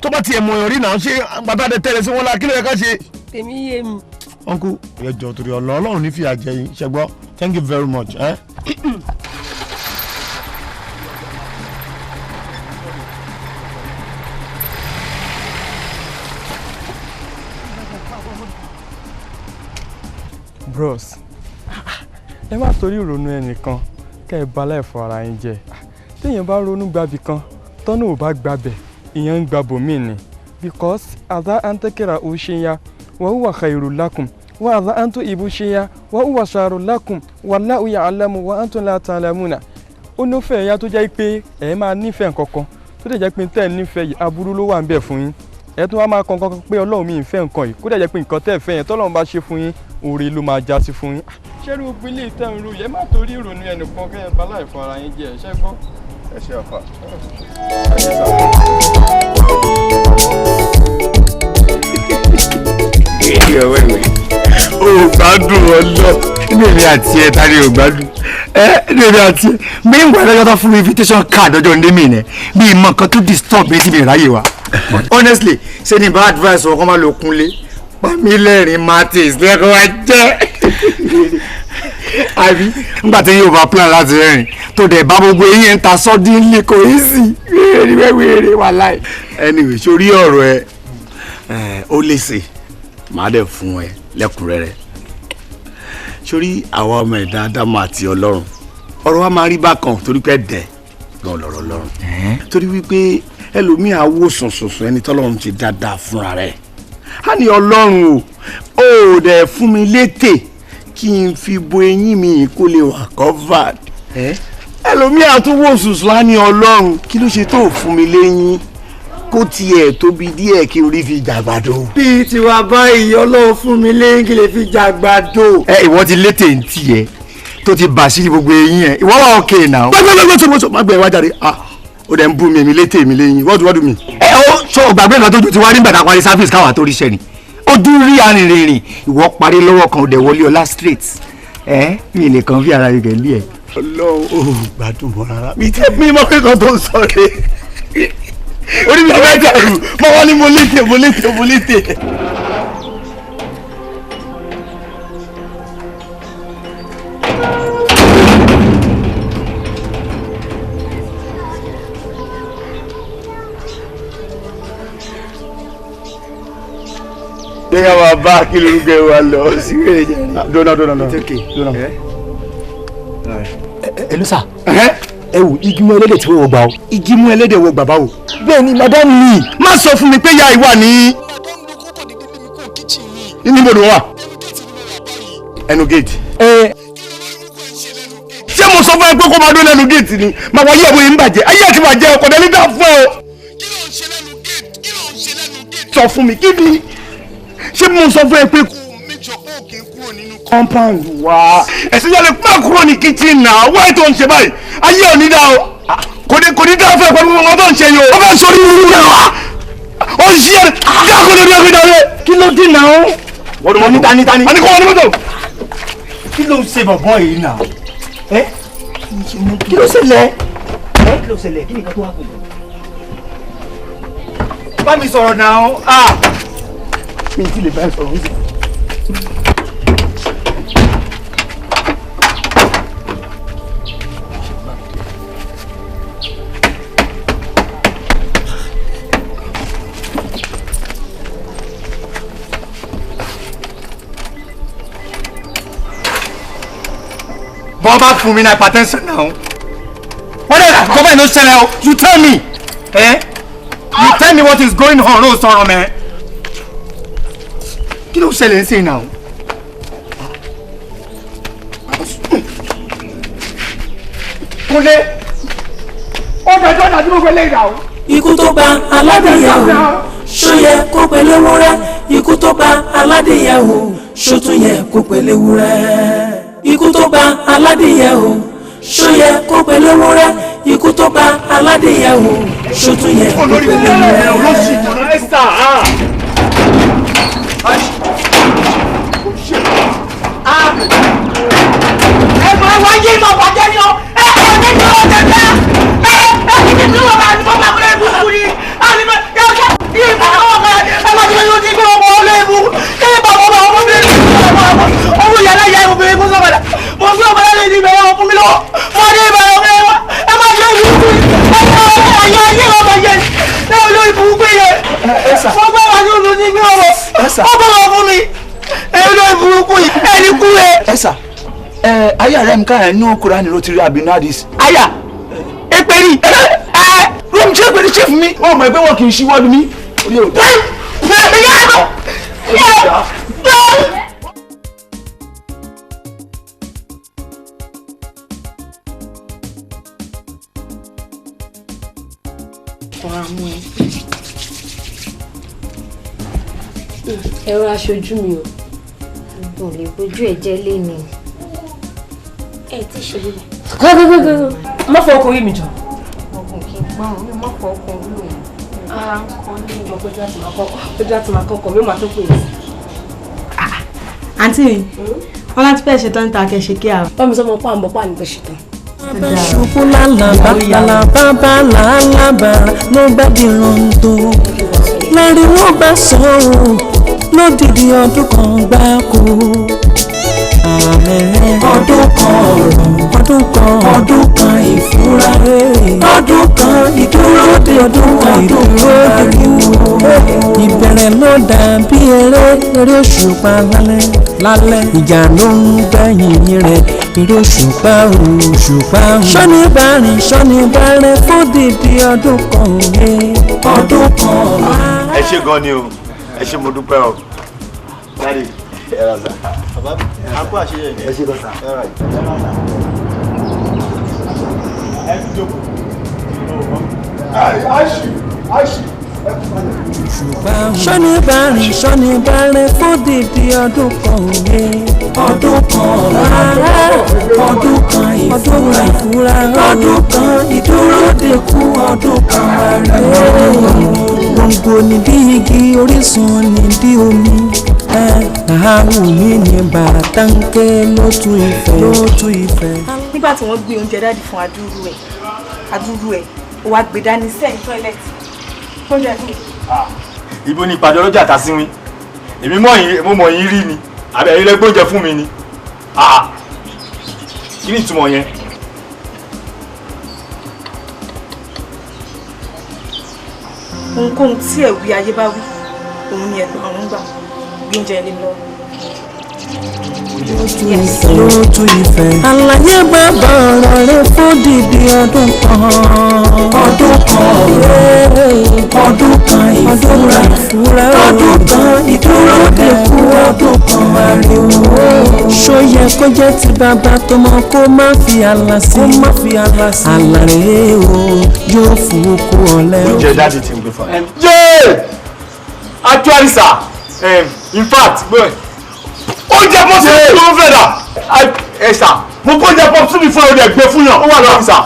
tó bá tiẹ̀ mọ̀ ọ̀yàn rí náà ṣé bàbá rẹ tẹ̀lé sí wọn la kí ló yẹ ká ṣe. tèmi yé mi. uncle ẹ jọ̀ọ́ torí Ọlọ́run ní fìyà jẹ yín ṣẹgbọ́ thank you very much. Bros, ẹ má torí ìrònú ẹnìkan kẹ́ ẹ bá láìfọ ara yín jẹ. Téèyàn bá ronú gbàbí kan tọ́nà ò bá gbàbẹ̀ ìyẹn ń gba bòmíì ni because àdá àǹtẹ̀kẹ̀rà ò ṣe ya wa huwa khairu lakum wa àdá àǹtọ̀ ìbú ṣe ya wa huwa sharru lakum wallahu ya'lamu wa antum la ta'lamuna. Ó nífẹ̀ẹ́ ya tó jẹ́ pé ẹ máa nífẹ̀ẹ́ nǹkankan tó dẹ̀ jẹ́ pé tẹ́ ẹ nífẹ̀ẹ́ yìí aburú ló wà ń bẹ̀ fún yín. Ẹ tún wá máa kankan pé Ọlọ́run mi ń fẹ́ nǹkan yìí kó dẹ̀ jẹ́ pé nǹkan tẹ́ ẹ fẹ́ yẹn tọ́lọ́run bá ṣe fún yín oore ló máa já sí fún yín. Ṣẹ́rí gbogbo ilé ìtẹ́ ń ro yẹn má torí ìrònú ẹnìkan kẹ́ ẹ bá láìfọ ara yín jẹ ẹ̀ṣẹ́ gbọ́. Ẹ ṣe ọ̀fà. Èyí ọ̀wẹ́ mi, o gbádùn ọlọ́, inú èmi àti ẹ̀ tani ò gbádùn. Inú èmi àti ẹ̀, mi ń wà lọ́jọ́ tó fún mi invitation card ọjọ́ ndé mi nẹ̀, bí ìmọ̀ kan tó disturb mi ti mi ráyè wa. Honestly, ṣé ni bá advice wọn kọ́ máa lo kunlé? Pamílẹ́rìn Martins lẹ́kọ̀ọ́ wa jẹ́. Àbí nígbà tí yóò bá plan láti rẹ́rìn tó dẹ̀ bá gbogbo eyín ń ta sọ́dún lè kò í sí wéèrè wà láì. Anyway, sórí ọ̀rọ̀ ẹ ó lè ṣe màá dẹ̀ fún ẹ lẹ́kùnrẹ́rẹ́. Sórí àwa ọmọ ẹ̀dá Ádámù àti Ọlọ́run ọ̀rọ̀ wa máa rí bákan torí pé dẹ̀ gan lọ́rọ̀ lọ́rùn. Torí wípé ẹlòmíì á wò sùnsùnsùn ẹni tọ́lọ́run ti dáadáa fúnra rẹ̀. A ní Ọlọ́run o dẹ̀ fún mi létè kí n fi bo eyín mi kó lè wà covered. Ẹlòmíì àtúwò sùsùn á ní Ọlọ́run kí ló ṣe tó fún mi léyín kó tiẹ̀ tóbi díẹ̀ kí orí fi jàgbàdo. Bí tiwa báyìí Ọlọ́run fún mi léyín kí lè fi jàgbàdo. Ìwọ ti létè ń tiẹ̀ tó ti bà sí gbogbo eyín ẹ̀ ìwọ wà okay now. gbẹ́gbẹ́gbẹ́ má gbẹ̀ wá jáde ó dẹ̀ ń bú mi èmi létè mi léyìn wọ́dù mi. Ó sọ gbàgbé nǹkan tójú ti wá rí bàtà parí service káwá tó ríṣẹ́ ni ó dún rí arìnrìn ìwọ parí lọ́wọ́ kan ó dẹ̀ wọlé ọlá straight mi lè kàn fi ara rẹ̀ gẹ̀lí ẹ̀. Ọlọ́run ò gbádùn mọ́ rárá mi tẹ́ mi mọ́ pé kan tó ń sọ rẹ̀ orí mi ọ̀rẹ́ dàrú mọ́ wọ́n ní mo létè. Denga wa ba kí lorúkọ ẹ wá lọ sí wèrè jẹ. Dona. It's okay. Dona. Elusa. Ẹ wò igi mú ẹlẹ́dẹ̀ tí wọ́n gbà o. Igi mú ẹlẹ́dẹ̀ wọ bàbá o. Bẹ́ẹ̀ ni madam ni. Má sọ fún mi pé ya ìwà ní. Níbo ni wọ́n wà? Ẹnu gate. Ṣé mo sọ fún ẹ pé kó máa dún lẹ́nu gate ni? Màá wá yẹ̀ bóyá ń bàjẹ́. Ayé ẹ̀ ti bàjẹ́ ọkọ̀ dẹ́ni dá fún ẹ o. Sọ fún mi kí ni? Ṣé mo sọ fún ẹ pé kò méjọ ó kì í kúrò nínú compound wa ẹ̀sìn yẹn lè pẹ́ kúrò ní kitchen náà wáyé tó ń ṣe báyìí ayé ò ní dá o kò ní dá fẹ́ pẹ̀lú ọmọ tó ń ṣe yìí o ó fẹ́ sọ ní wúwú náà wá ó ń ṣe ẹ̀ dákò lórí ẹgbẹ́ náà rẹ̀ kí ló dín náà o. wọ́n ní tani a ní kó wọ́n ní mọ́tò. kí ló ń ṣe bọ̀bọ̀ yìí náà kí ló ṣẹlẹ̀ kí ni nǹkan tó wà pẹ̀lú. bá mi sọ̀rọ̀ náà mi ti lè bá ẹ sọ̀rọ̀ nísìnyí. bọ́ bá fún mi ní hypertension náà wọ́n dẹ̀ kọ́fẹ́ ló ṣẹlẹ̀ o you tell me you tell me what is going on ó sọ̀rọ̀ mẹ́. Kí ló ṣẹlẹ̀ ń sìn náà? Kúnlé ó bẹ̀jọ́ dájú mo fẹ́ lé ìdá o. ikú tó pa aládìyẹ o ṣó yẹ kó pẹ̀lú ewúrẹ́ ikú tó pa aládìyẹ o ṣó tún yẹ kó pẹ̀lú ewúrẹ́ ikú tó pa aládìyẹ o ṣó yẹ kó pẹ̀lú ewúrẹ́ ikú tó pa aládìyẹ o ṣó tún yẹ kó pẹ̀lú ewúrẹ́. ẹ máa wáyé máa wájẹ́ ni ọ ẹ ẹ ní kí wọ́n tẹ̀ bẹ́ẹ̀ ẹ ẹ ní kí wọ́n bá ní wọ́n bá kúrẹ́ ibùsùn ni àlùmọ́ ẹ ọ̀kẹ́ ìfọ̀ náà kẹ́ ẹ máa jẹ́ yóò ti gbé ọmọ ọlẹ́bù kí ẹ bá ọmọ ọmọ mi ọmọ yàrá ìyá ìwé mi fún sọ́mọdà mo fún ọmọ yàrá ìdí ìbẹ̀rẹ̀ wọn fún mi lọ́wọ́ mo ní ìbẹ̀rẹ̀ ọmọ yẹn ẹ máa jẹ́ yóò ti ẹ̀yẹ ayé ọmọ yẹn ẹ olórí burúkú yẹn mo gbọ́ wà ní olùdí gbé ọmọ ọ bọ̀ wọ fún mi ẹ olórí burúkú yìí ẹni kú rẹ. Aya rẹ̀ nǹkan ẹ̀ ní okùnrin ni ló ti rí àbínú àdìs. Aya èpèrè Rome ṣé èpèrè ṣe fún mi. Ọmọ ẹgbẹ́ wọn kì í ṣíwọ́lu mi. Ẹ̀rọ aṣojú mi o. Mo lè bójú ẹ̀ jẹ́ léni. Ẹ ti ṣe bíbẹ̀. Gbọ́gbọ́gbọ́gbọ́. Má fọ ọkùnrin mi jọ. Ọkùnrin kì í gbọ́n mi, má fọ ọkùnrin mi. Ara ń kọ́ ní ìmọ̀ pé Ojú àti màá kọ́kọ́ mi ó máa tó pè é. Àǹtí mi, wọ́n láti fẹ́ ṣetán níta kẹ́ ṣe kí a. Bámi sọ fún pàǹbọ̀ pàǹbọ̀ fẹ́ ṣetán. Ṣùkú lálàbà lálàbà lálàbà ló bá di rondo. Lẹ́rìí wọ́n bá sọ̀rọ̀ lódìdí ọdún kan gbáko. Ọdún kan ìfúra, ọdún kan ìdúródé, ọdún kan ìdúródé. Ìbẹ̀rẹ̀ ló dàbí eré òṣùpá lálẹ́. Ìjà ló ń gbẹ̀yìn rẹ̀, eré òṣùpá. Ṣọ́ni bá rìn fún dídí ọdún kan òye. Ọdún kan. Ẹ ṣé gan ni o, ẹ ṣé mo dúpẹ́ o. Daddy, ẹ rà sá. Bàbá mi, a kó àṣeyẹ ni. Ẹ ṣé gan sá. Ẹ rà yìí. Ẹ ti jókòó. Àṣì. Ṣọ́ni bá rìn fún dídí ọdún kan òye. Ọdún kan ìfúra, ọdún kan ìdúródé kú, ọdún kan ariwo. Gbòǹgbò nídí igi, orísun nídí omi. Àwọn mi ní bàtà ń ké lótú ìfẹ́. Nígbà tí wọ́n gbé oúnjẹ dáàdì fún adúrú ẹ̀ ó wá gbé dání sẹ́yìn tọ́ílẹ̀tì. Oúnjẹ fún mi. Ibo ni ìpàdé ọlọ́jà ta sí wín? Èmi mo mọ̀ yín rí ni, àbẹ̀ ẹ̀yin lẹ gbóúnjẹ fún mi ni. Kí ni ìtumọ̀ yẹn? Ohunkóhun tí ẹ̀wí ayé bá wí, òun ni ẹ̀gbọ́n ọ̀run gbà bí oúnjẹ ilé lọ. Lótú ìfẹ́. Àlàyé bàbá ọ̀rọ̀ rẹ̀ fún dídí ọdún kan. Ọdún kan ìfúra, ọdún kan ìdúródé kú, ọdún kan ariwo. Ṣó yẹ kó jẹ́ ti bàbá tó mọ kó má fi àlà sí. Àlà rèé o yóò fún kú ọ̀lẹ́. Oúnjẹ dáàdì ti ń gbé fún ẹ. Actually sir, in fact, oúnjẹ pọ̀ sí ìlú ló fẹ́ dà. Ẹ sà, mo kó oúnjẹ pọ̀ sí mi fún ọdẹ gbé fún yàn, ó wà lọ́wọ́ sà.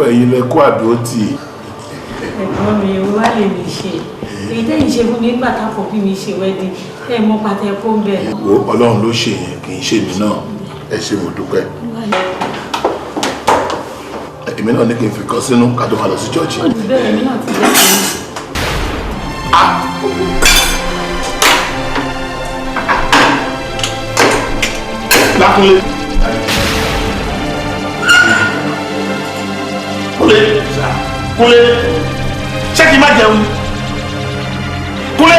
Ẹ̀yin lẹ kó àdúró tì í. Ẹ̀gbọ́n mi ò wá lè mi ṣe. Èyí tẹ́yìn ṣe fún mi nígbà táfọ̀ bí mi ṣe wẹ́dí. Ẹ mọ pàtẹ kó ń bẹ̀. Wo Ọlọ́run ló ṣe yẹn kì í ṣe mí náà. Ẹ ṣé mo dúpẹ́. Èmi náà ní kí n fi kọ́ sínú ká tó máa lọ sí ṣọ́ọ̀ṣì. Bẹ́ẹ̀ ni náà ti jẹ́ kí n. Lákúnlé. Kúnlé, ṣé kí n má jẹun? Kúnlé,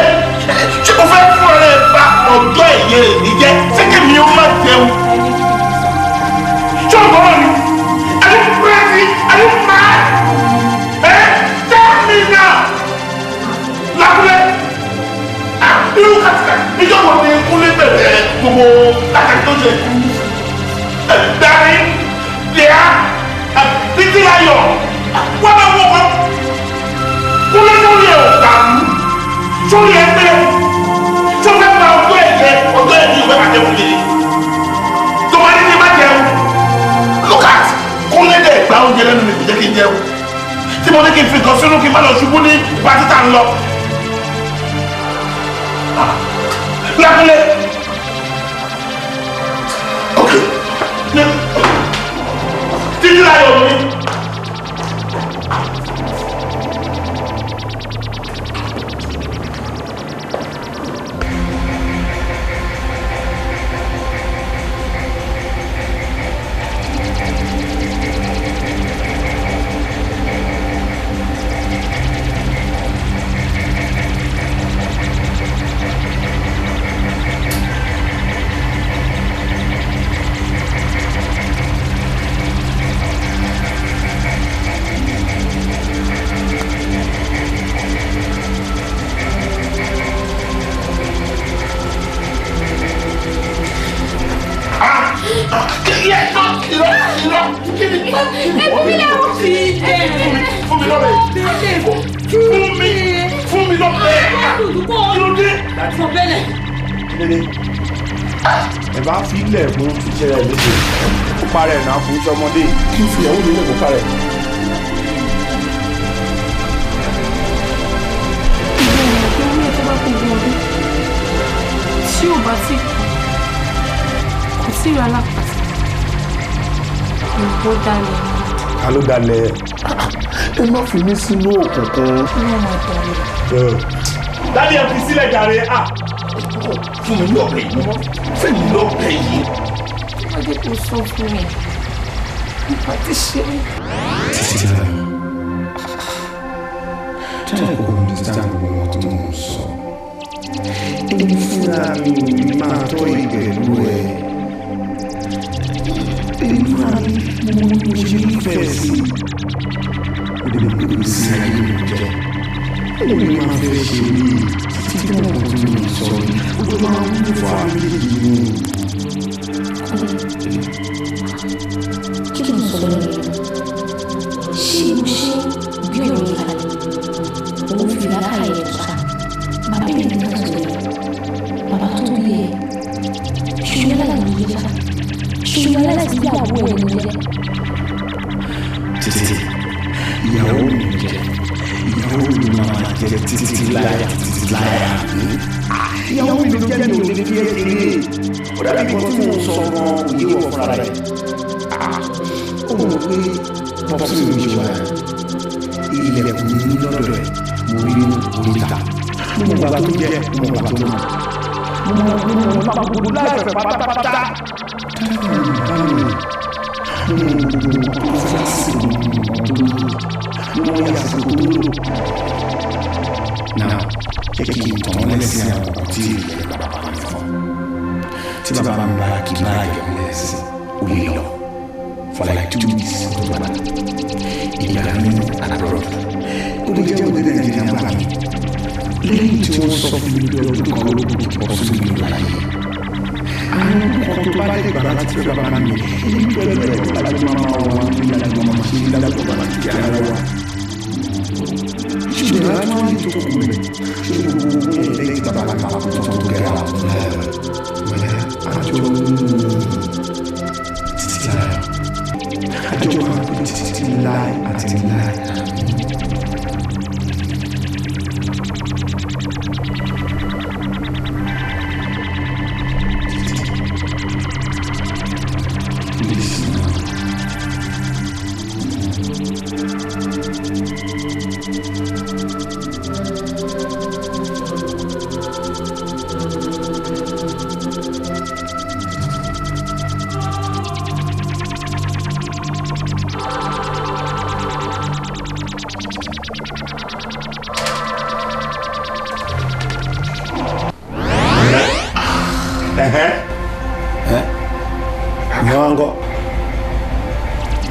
ṣé o fẹ́ fún ẹ bá ọjọ́ ìyẹn èmi jẹ́? Ṣé kí mi ó má jẹun? Ṣé o gbogbo látàkì tó ṣe. Dàrí lẹ́yà títí ayọ̀ wọ́n bá wọ́n kọ́. Kúlẹ̀ lórí ẹ̀ ò dàrú sórí ẹ̀ pé tó fẹ́ gba ọjọ́ ẹ̀jẹ̀ ọjọ́ ẹ̀jẹ̀ ìwé bàjẹ́ fún mi. Tó bá ní ní má jẹun look at kúnlẹ̀ dẹ̀ gba oúnjẹ lẹ́nu mi kò jẹ́ kí n jẹun. Tí mo ní kí n fi nǹkan sínú kí n má lọ ṣubú ní ipa títà ń lọ. Lákúnlé. Ok. Títí láyọ̀ mi. ẹ bá fi ilẹ̀ fún iṣẹ́ rẹ̀ léṣe ó parẹ́ náà fún iṣẹ́ ọmọdé kí n fi ìyàwó mi lè kó parẹ́. tí ò bá ti kò sí ìrọ̀ alápàtà ìbò dalẹ̀. ta ló dalẹ̀ ẹ má fi mí sínú òkùnkùn. wọ́n máa dalẹ̀. Dádì ẹ fi sílẹ̀ jàre fún mi lọ́bẹ̀ yìí fún mi lọ́bẹ̀ yìí. wọ́n dé kó sọ fún mi nípa ti ṣe. títí náà tẹ́lẹ̀ kò understand gbogbo wọn tó mọ̀ sọ. èmi fúnra mi ò ní máa tọ́ ìbẹ̀rù ẹ̀. èmi fúnra mi mo ṣe nífẹ̀ẹ́ sí i. ó lè gbé sí ayé mi jẹ́. ó lè máa fẹ́ ṣe mí títí náà kò tó lè sọ mí. ó tó máa ń wúlò fún àwọn méjèèjì mi. kí ló ń sọ lórí ṣé o ṣe bí ọ̀rọ̀ yìí kalẹ̀ òun fi lákàyè ẹ̀ sọ́ka bàbá mi ní ká sọ̀rọ̀ bàbá tó bí ẹ ṣùgbọ́n láti ní yíyá ṣùgbọ́n láti bí àbúrò ẹ̀ nílẹ̀. títí ìyàwó mi jẹ ìyàwó mi máa jẹ títí láyà títí láyà mi. ìyàwó mi ló jẹ́ mi ò lè fi ẹ́ kéré ó dàbí kan tí mo sọ gan òye wọ̀ fúnra rẹ̀. ó mọ̀ pé pọ́pọ́sì mi ṣe wà ilẹ̀kùn mi lọ́dọ̀ rẹ̀ mo rí oríta mo mọ̀ gbà tó jẹ́ mo mọ̀ gbà tó mọ̀ mo mọ̀ máa gbogbo láìpẹ́ pátápátá. mo mọ̀ gbogbo tó fẹ́ sí mo mọ̀ yàtọ̀ tó lò. náà jẹ́ kí n tàn wọ́n lẹ́sìn àwọn ọkọ̀ tí ìyẹn bàbá mi fọ́ tí bàbá mi bá kí n bá yẹ̀ wọ́n lẹ́sìn ó lè lọ for like 2 weeks ìyá mi abroad ó lè jẹ́ òde nàìjíríà bá mi lẹ́yìn tí wọ́n sọ fún mi pé ọdún kan ló kù kí pọ̀ fún mi láyé àwọn ọkọ̀ tó bá dé gbàgbà láti fẹ́ bàbá mi èyí pẹ̀lú ẹ̀rọ láti máa wọn ní ìlànà ọmọ ṣe ní ìlànà bàbá ti ara wa ṣùgbọ́n àwọn ọmọ yìí tó kù rẹ̀ ṣé gbogbo owó yẹn lẹ́yìn bàbá mi máa kó tó tó gẹ̀rẹ́ àwọn wẹ̀lẹ́ àjọ títí láyà àjọ máa kó títí láì àti láì.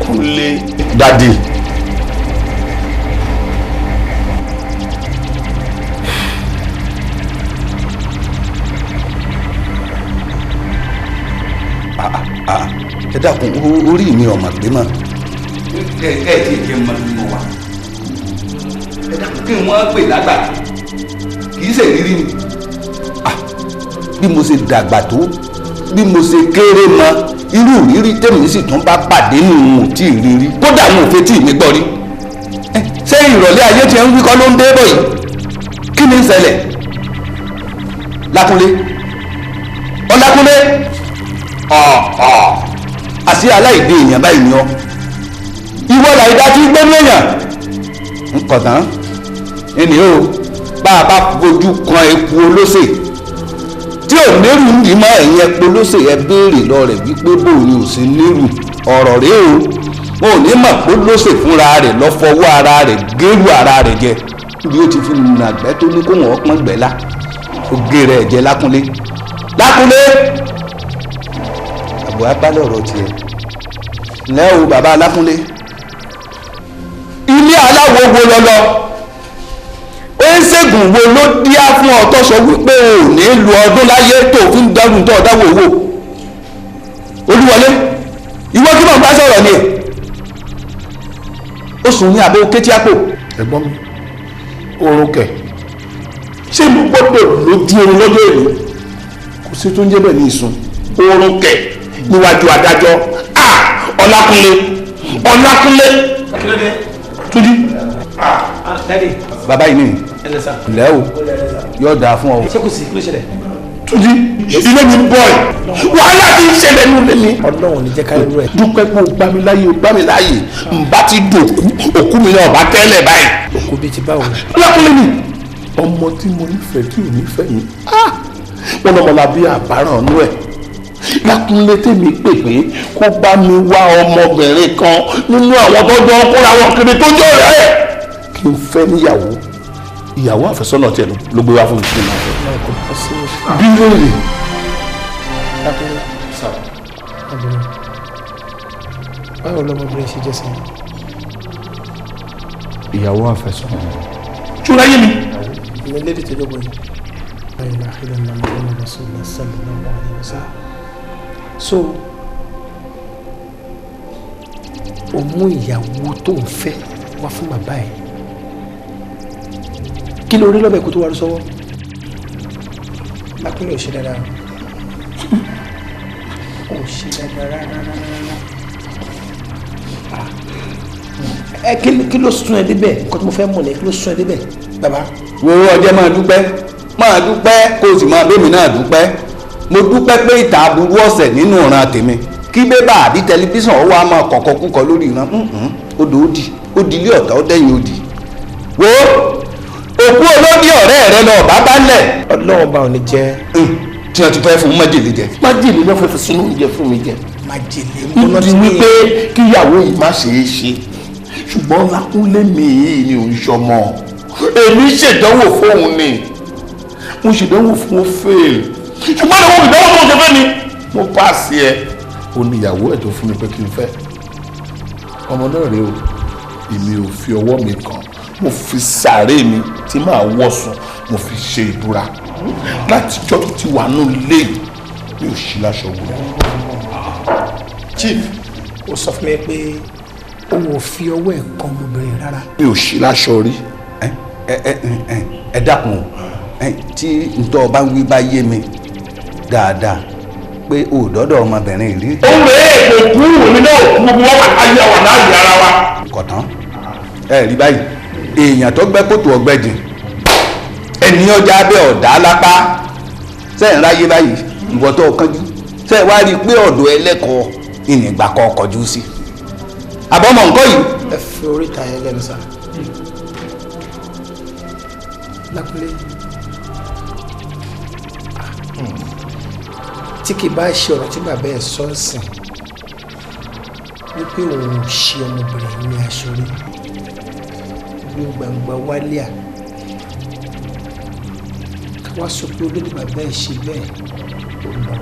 Kúnlé dádì. ẹ dákun orí mi ọmọ gbé mọ ẹ ti jẹ mọ bí mo wà ẹ dákun kí wọn pè lágbà kì í ṣe rírí ni bí mo ṣe dàgbà tó bí mo ṣe kéré mọ irú rírí tèmi sì tún bá pàdé nù ún tí ì rírí kódà wọn ò fetí mi gbọ́ rí ṣé ìrọ̀lẹ́ ayé tí ẹ ń wí kọ́ ló ń dé bọ̀ yìí kí ni ń ṣẹlẹ̀ Lákúnlé Ọlákúnlé àṣì aláìdé èèyàn báyìí ni ọ ìwọ làìdá tí gbẹ́nu èèyàn nkọ̀tàn ẹni o bá a bá fojú kan epo olóṣè tí ò nírù ń dì mọ́ ẹ̀yìn epo olóṣè ẹ béèrè lọ rẹ̀ wípé bóun ò sí nírù ọ̀rọ̀ rèé o wọn ò ní mọ̀ pé olóṣè fúnra rẹ̀ lọ́ fọwọ́ ara rẹ̀ gẹ́rù ara rẹ̀ jẹ bí ó ti fi nàgbẹ́ tó ní kó wọ́n pọ́n gbẹ́lá ó gé rẹ̀ jẹ Lákúnlé Lákúnlé àbọ̀ abálẹ̀ ọ̀rọ̀ tiẹ̀ ǹlẹ́ o bàbá Lákúnlé ilé aláwo wo lọ́lọ́ ó ń ṣègùn wo ló díá fún ọ̀tọ̀ sọ wípé o ò ní lu ọdún láyé tó fi ń dárun tó ọ̀dáwò owó Olúwọlé ìwọ kí mọ̀ bá sọ̀rọ̀ ni ó sùn ní abẹ́ òkè tí a pò. ẹ̀gbọ́n mi oorun kẹ̀ ṣé mo gbọ́dọ̀ lójú oorun lọ́jọ́ èlò kò sí tó ń jẹ́ bẹ́ẹ̀ ní ìsun oorun kẹ̀ níwájú adájọ́ Ọlákúnlé Túnjí. bàbá yìí nìyí ilẹ̀ o yóò dáa fún ọ. ṣé kò sí kí ló ṣẹlẹ̀. Túnjí ilé mi bọ̀ ẹ̀ wàhálà ti ń ṣẹlẹ̀ nínú ilé mi. Ọlọ́run ní jẹ́ ká irú ẹ̀. dúpẹ́ pé o gbá mi láyè n bá ti dòkú òkú mi náà bá tẹ́lẹ̀ báyìí. òkú bíi ti báwo. Ọlákúnlé ni ọmọ tí mo nífẹ̀ẹ́ tí ò nífẹ̀ẹ́ mi wọn lọmọ la bí àbáràn ọ̀nú ẹ̀ Lákúnlé tèmi pè pé kó bá mi wá ọmọbìnrin kan nínú àwọn tó jọ kóra wọn kiri tó jọ rẹ̀ kí n fẹ́ níyàwó ìyàwó àfẹ́sọ́nà tiẹ̀ ló gbé wá fún mi. bí lóore. Lákúnlé ọbìnrin báwo lọmọbìnrin ṣe jẹ́ sí i. ìyàwó àfẹ́sọ́nà. túnra yé mi. ilé lédè tó dọ́gbọ̀n yìí. báyìí la ilẹ̀ ńlá mi lọ́nà bá sọ̀rọ̀ sálẹ̀ náà wà ní ọ̀sán. so o mú ìyàwó tó ń fẹ́ wá fún bàbá ẹ̀ kí ló rí lọ́bẹ̀ kó tó wá sọ́wọ́. Lákúnlé ò ṣe dáadáa ò ṣe dáadáa rárá. ẹ kí ló sún ẹ débẹ̀ nǹkan tí mo fẹ́ mọ̀ ní kí ló sún ẹ débẹ̀ bàbá. wo ọjọ́ máa dúpẹ́ kó o sì máa bẹ́mi náà dúpẹ́ mo dúpẹ́ pé ìta aburú ọ̀sẹ̀ nínú ìran tèmi kí bébà àbí tẹlifíṣàn ó wá máa kọ̀kọ́ kúkọ lórí ìran odò ó di ilé ọ̀tá ó dẹ́yìn òdì wo òkú olódì ọ̀rẹ́ rẹ lọ bàbá lẹ̀. Ọlọ́run bá ò ní jẹ́. tí wọ́n ti fẹ́ fún májèlé jẹ. májèlé náà fẹ́ fi sínú oúnjẹ fún mi jẹ. májèlé mo ti wí pé kíyàwó yìí má ṣeé ṣe ṣùgbọ́n Lákúnlé mi yìí ni ò ń ṣọmọ èmi ṣèdánwò fóun ni mo ṣèdánwò fún ó fail ṣùgbọ́n àwọn ìdánwò tó ń ṣe fẹ́ mi mo pàṣẹ ẹ ó ní ìyàwó ẹ̀ tó fún mi pé kí n fẹ́ ọmọ náà rèé o èmi ò fi ọwọ́ mi kàn mo fi sàárè mi tí màá wọ̀sùn mo fi ṣe ìbúra láti jọ́ tó ti wà nù lé mi ò ṣí láṣọ wò. Chief ó sọ fún mi pé òun ò fi ọwọ́ ẹ̀ kan ọmọbìnrin rárá. mi ò ṣí láṣọ rí. ẹ dákun tí ntọ́ bá ń wí bá yé mi dáadáa pé òdọ́dọ̀ ọmọbìnrin rí. ó lè èkó kú èmi náà kú gbogbo wọn ayé àwọn láàyè ara wa. kọ̀tán ẹ rí báyìí èèyàn tó gbẹ́ kòtò ọ̀gbẹ́dìn ẹni ọjà abẹ́ ọ̀dà lápá sẹ́yìn ráyé báyìí ìwọ tó kánjú sẹ́yìn wá rí i pé ọ̀dọ̀ ẹlẹ́kọ̀ọ́ ìnìgbà kan kọjú sí àbọ̀mọ̀ nǹkan yìí. ẹ fi oríta yẹn lẹ́nu sá. Lákúnlé tí kì bá ṣe ọ̀rọ̀ tí bàbá ẹ̀ sọ sìn wípé òun ò ṣe ọmọbìnrin ní aṣọ rí ló gbangba wálé à káwá sọ pé olódì bàbá ẹ̀ ṣe bẹ́ẹ̀ ó lọ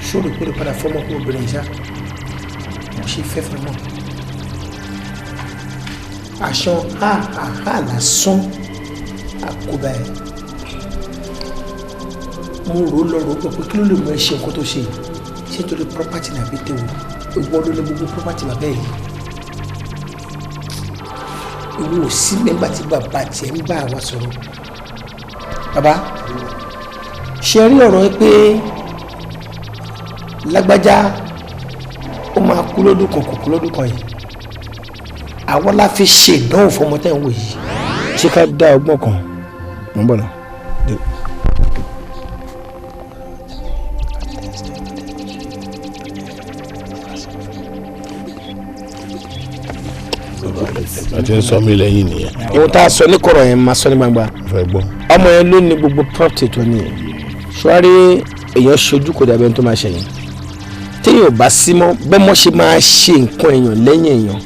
ṣòro pé padà fọmọ pé obìnrin ṣá mo ṣe fẹ́ fọmọ aṣọ ha lásán àkóbá ẹ̀ mo rò ó lọ́rọ̀ ó gbọ́ pé kí ló lè mú ẹ ṣe nǹkan tó ṣe ṣé torí property ní àbí tèwọ́ ìwọ ló ní gbogbo property bàbá yìí ìwọ ò sí mẹ́mbà tí bàbá tiẹ̀ ń bá wa sọ̀rọ̀ bàbá ṣe rí ọ̀rọ̀ ẹ pé lágbájá ó máa kú lọ́dún kan kò kú lọ́dún kan yìí àwọn la fi ṣe ìdánwò fọmọ tẹ́ ń wò yìí ṣé ká dá ọgbọ́n kan ń bọ̀ náà. àti ń sọ mí lẹ́yìn nìyẹn. ohun tá a sọ ní kọ̀rọ̀ yẹn máa sọ ní gbangba. fẹ́ gbọ́. ọmọ yẹn ló ní gbogbo property tó ní ṣùwárí èèyàn ṣojú kò dàbí ẹni tó máa ṣẹ̀yìn téèyàn ò bá sí mọ́ bọ́mọ ṣe máa ṣe nǹkan èèyàn lẹ́yìn èèyàn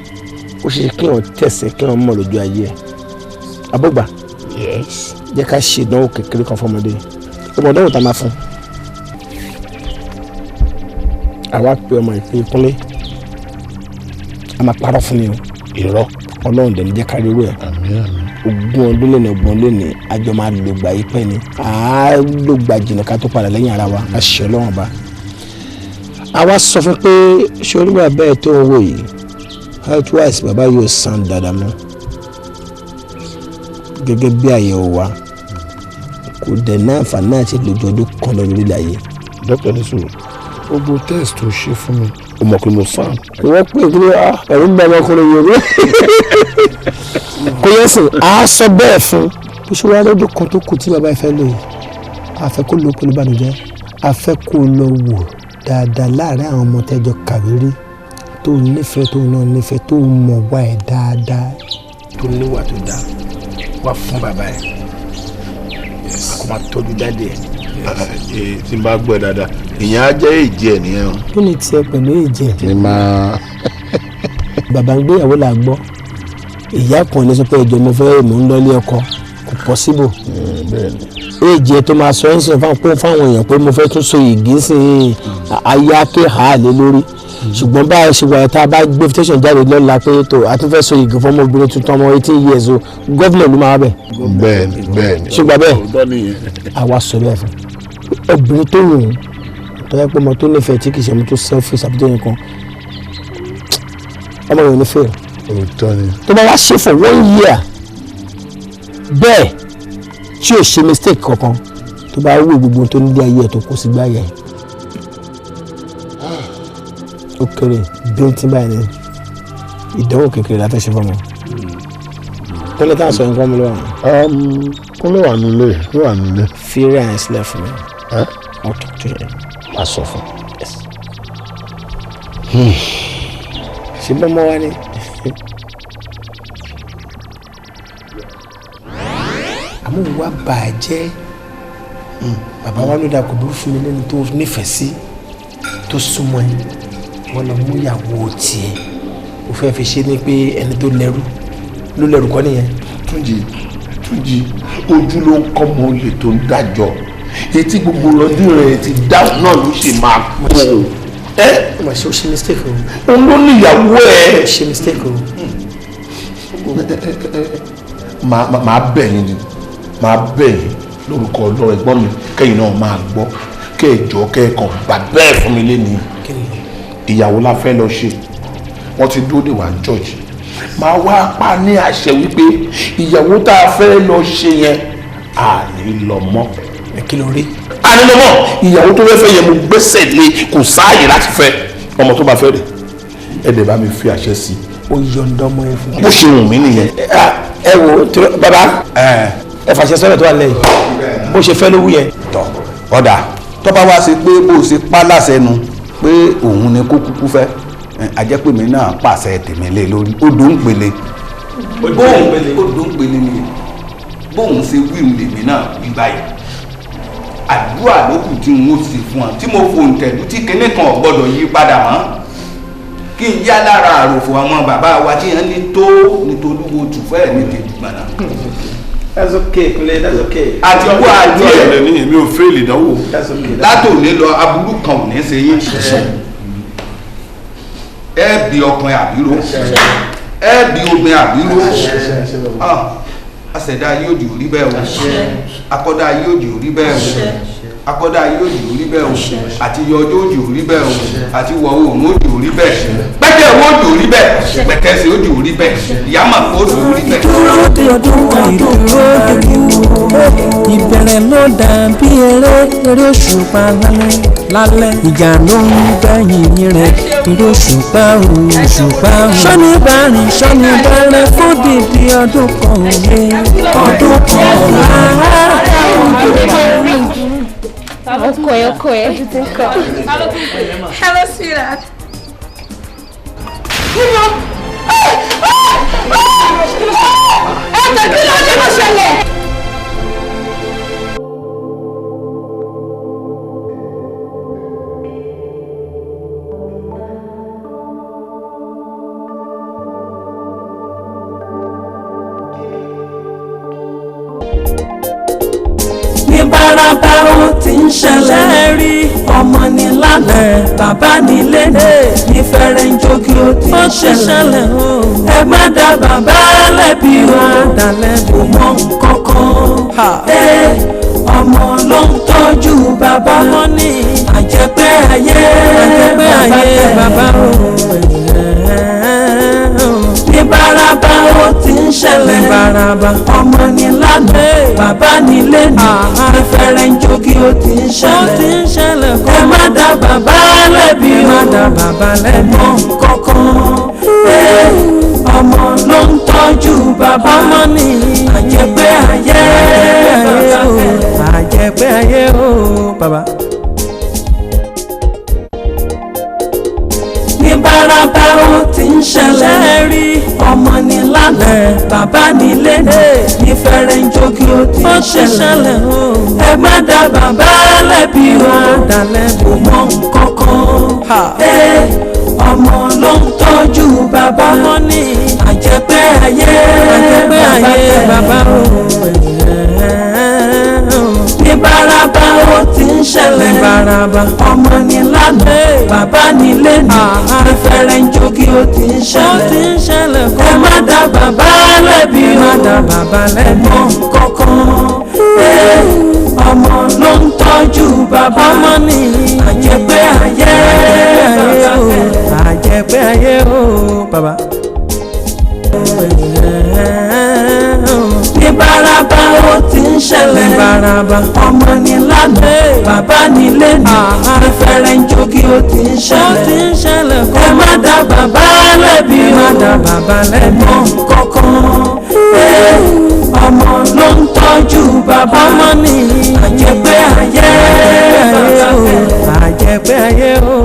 ó ṣe kí èèyàn tẹ̀sẹ̀ kí èèyàn mọ̀ lójú ayé ẹ̀ abọ́gbà jẹ́ ká ṣe ìdánwò kékeré kan fọmọdé ọmọdé ò tá máa fún àwa pe ọmọ ìpín kúnlé a máa parọ́ fún mi o irọ́ ọlọ́run dẹ̀ ní jẹ́ kárí owó ẹ̀ ogún ọdún lẹ́nu ọgbọ̀n lẹ́nu àjọ máa lò gbà yí pẹ́ ni àá lò gbà jìnnà ká tó padà lẹ́yìn ara wa a ṣe ọlọ́run bá àwa sọ fún pé ṣé onígbà bẹ́ẹ̀ tó ń wò yìí health wise bàbá yóò san dáadáa mọ́ gẹ́gẹ́ bí àyẹ̀wò wa kò dẹ̀ ní àǹfààní àti lójú ọdún kan lọ lórílẹ̀ ayé. dókítà ní sùúrù gbogbo test tó ṣe fún mi o mọ̀ pé mo sàn. ìwọ́n pè kí ẹ̀rú ń bá ọmọkùnrin yorùbá kò yẹ sìn á sọ bẹ́ẹ̀ fún bó ṣe wá lọ́dún kan tó kù tí bàbá ìfẹ́ lò yìí àfẹ́ kó lọ pẹ̀lú ìbànújẹ́ àfẹ́ kó lọ wò dáadáa láàrin àwọn ọmọ tẹ́jọ kàwé rí tó nífẹ̀ẹ́ tó náà nífẹ̀ẹ́ tó mọ̀ wá ẹ̀ dáadáa tó níwà tó dáa wá fún bàbá ẹ̀ kó máa tọ́jú dáadé ẹ̀. tí n bá gbọ́ ẹ dáadáa ìyẹn á jẹ́ èjì ẹ̀ nìyẹn o. kí ni tiẹ̀ pẹ̀lú èjì ẹ̀. mi máa. bàbá ń gbéyàwó là gbọ́ ìyá kan ní sọ pé ẹjọ́ mo fẹ́ mò ń lọlé ọkọ kò pọ́síbò. èjì ẹ̀ tó máa sọ ẹ́ sìn fáwọn èèyàn pé mo fẹ́ tún so ìgí sí ayé aké ha lé lórí ṣùgbọ́n bá a ṣe wà tá a bá gbé invitation jáde lọ́la pé tó a tún fẹ́ so ìgí fún ọmọbìnrin tuntun ọmọ 18 years o gọ́vnà ló máa bẹ̀. bẹ́ẹ̀ni ṣùgbọ́n bẹ́ẹ̀ àwa sọ bẹ́ẹ̀ fún obìnrin tó wù ú tó yẹ pé ọmọ tó nífẹ̀ẹ́ tí kì í ṣe ọmọ tó selfish àbí tó yẹ kan ọmọ yẹn ò ní fail. tó bá wá ṣe for 1 year bẹ́ẹ̀ tí ò ṣe mistake kankan tó bá wù gbogbo tó ní ayé ẹ̀ tó kó sí gbáyà ẹ̀ ó kéré bíntín báyìí ní ìdánwò kékeré la fẹ́ ṣe fọmọ. kúnlẹ̀ tá à ń sọ nǹkan mi lọ́wọ́. kúnlẹ̀ wà nílé wà nílé. fi rí àyàn sílẹ̀ fún mi. I'll talk to him. a sọ fún. ṣé bọ́mọ wa ni. àmọ́ ìwà bàjẹ́ bàbá wa ló dà kó burú fún mi lẹ́nu tó nífẹ̀ẹ́ sí tó súnmọ́ ẹ wọ́n lọ mú ìyàwó tiẹ̀ o fẹ́ fi ṣe ni pé ẹni tó lẹ́rú ló lẹ́rú kọ́ nìyẹn. Túnjí ojú ló ń kọ́ mọ́ olè tó ń dájọ́ etí gbogbo ọdún rẹ̀ ti dáhùn náà ló ṣe máa kó o. ó mà ṣe ó ṣe mistake o. òun ló ní ìyàwó ẹ̀. ó ṣe mistake o. màá bẹ̀ yín ni màá bẹ̀ yín lórúkọ ọlọ́run ẹ̀gbọ́n mi kẹ́yìn náà máa gbọ́ kẹ́ẹ̀jọ́ kẹ́ẹ̀kan gbà bẹ́ẹ̀ fún mi lẹ́nu ìyàwó la fẹ́ lọ ṣe wọ́n ti dúró dè wá ní church máa wá pa ní àṣẹ wípé ìyàwó tá a fẹ́ lọ ṣe yẹn à ní lọ mọ́. kí ló rí. à ní lọ mọ́ ìyàwó tó fẹ́ fẹ́ yẹn mo gbẹ́sẹ̀ lé kò sáàyè láti fẹ́ ọmọ tó bá fẹ́ rẹ̀ ẹ dẹ̀ bá mi fi àṣẹ sí i. ó yọ̀ǹda ọmọ yẹn fún mi. bó ṣe wù mí nìyẹn. ẹ wo bàbá ẹ fàṣẹ sọ́dọ̀ tó wà lẹ́yìn bó ṣe fẹ́ ló wú yẹn. tọ ọ̀dà tó bá wá sí pé bó ṣe pa láṣẹ nu pé òun ni kó kúkú fẹ́ àjẹpèmí náà pàṣẹ tèmi lé lórí odò ń pele odò ń pele ni bóun ṣe wíwù lèmi náà wí báyìí àdúrà ló kù tí n ó sì fún ọ tí mo fòun tẹ̀lú tí kinní kan ò gbọ́dọ̀ yí padà mọ́ kí n yá lára àròfò àwọn bàbá wa tí yẹn ní tó nítorí wo tùfẹ́ ní kejì gbàdá. That's okay, Kule, that's okay. àti wọ àjọ ẹ̀ ní èmi ò fẹ́ lè dánwò. látòní lọ aburú kan ò ní ṣe yín ẹ bí ọkùnrin àbíró ẹ bí obìnrin àbíró àṣẹdá yóò di orí bẹ́ẹ̀ o akọ́dá yóò di orí bẹ́ẹ̀ o akọ́dá yóò jù ú rí bẹ́ẹ̀ o àti yọ ọjọ́ òjò rí bẹ́ẹ̀ o àti wọ oòrùn òjò rí bẹ́ẹ̀ pẹ́kẹ́ owó òjò rí bẹ́ẹ̀ pẹ̀tẹ́sì òjò rí bẹ́ẹ̀ ìyámà òjò rí bẹ́ẹ̀. dúró de ọdún àìdúró de ìbẹ̀rẹ̀ ló dàbí eré òṣùpá lálẹ́ ìjà ló ń gbẹ̀yìn rẹ̀ eré òṣùpá òṣùpá. sọ́ni bá rìn sọ́ni bá rẹ̀ fún dídí ọdún kan òye ọdún kan Okay. Hello, sweetheart. Bárabá ó ti ń ṣẹlẹ̀ rí ọmọ ní lálẹ́ bàbá nílé ní fẹ́rẹ̀ ń jókè ó ti ń ṣẹlẹ̀ ẹ má dá bàbá lẹ́bi o kò mọ nǹkan kan ọmọ ló ń tọ́jú bàbá wọn ní àjẹpẹ́ ayé bàbá o. Ní Bárabá ó ti ń ṣẹlẹ̀ ọmọ ní lálẹ́ bàbá nílé ní fẹ́rẹ̀ ń jókè ó ti ń ṣẹlẹ̀ ẹ má dá bàbá lẹ́bi o mọ nǹkankan ọmọ ló ń tọ́jú bàbá wọn ní àjẹpẹ́ ayé àjẹpẹ́ ayé o bàbá. Ní Bárabá ó ti ń ṣẹlẹ̀ rí ọmọ ní lálẹ́ bàbá nílé ní fẹ́rẹ̀ ń jókè ó ti ń ṣẹlẹ̀ ẹ má dá bàbá lẹ́bi o kò mọ nǹkankan ọmọ ló ń tọ́jú bàbá wọn ní àjẹpẹ́ ayé bàbá o. Ní Bárabá ó ti ń ṣẹlẹ̀ ọmọ ní lálẹ́ bàbá nílé ní fẹ́rẹ̀ ń jókè ó ti ń ṣẹlẹ̀ ẹ má dá bàbá lẹ́bi o mọ nǹkankan ọmọ ló ń tọ́jú bàbá wọn ní àjẹpẹ́ ayé àjẹpẹ́ ayé o bàbá. Ní Bárabá ó ti ń ṣẹlẹ̀ ọmọ ní lálẹ́ bàbá nílé ní fẹ́rẹ̀ ń jókè ó ti ń ṣẹlẹ̀ ẹ má dá bàbá lẹ́bi o mọ nǹkankan ọmọ ló ń tọ́jú bàbá wọn ní àjẹpẹ́ ayé àjẹpẹ́ ayé o.